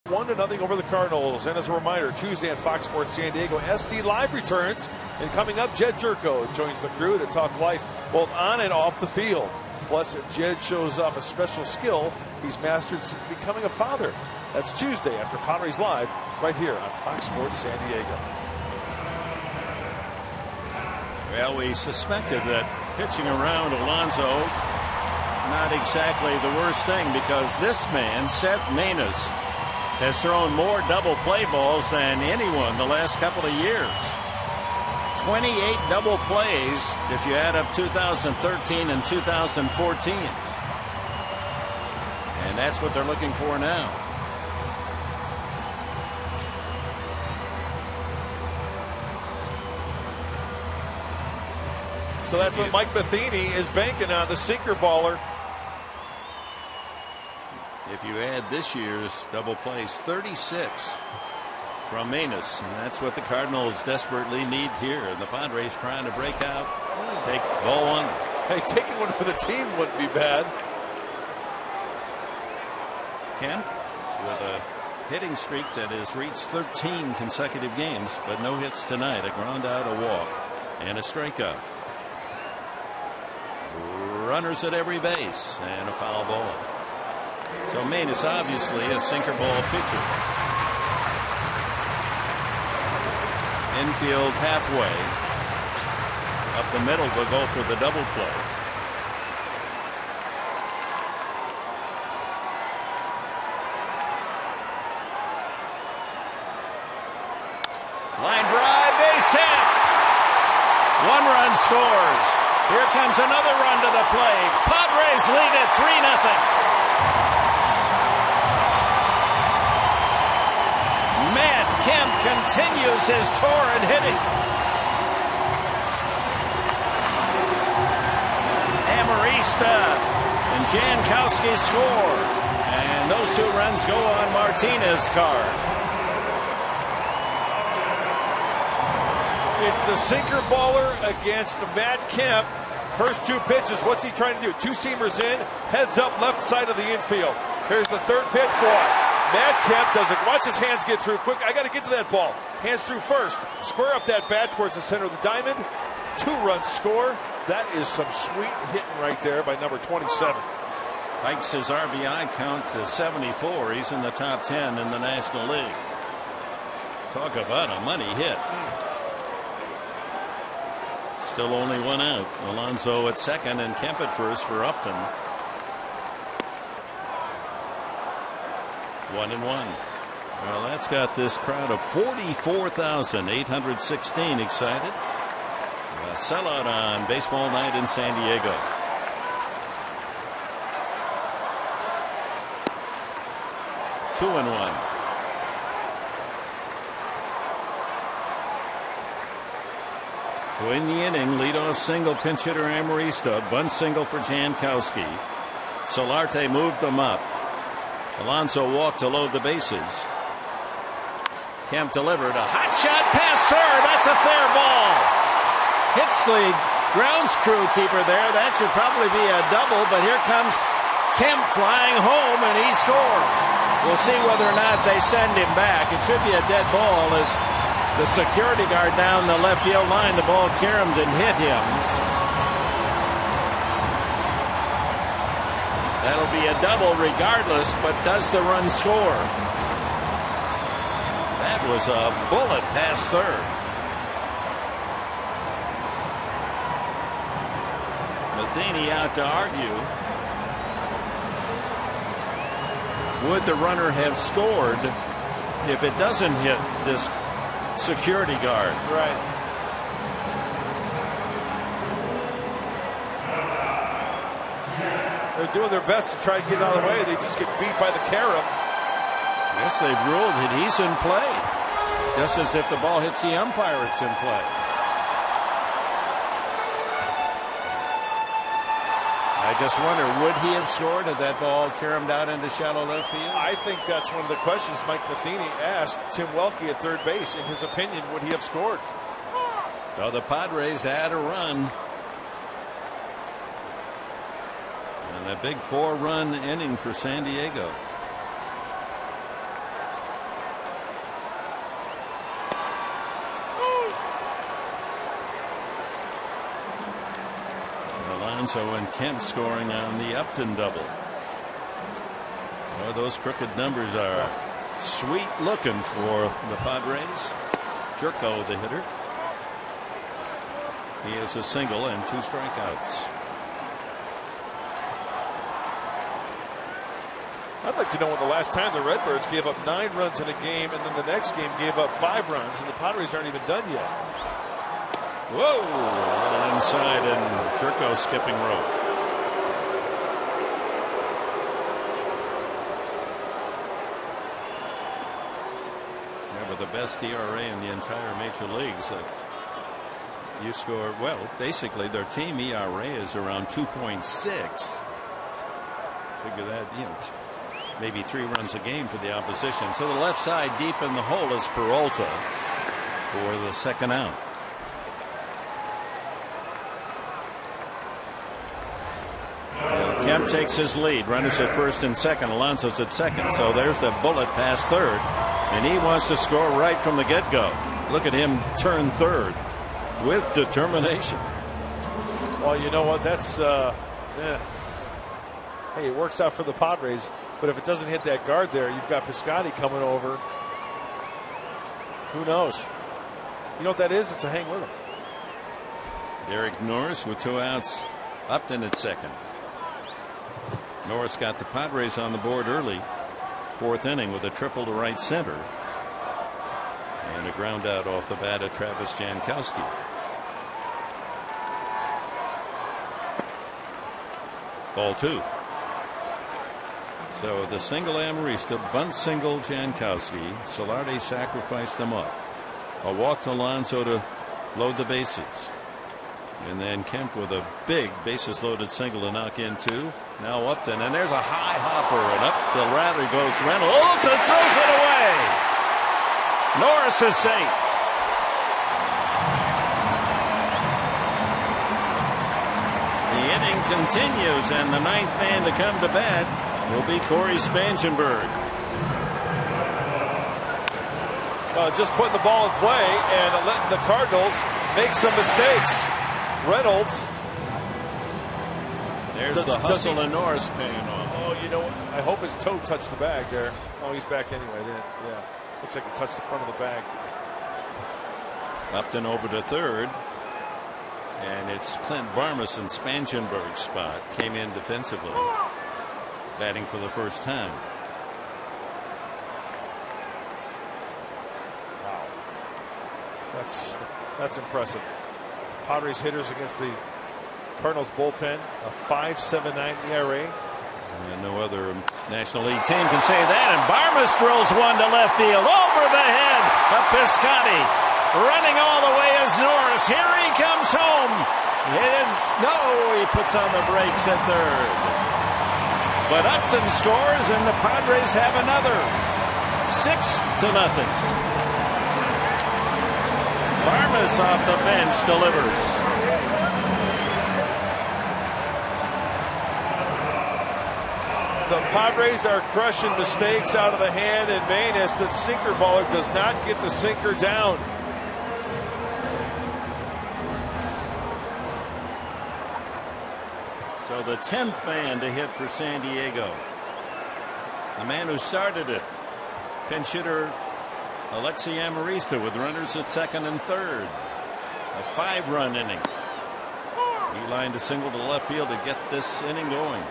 One to nothing over the Cardinals. And as a reminder, Tuesday on Fox Sports San Diego, SD Live returns. And coming up, Jed Jerko joins the crew to talk life both on and off the field. Plus, Jed shows off a special skill he's mastered since becoming a father. That's Tuesday after Padres Live, right here on Fox Sports San Diego. Well, we suspected that pitching around Alonso, not exactly the worst thing, because this man, Seth Manus, has thrown more double play balls than anyone the last couple of years. 28 double plays if you add up 2013 and 2014. And that's what they're looking for now. So that's what Mike Matheny is banking on, the sinker baller. If you add this year's double plays, 36 from Manus, and that's what the Cardinals desperately need here. And the Padres trying to break out. Take ball 1. Hey, taking one for the team wouldn't be bad. Kemp with a hitting streak that has reached 13 consecutive games, but no hits tonight. A ground out, a walk, and a strikeout. Runners at every base, and a foul ball. So Manus obviously a sinker ball pitcher. Infield halfway. Up the middle to go for the double play. Line drive, base hit. 1 run scores. Here comes another run to the plate. Padres lead it 3-0. Matt Kemp continues his torrid hitting. Amarista and Jankowski score. And those 2 runs go on Martinez's card. It's the sinker baller against Matt Kemp. First 2 pitches. What's he trying to do? 2-seamers in, heads up left side of the infield. Here's the 3rd pitch. Boy, Matt Kemp doesn't watch his hands get through quick. I got to get to that ball. Hands through first. Square up that bat towards the center of the diamond. 2-run score. That is some sweet hitting right there by number 27. Hikes his RBI count to 74. He's in the top 10 in the National League. Talk about a money hit. Still only 1 out. Alonso at second and Kemp at first for Upton. 1-1. Well, that's got this crowd of 44,816 excited. A sellout on baseball night in San Diego. Two and 1. So in the inning, leadoff single, pinch hitter Amarista, bunt single for Jankowski. Solarte moved them up. Alonso walked to load the bases. Kemp delivered a hot shot past third. That's a fair ball. Hits the grounds crew keeper there. That should probably be a double, but here comes Kemp flying home, and he scores. We'll see whether or not they send him back. It should be a dead ball as the security guard down the left field line. The ball caromed and hit him. That'll be a double regardless, but does the run score? That was a bullet past third. Matheny out to argue. Would the runner have scored if it doesn't hit this security guard? Right. They're doing their best to try to get out of the way. They just get beat by the carom. Yes, they've ruled that he's in play. Just as if the ball hits the umpire, it's in play. I just wonder, would he have scored had that ball caromed out into shallow left field? I think that's one of the questions Mike Matheny asked Tim Welke at third base. In his opinion, would he have scored? So the Padres add a run. And a big 4-run inning for San Diego. Alonso and Kemp scoring on the Upton double. Well, those crooked numbers are sweet looking for the Padres. Jerko, the hitter. He has a single and 2 strikeouts. I'd like to know when the last time the Redbirds gave up 9 runs in a game and then the next game gave up 5 runs, and the Padres aren't even done yet. Whoa! A little inside and Jerko skipping rope. Yeah, with the best ERA in the entire major leagues. You score, well, basically their team ERA is around 2.6. Figure that, maybe 3 runs a game for the opposition. To the left side, deep in the hole, is Peralta for the second out. Kemp takes his lead. Runners at first and second. Alonso's at second. So there's the bullet past third. And he wants to score right from the get-go. Look at him turn third with determination. Well, you know what? That's, hey, it works out for the Padres. But if it doesn't hit that guard there, you've got Piscotty coming over. Who knows? You know what that is? It's a hang with him. Derek Norris with 2 outs. Upton at second. Norris got the Padres on the board early. 4th inning with a triple to right center. And a ground out off the bat of Travis Jankowski. Ball 2. So the single Amarista, bunt single Jankowski. Solarte sacrificed them up. A walk to Alonso to load the bases. And then Kemp with a big bases loaded single to knock in 2. Now Upton, and there's a high hopper, and up the ladder goes Reynolds and throws it away. Norris is safe. The inning continues, and the 9th man to come to bat will be Corey Spangenberg. Just putting the ball in play and letting the Cardinals make some mistakes. Reynolds. There's the hustle of Norris paying off. Oh, you know what? I hope his toe touched the bag there. Oh, he's back anyway. Yeah. Looks like he touched the front of the bag. Upton over to third. And it's Clint Barmas in Spangenberg's spot. Came in defensively. Batting for the first time. Wow. That's impressive. Padres hitters against the Cardinals bullpen, a 5.79 ERA. And no other National League team can say that. And Barmas drills one to left field over the head of Piscotty. Running all the way is Norris. Here he comes home. He puts on the brakes at third. But Upton scores, and the Padres have another. 6-0. Barmas off the bench delivers. The Padres are crushing mistakes out of the hand, and Manis, the sinker baller, does not get the sinker down. So the 10th man to hit for San Diego. The man who started it. Pinch hitter Alexi Amarista with runners at second and third. A 5-run inning. He lined a single to left field to get this inning going.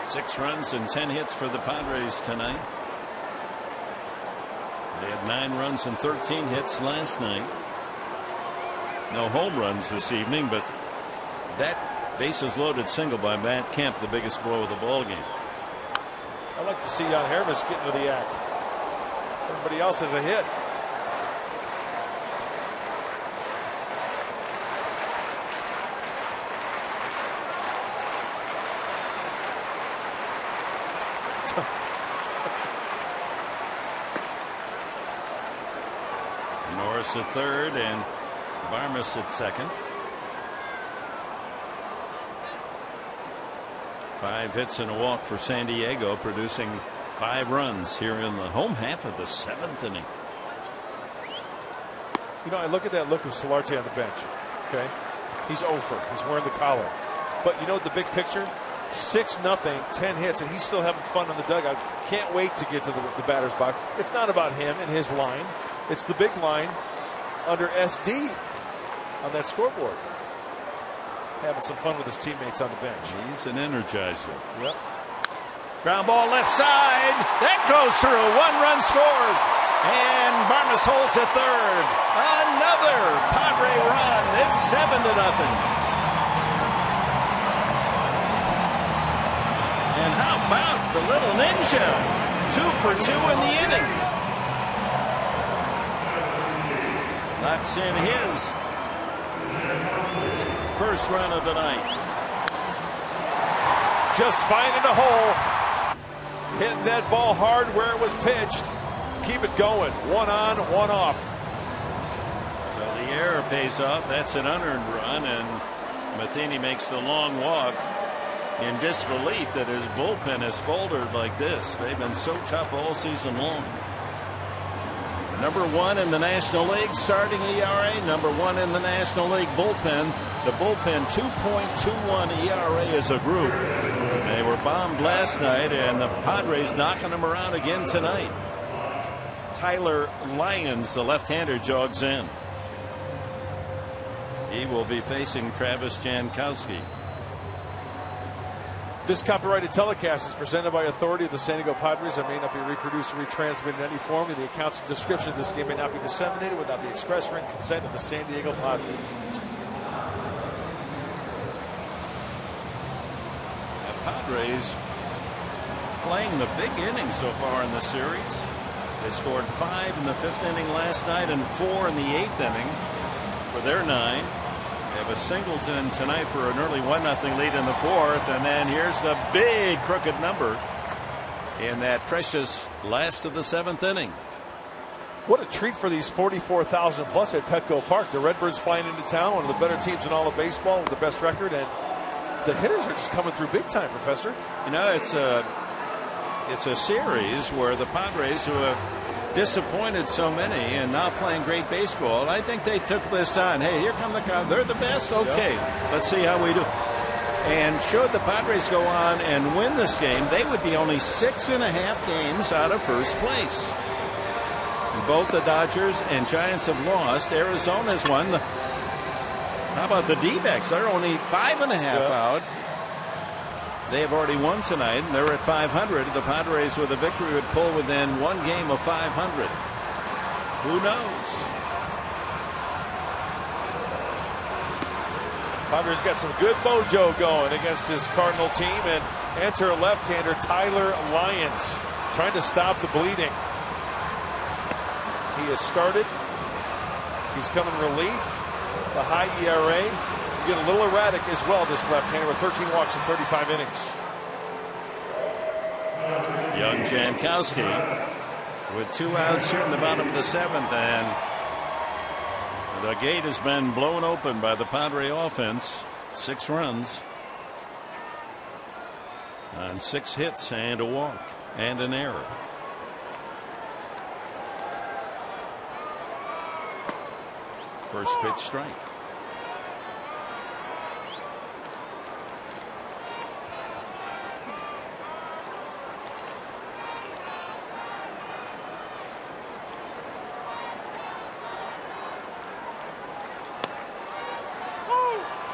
Six runs and 10 hits for the Padres tonight. They had 9 runs and 13 hits last night. No home runs this evening, but that bases loaded single by Matt Kemp, the biggest blow of the ball game. I'd like to see Jan Hermes get into the act. Everybody else has a hit. Norris at third and Barmas at second. 5 hits and a walk for San Diego, producing 5 runs here in the home half of the 7th inning. You know, I look at that look of Solarte on the bench. Okay, he's over. He's wearing the collar. But you know the big picture? 6-0, 10 hits, and he's still having fun on the dugout. Can't wait to get to the batter's box. It's not about him and his line. It's the big line under SD on that scoreboard. Having some fun with his teammates on the bench. He's an energizer. Yep. Ground ball left side. That goes through. 1 run scores. And Barmas holds at third. Another Padre run. It's 7-0. And how about the little ninja? 2 for 2 in the inning. Knocks in his first run of the night. Just finding a hole. Hitting that ball hard where it was pitched. Keep it going. 1 on, 1 off. So the error pays off. That's an unearned run, and Matheny makes the long walk in disbelief that his bullpen has folded like this. They've been so tough all season long. Number 1 in the National League starting ERA, number 1 in the National League bullpen. The bullpen 2.21 ERA as a group. They were bombed last night, and the Padres knocking them around again tonight. Tyler Lyons, the left-hander, jogs in. He will be facing Travis Jankowski. This copyrighted telecast is presented by authority of the San Diego Padres and may not be reproduced or retransmitted in any form. The accounts and description of this game may not be disseminated without the express written consent of the San Diego Padres. The Padres playing the big inning so far in the series. They scored 5 in the 5th inning last night and 4 in the 8th inning for their 9. They have a singleton tonight for an early 1-0 lead in the 4th, and then here's the big crooked number in that precious last of the 7th inning. What a treat for these 44,000 plus at Petco Park. The Redbirds flying into town, one of the better teams in all of baseball with the best record, and the hitters are just coming through big time, Professor. You know, it's a series where the Padres, who have disappointed so many and not playing great baseball, I think they took this on. Hey, here come the Cardinals. They're the best. Okay, let's see how we do. And should the Padres go on and win this game, they would be only 6.5 games out of first place. And both the Dodgers and Giants have lost. Arizona's won. How about the D-backs? They're only 5.5 out. They have already won tonight, and they're at 500. The Padres, with a victory, would pull within 1 game of 500. Who knows? Padres got some good mojo going against this Cardinal team, and enter left-hander Tyler Lyons, trying to stop the bleeding. He has started. He's coming relief. The high ERA. Get a little erratic as well, this left-hander, with 13 walks in 35 innings. Young Jankowski with 2 outs here in the bottom of the 7th, and the gate has been blown open by the Padre offense. 6 runs on 6 hits and a walk and an error. First pitch strike.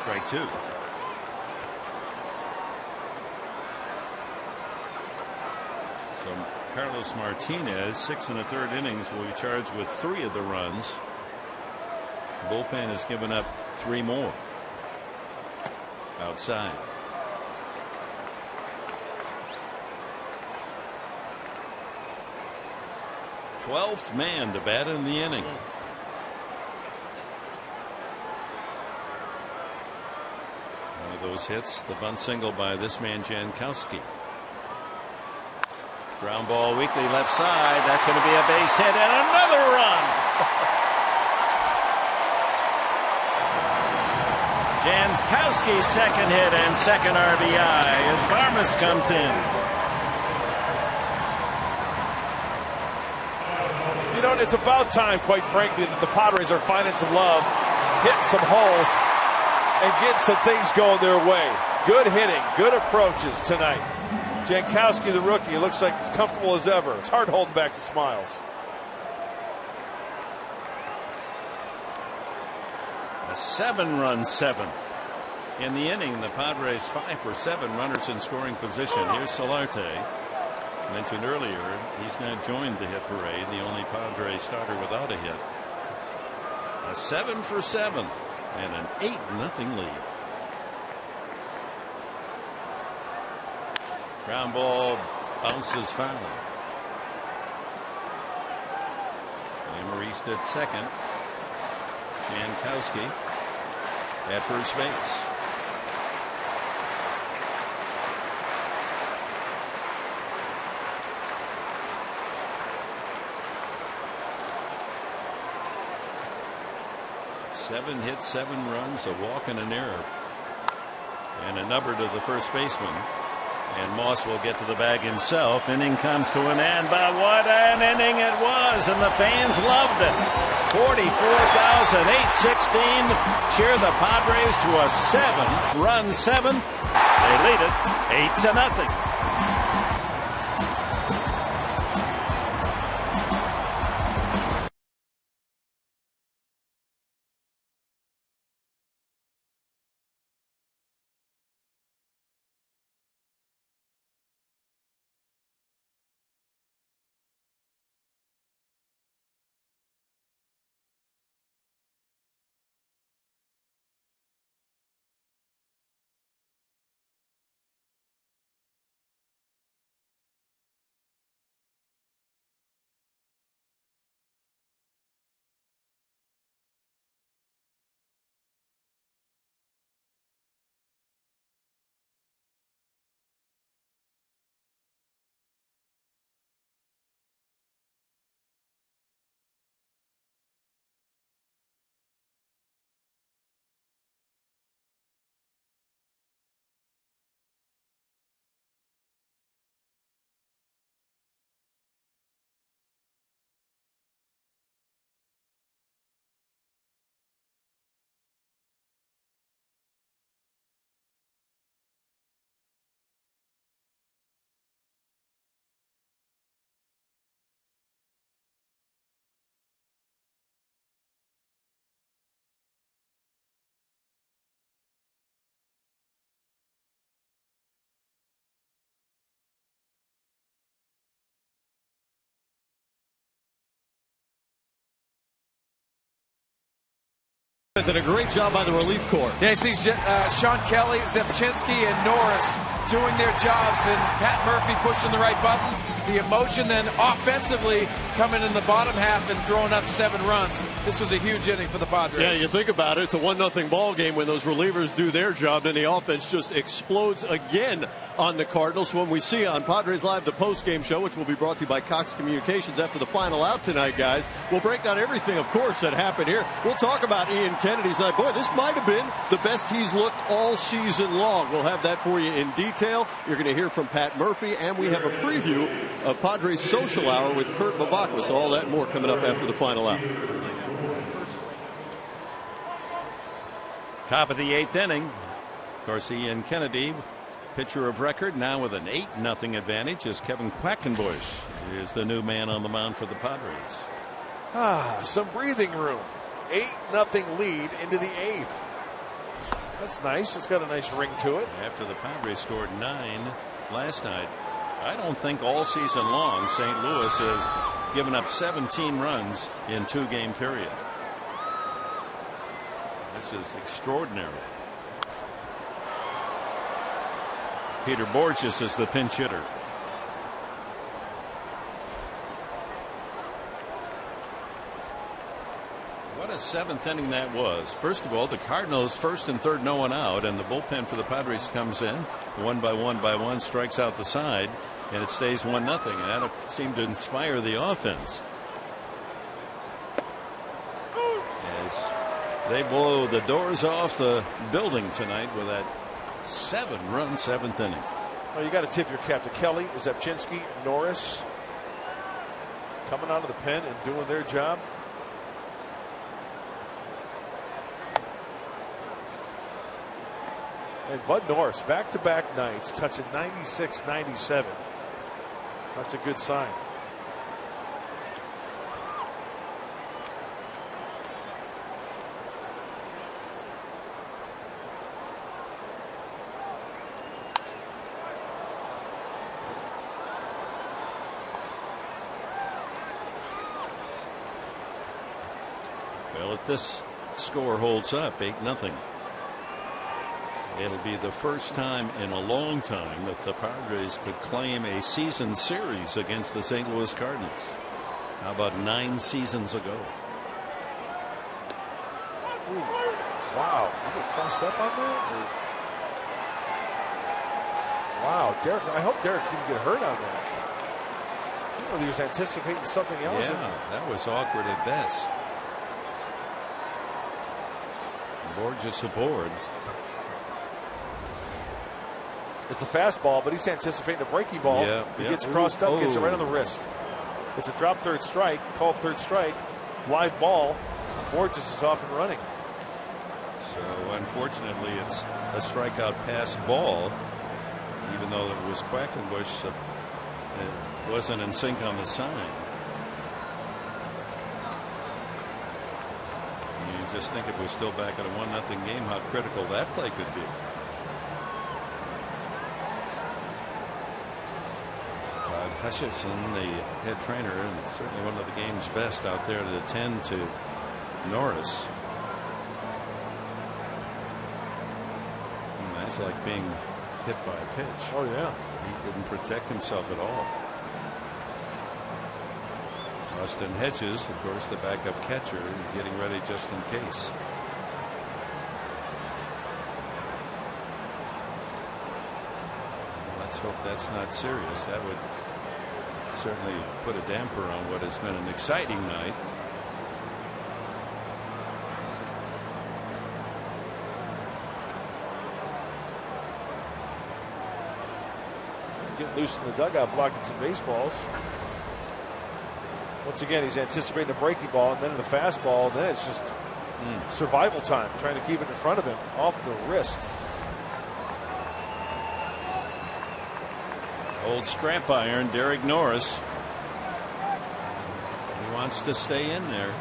Strike 2. So Carlos Martinez, 6 1/3 innings, will be charged with 3 of the runs. The bullpen has given up 3 more outside. Twelfth man to bat in the inning. Those hits, the bunt single by this man Jankowski. Ground ball weakly left side. That's going to be a base hit and another run. Jankowski's second hit and second RBI as Barmes comes in. You know, it's about time, quite frankly, that the Padres are finding some love, hitting some holes, and get some things going their way. Good hitting, good approaches tonight. Jankowski, the rookie, looks like it's comfortable as ever. It's hard holding back the smiles. A 7-run 7th. In the inning, the Padres 5 for 7 runners in scoring position. Here's Solarte. Mentioned earlier, he's now joined the hit parade, the only Padre starter without a hit. A 7 for 7. And an 8-0 lead. Ground ball bounces foul. Maurice at second. Jankowski at first base. Seven hits, 7 runs, a walk and an error. And a number to the first baseman. And Moss will get to the bag himself. Inning comes to an end, but what an inning it was, and the fans loved it. 44,816 cheer the Padres to a 7-run seventh. They lead it 8-0. Did a great job by the relief corps. Yeah, you see Sean Kelly, Zepchinski, and Norris doing their jobs, and Pat Murphy pushing the right buttons. The emotion then offensively coming in the bottom half and throwing up 7 runs. This was a huge inning for the Padres. Yeah, you think about it, it's a 1-0 ball game when those relievers do their job, and the offense just explodes again on the Cardinals. When we see on Padres Live, the post-game show, which will be brought to you by Cox Communications after the final out tonight, guys. We'll break down everything, of course, that happened here. We'll talk about Ian Kennedy's night. Boy, this might have been the best he's looked all season long. We'll have that for you in detail. You're going to hear from Pat Murphy, and we have a preview of Padres Social Hour with Kurt Bavakwa. So all that and more coming up after the final out. Top of the 8th inning. Of course, Ian Kennedy, pitcher of record, now with an 8-0 advantage as Kevin Quackenbush is the new man on the mound for the Padres. Some breathing room. 8-0 lead into the 8th. That's nice. It's got a nice ring to it. After the Padres scored 9 last night, I don't think all season long St. Louis has given up 17 runs in 2-game period. This is extraordinary. Peter Borges is the pinch hitter. What a 7th inning that was. First of all, the Cardinals first and third, no one out, and the bullpen for the Padres comes in one by one, strikes out the side, and it stays 1-0, and that seemed to inspire the offense as they blow the doors off the building tonight with that 7-run 7th inning. Well, you got to tip your cap to Kelly, Zepchinski, Norris coming out of the pen and doing their job. And Bud Norris, back-to-back nights, touching 96, 97. That's a good sign. Well, if this score holds up, 8-0. It'll be the first time in a long time that the Padres could claim a season series against the St. Louis Cardinals. How about 9 seasons ago? Ooh, wow, you get crossed up on that? Wow, Derek, I hope Derek didn't get hurt on that. I think he was anticipating something else. Yeah, that was awkward at best. Borges aboard. It's a fastball, but he's anticipating a breaking ball. Yeah, he gets crossed up, gets it right on the wrist. It's a drop third strike, called third strike, live ball. Borges is off and running. So unfortunately, it's a strikeout pass ball, even though it was Quackenbush. It wasn't in sync on the sign. You just think if we're still back at a 1-0 game, how critical that play could be. Todd Hutchison, the head trainer, and certainly one of the game's best out there to attend to Norris. And that's like being hit by a pitch. Oh, yeah. He didn't protect himself at all. Austin Hedges, of course, the backup catcher, getting ready just in case. Let's hope that's not serious. That would certainly put a damper on what has been an exciting night. Getting loose in the dugout, blocking some baseballs. Once again, he's anticipating a breaking ball, and then the fastball, and then it's just survival time, trying to keep it in front of him, off the wrist. Old scrap iron, Derek Norris. He wants to stay in there.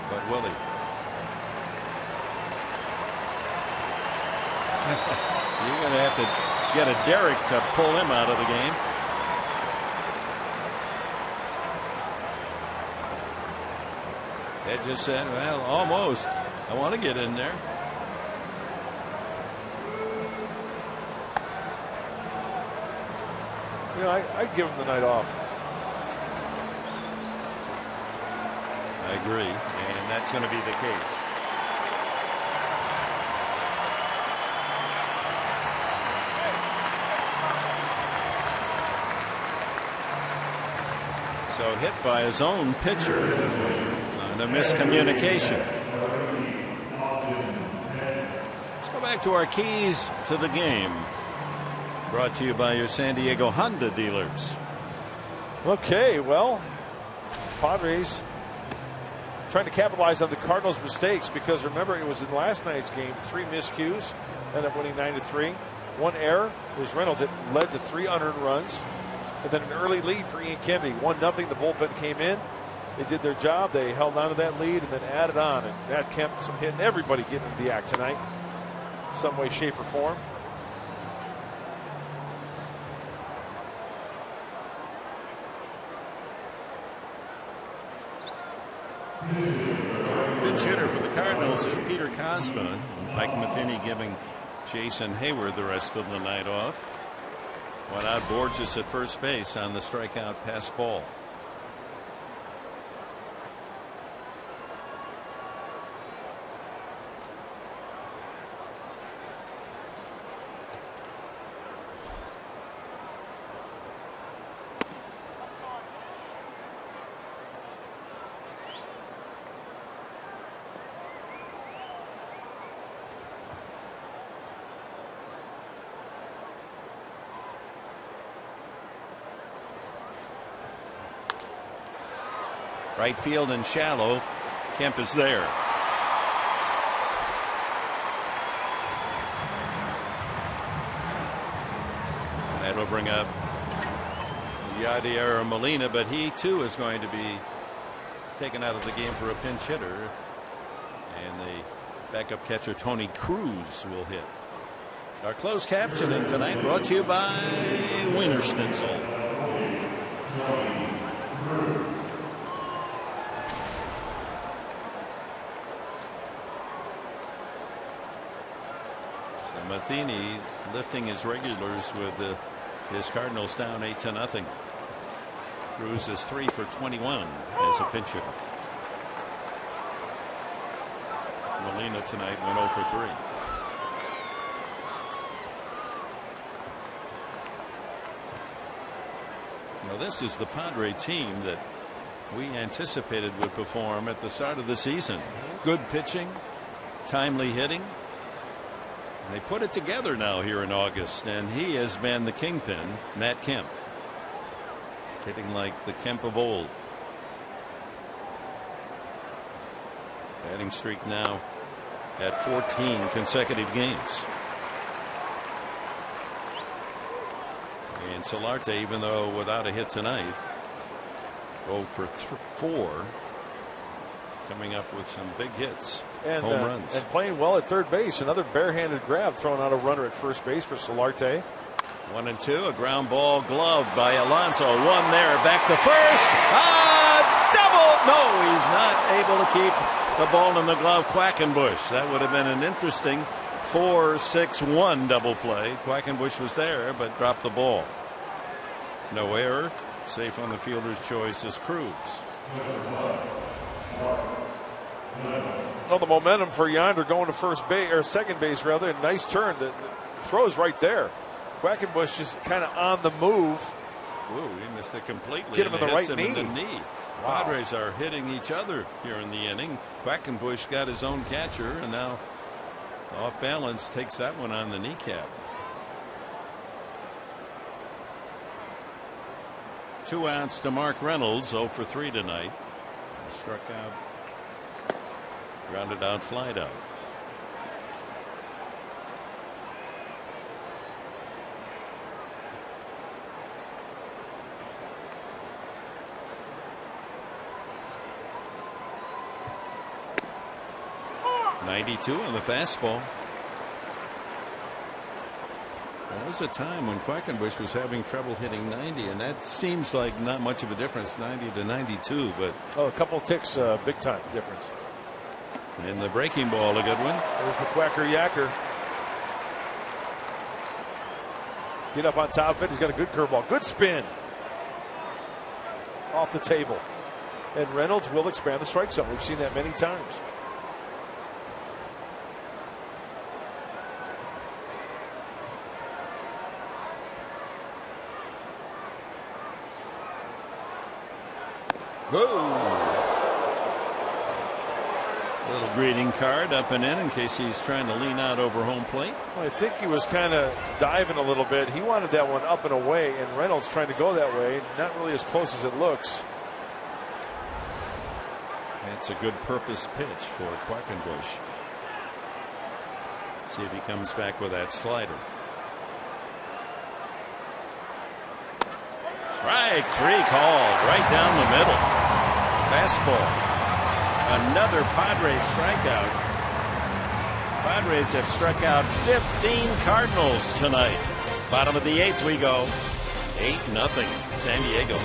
But will he? You're going to have to get a Derek to pull him out of the game. Ed just said, well, almost. I want to get in there. You know, I'd give him the night off. I agree, and that's going to be the case. So hit by his own pitcher on a miscommunication. Let's go back to our keys to the game. Brought to you by your San Diego Honda dealers. Okay, well, Padres trying to capitalize on the Cardinals' mistakes, because remember, it was in last night's game, 3 miscues, ended up winning 9-3. 1 error was Reynolds. It led to 3 unearned runs. And then an early lead for Ian Kennedy. 1-0. The bullpen came in. They did their job. They held on to that lead and then added on. And Matt Kemp, some hitting. Everybody getting into the act tonight, some way, shape, or form. Pinch hitter for the Cardinals is Peter Cosma. Mike Matheny giving Jason Hayward the rest of the night off. One out, Borges at first base on the strikeout pass ball. Right field and shallow. Kemp is there. That'll bring up Yadier Molina, but he too is going to be taken out of the game for a pinch hitter. And the backup catcher Tony Cruz will hit. Our closed captioning tonight brought to you by Wiener Schnitzel. Matheny lifting his regulars with his Cardinals down 8-0. Cruz is 3 for 21 as a pinch hitter. Molina tonight went 0 for 3. Now this is the Padre team that we anticipated would perform at the start of the season. Good pitching, timely hitting. They put it together now here in August, and he has been the kingpin, Matt Kemp. Hitting like the Kemp of old. Batting streak now at 14 consecutive games. And Solarte, even though without a hit tonight, 0 for 4, coming up with some big hits, and home runs. And playing well at third base. Another barehanded grab, throwing out a runner at first base for Solarte. 1-2, a ground ball gloved by Alonso. One there, back to first. Double! No, he's not able to keep the ball in the glove. Quackenbush. That would have been an interesting 4-6-1 double play. Quackenbush was there, but dropped the ball. No error. Safe on the fielder's choice is Cruz. Well, the momentum for Yonder going to first base, or second base rather. A nice turn. The throw's right there. Quackenbush just kind of on the move. Ooh, he missed it completely. Get him in the right knee. In the knee. Wow. Padres are hitting each other here in the inning. Quackenbush got his own catcher, and now off balance takes that one on the kneecap. 2 outs to Mark Reynolds, 0 for 3 tonight. He struck out, grounded out, flied out. .92 on the fastball. There was a time when Quackenbush was having trouble hitting 90, and that seems like not much of a difference, 90 to 92, but a couple ticks, big time difference. And the breaking ball, a good one. There's the Quacker Yacker. Get up on top of it. He's got a good curveball, good spin off the table, and Reynolds will expand the strike zone. We've seen that many times. Little greeting card up and in case he's trying to lean out over home plate. Well, I think he was kind of diving a little bit. He wanted that one up and away, and Reynolds trying to go that way. Not really as close as it looks. That's a good purpose pitch for Quackenbush. See if he comes back with that slider. Strike 3 called right down the middle. Fastball. Another Padres strikeout. Padres have struck out 15 Cardinals tonight. Bottom of the 8th we go. 8-0 San Diego.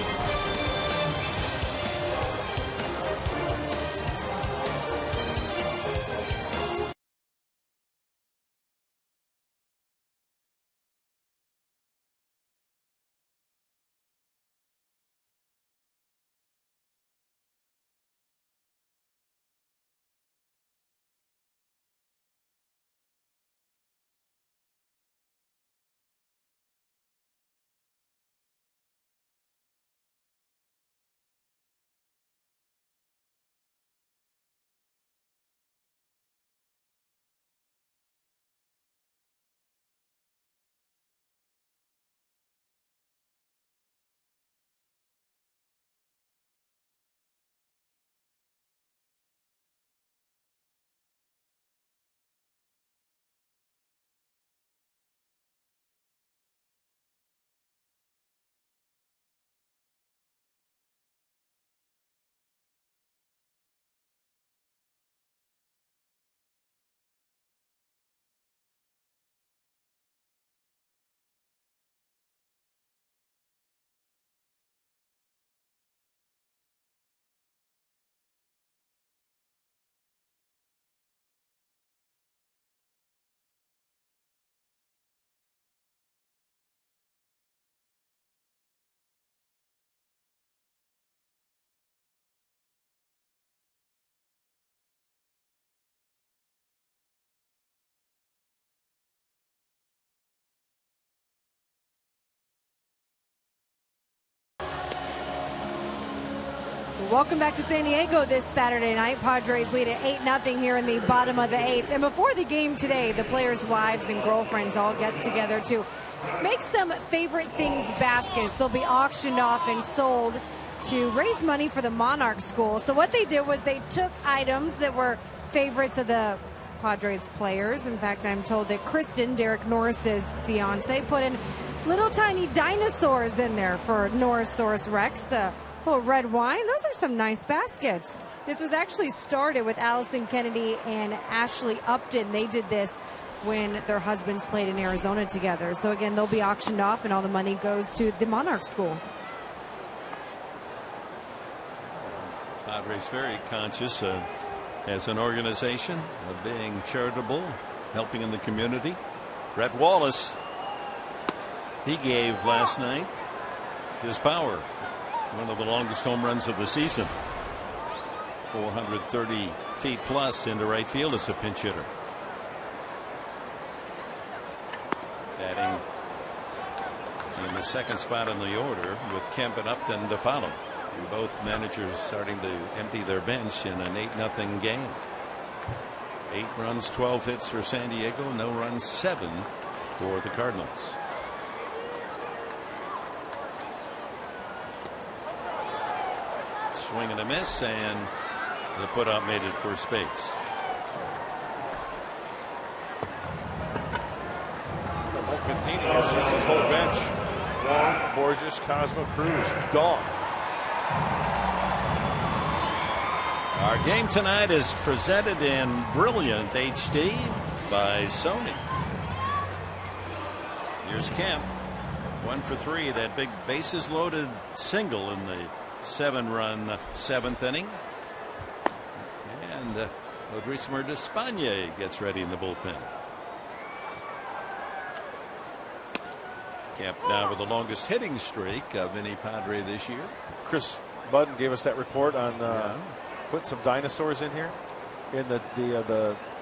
Welcome back to San Diego this Saturday night. Padres lead at 8-0 here in the bottom of the 8th. And before the game today, the players' wives and girlfriends all get together to make some favorite things baskets. They'll be auctioned off and sold to raise money for the Monarch School. So what they did was they took items that were favorites of the Padres players. In fact, I'm told that Kristen, Derek Norris's fiance, put in little tiny dinosaurs in there for Norrisaurus Rex. Little red wine. Those are some nice baskets. This was actually started with Allison Kennedy and Ashley Upton. They did this when their husbands played in Arizona together. So again, they'll be auctioned off and all the money goes to the Monarch School. Padres very conscious as an organization of being charitable, helping in the community. Brett Wallace, he gave last night his power. One of the longest home runs of the season. 430 feet plus into right field as a pinch hitter. Batting in the second spot in the order with Kemp and Upton to follow. And both managers starting to empty their bench in an 8-0 game. 8 runs, 12 hits for San Diego. No runs, 7 for the Cardinals. Swing and a miss, and the put-out made it for space. Mike Matheny has used his whole bench. Wong, Borges, Cosmo, Cruz, gone. Our game tonight is presented in brilliant HD by Sony. Here's Kemp, 1 for 3. That big bases loaded single in the 7-run 7th inning. And Odrismer Despaigne gets ready in the bullpen. Kemp now with the longest hitting streak of any Padre this year. Chris Budden gave us that report on putting some dinosaurs in here in the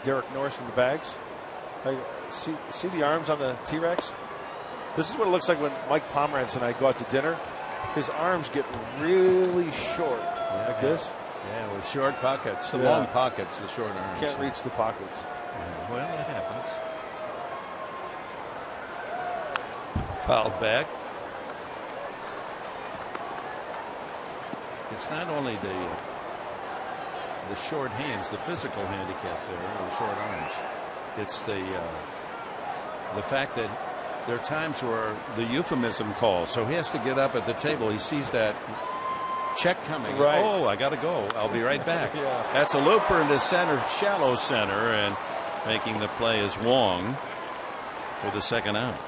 Derek Norris in the bags. See the arms on the T-Rex? This is what it looks like when Mike Pomerantz and I go out to dinner. His arms get really short, like this. Yeah, with short pockets, the long pockets, the short arms. Can't reach the pockets. Yeah, well, it happens. Foul back. It's not only the short hands, the physical handicap there, or short arms. It's the fact that there are times where the euphemism calls, so he has to get up at the table. He sees that check coming. Right. Oh, I got to go. I'll be right back. Yeah. That's a looper into center, shallow center, and making the play is Wong for the second out.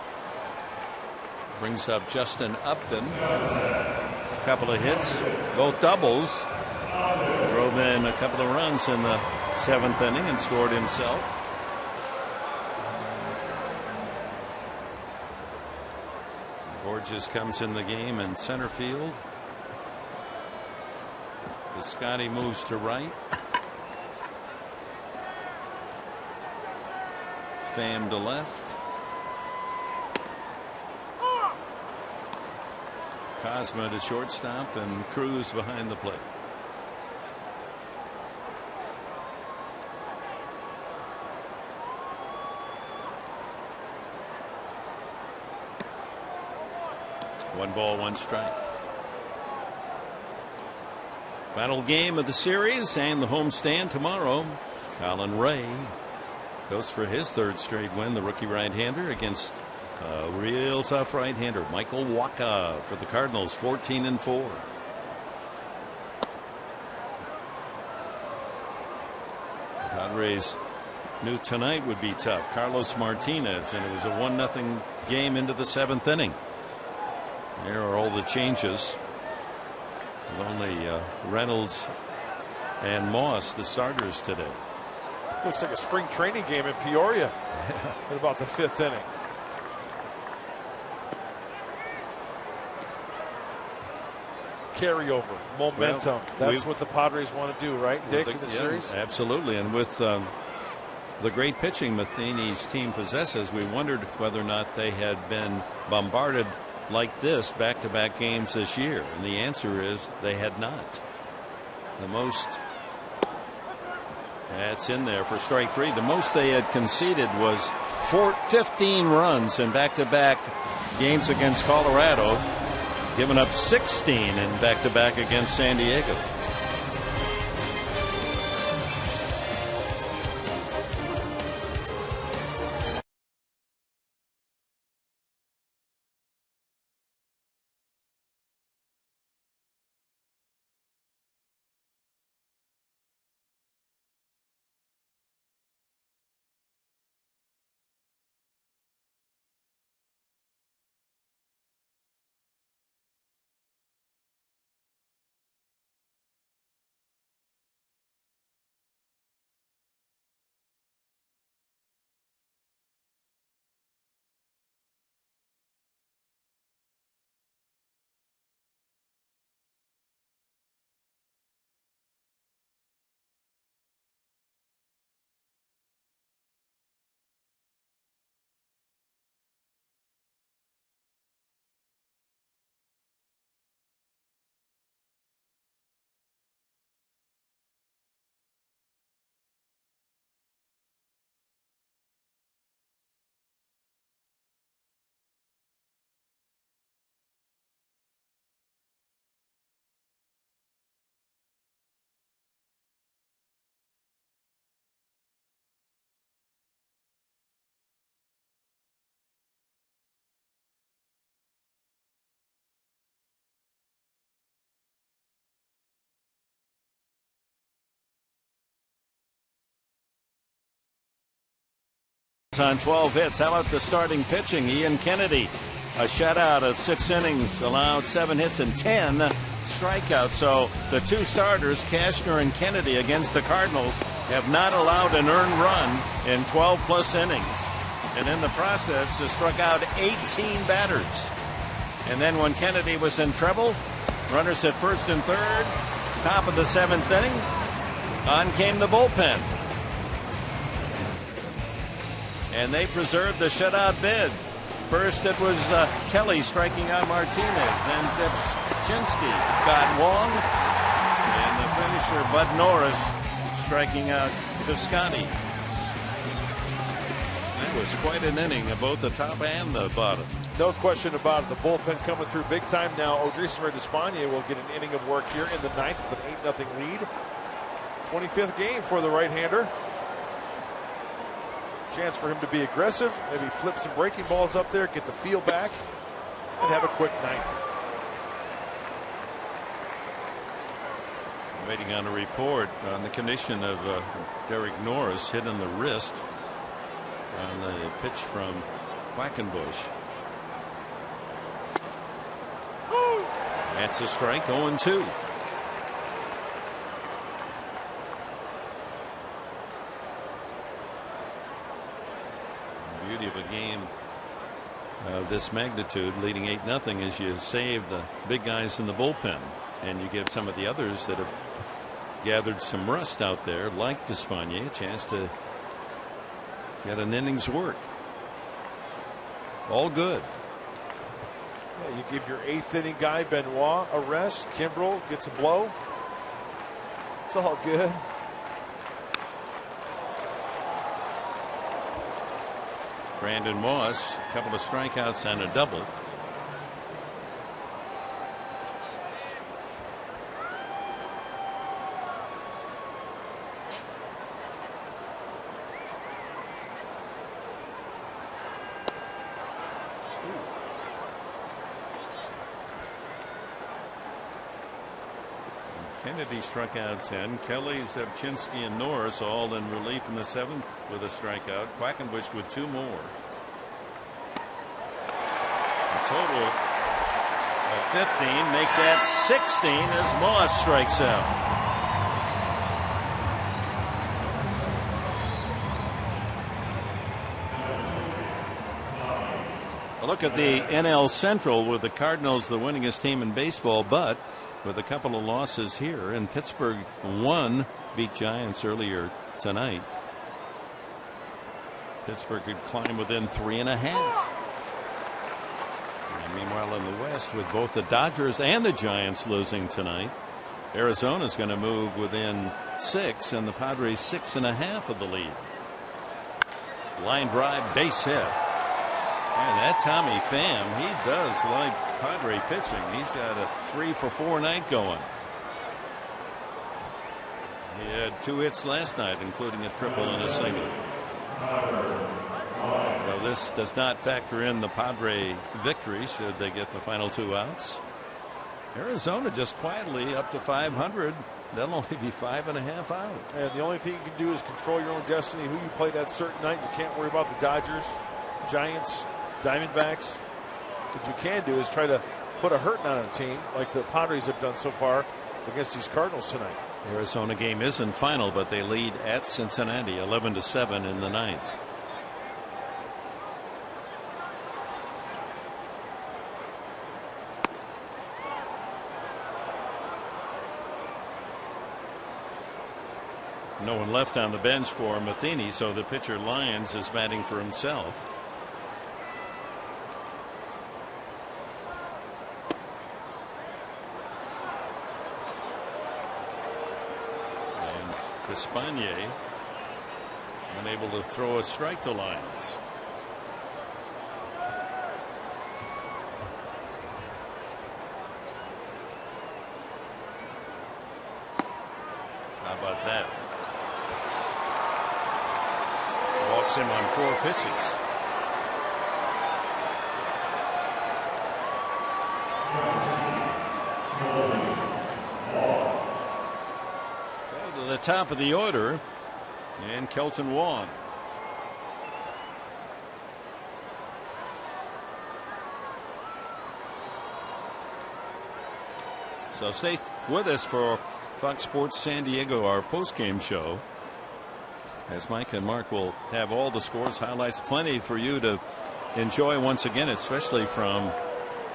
Brings up Justin Upton. A couple of hits, both doubles. Drove in a couple of runs in the 7th inning and scored himself. Borges comes in the game in center field. Piscotty moves to right. Pham to left. Cosmo to shortstop, and Cruz behind the plate. One ball, one strike. Final game of the series and the homestand tomorrow. Colin Ray goes for his 3rd straight win, the rookie right-hander, against a real tough right-hander, Michael Wacha, for the Cardinals, 14-4. Padres knew tonight would be tough. Carlos Martinez, and it was a 1-0 game into the 7th inning. There are all the changes. With only Reynolds and Moss, the starters today. Looks like a spring training game in Peoria in about the 5th inning. Carryover, momentum. Well, that's what the Padres want to do, right, Dick, in the series? Absolutely. And with the great pitching Matheny's team possesses, we wondered whether or not they had been bombarded like this back-to-back games this year, and the answer is they had not. The most, that's in there for strike 3. The most they had conceded was 15 runs in back-to-back games against Colorado, giving up 16 in back-to-back against San Diego. On 12 hits. How about the starting pitching? Ian Kennedy, a shutout of 6 innings, allowed 7 hits and 10 strikeouts. So the 2 starters, Cashner and Kennedy, against the Cardinals have not allowed an earned run in 12+ innings, and in the process has struck out 18 batters. And then when Kennedy was in trouble, runners at first and third, top of the 7th inning, on came the bullpen. And they preserved the shutout bid. First it was Kelly striking out Martinez. Then Zepchinski got Wong. And the finisher, Bud Norris, striking out Piscotty. That was quite an inning of both the top and the bottom. No question about it. The bullpen coming through big time now. Odrisamer Despaigne will get an inning of work here in the 9th with an 8-0 lead. 25th game for the right-hander. Chance for him to be aggressive, maybe flip some breaking balls up there, get the feel back, and have a quick 9th. Waiting on a report on the condition of Derek Norris hit in the wrist on the pitch from Quackenbush. That's a strike, 0-2. Beauty of a game of this magnitude, leading 8-0, is you save the big guys in the bullpen and you give some of the others that have gathered some rust out there, like Despaigne, a chance to get an inning's work. All good. Yeah, you give your 8th inning guy Benoit a rest. Kimbrel gets a blow. It's all good. Brandon Moss, a couple of strikeouts and a double. Kennedy struck out 10. Kelly, Zepchinski, and Norris all in relief in the 7th with a strikeout. Quackenbush with 2 more. A total of 15. Make that 16 as Moss strikes out. A look at the NL Central with the Cardinals the winningest team in baseball, but with a couple of losses here, and Pittsburgh beat Giants earlier tonight. Pittsburgh could climb within 3.5. And meanwhile in the West, with both the Dodgers and the Giants losing tonight, Arizona's going to move within 6, and the Padres 6.5 of the lead. Line drive, base hit. And that Tommy Pham, he does like Padre pitching. He's got a 3-for-4 night going. He had 2 hits last night, including a triple and a single. Well, this does not factor in the Padre victory should they get the final 2 outs. Arizona just quietly up to 500. They'll only be 5.5 out. And the only thing you can do is control your own destiny. Who you play that certain night. You can't worry about the Dodgers, Giants, Diamondbacks. What you can do is try to put a hurting on a team like the Padres have done so far against these Cardinals tonight. The Arizona game isn't final, but they lead at Cincinnati 11-7 in the 9th. No one left on the bench for Matheny, so the pitcher Lyons is batting for himself. And Despaigne unable to throw a strike to Lyons. How about that? Walks him on 4 pitches. So to the top of the order, and Kelton Wong. So stay with us for Fox Sports San Diego, our post-game show, as Mike and Mark will have all the scores, highlights, plenty for you to enjoy once again, especially from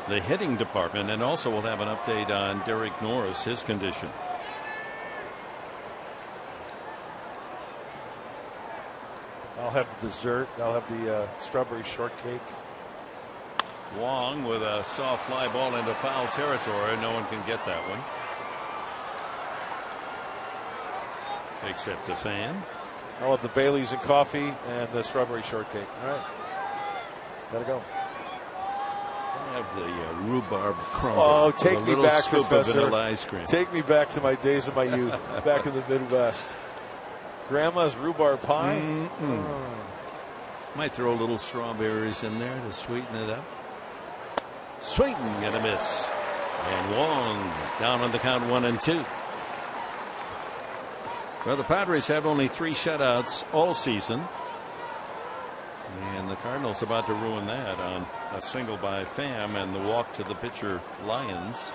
the hitting department. And also we'll have an update on Derek Norris, his condition. I'll have the dessert. I'll have the strawberry shortcake. Wong with a soft fly ball into foul territory. No one can get that one. Except the fan. I'll have the Baileys and coffee and the strawberry shortcake. All right. Gotta go. I have the rhubarb crumble. Oh, take me back, scoop Professor. of vanilla ice cream. Take me back to my days of my youth, back in the Midwest. Grandma's rhubarb pie. Might throw little strawberries in there to sweeten it up. Swing and a miss. And Wong down on the count 1-2. Well, the Padres have only 3 shutouts all season. And the Cardinals about to ruin that on a single by Pham and the walk to the pitcher Lyons.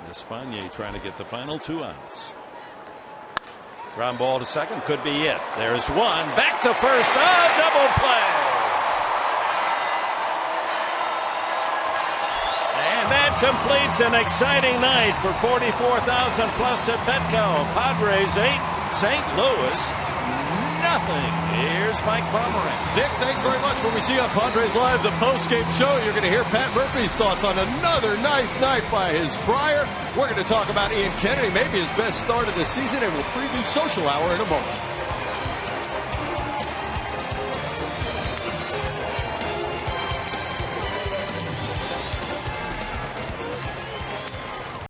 Despaigne trying to get the final 2 outs. Ground ball to second, could be it. There's one. Back to first. Double play. That completes an exciting night for 44,000 plus at Petco. Padres 8, St. Louis nothing. Here's Mike Pomeranz. Dick, thanks very much. When we see you on Padres Live, the post-game show, you're going to hear Pat Murphy's thoughts on another nice night by his Friar. We're going to talk about Ian Kennedy, maybe his best start of the season, and we'll preview Social Hour in a moment.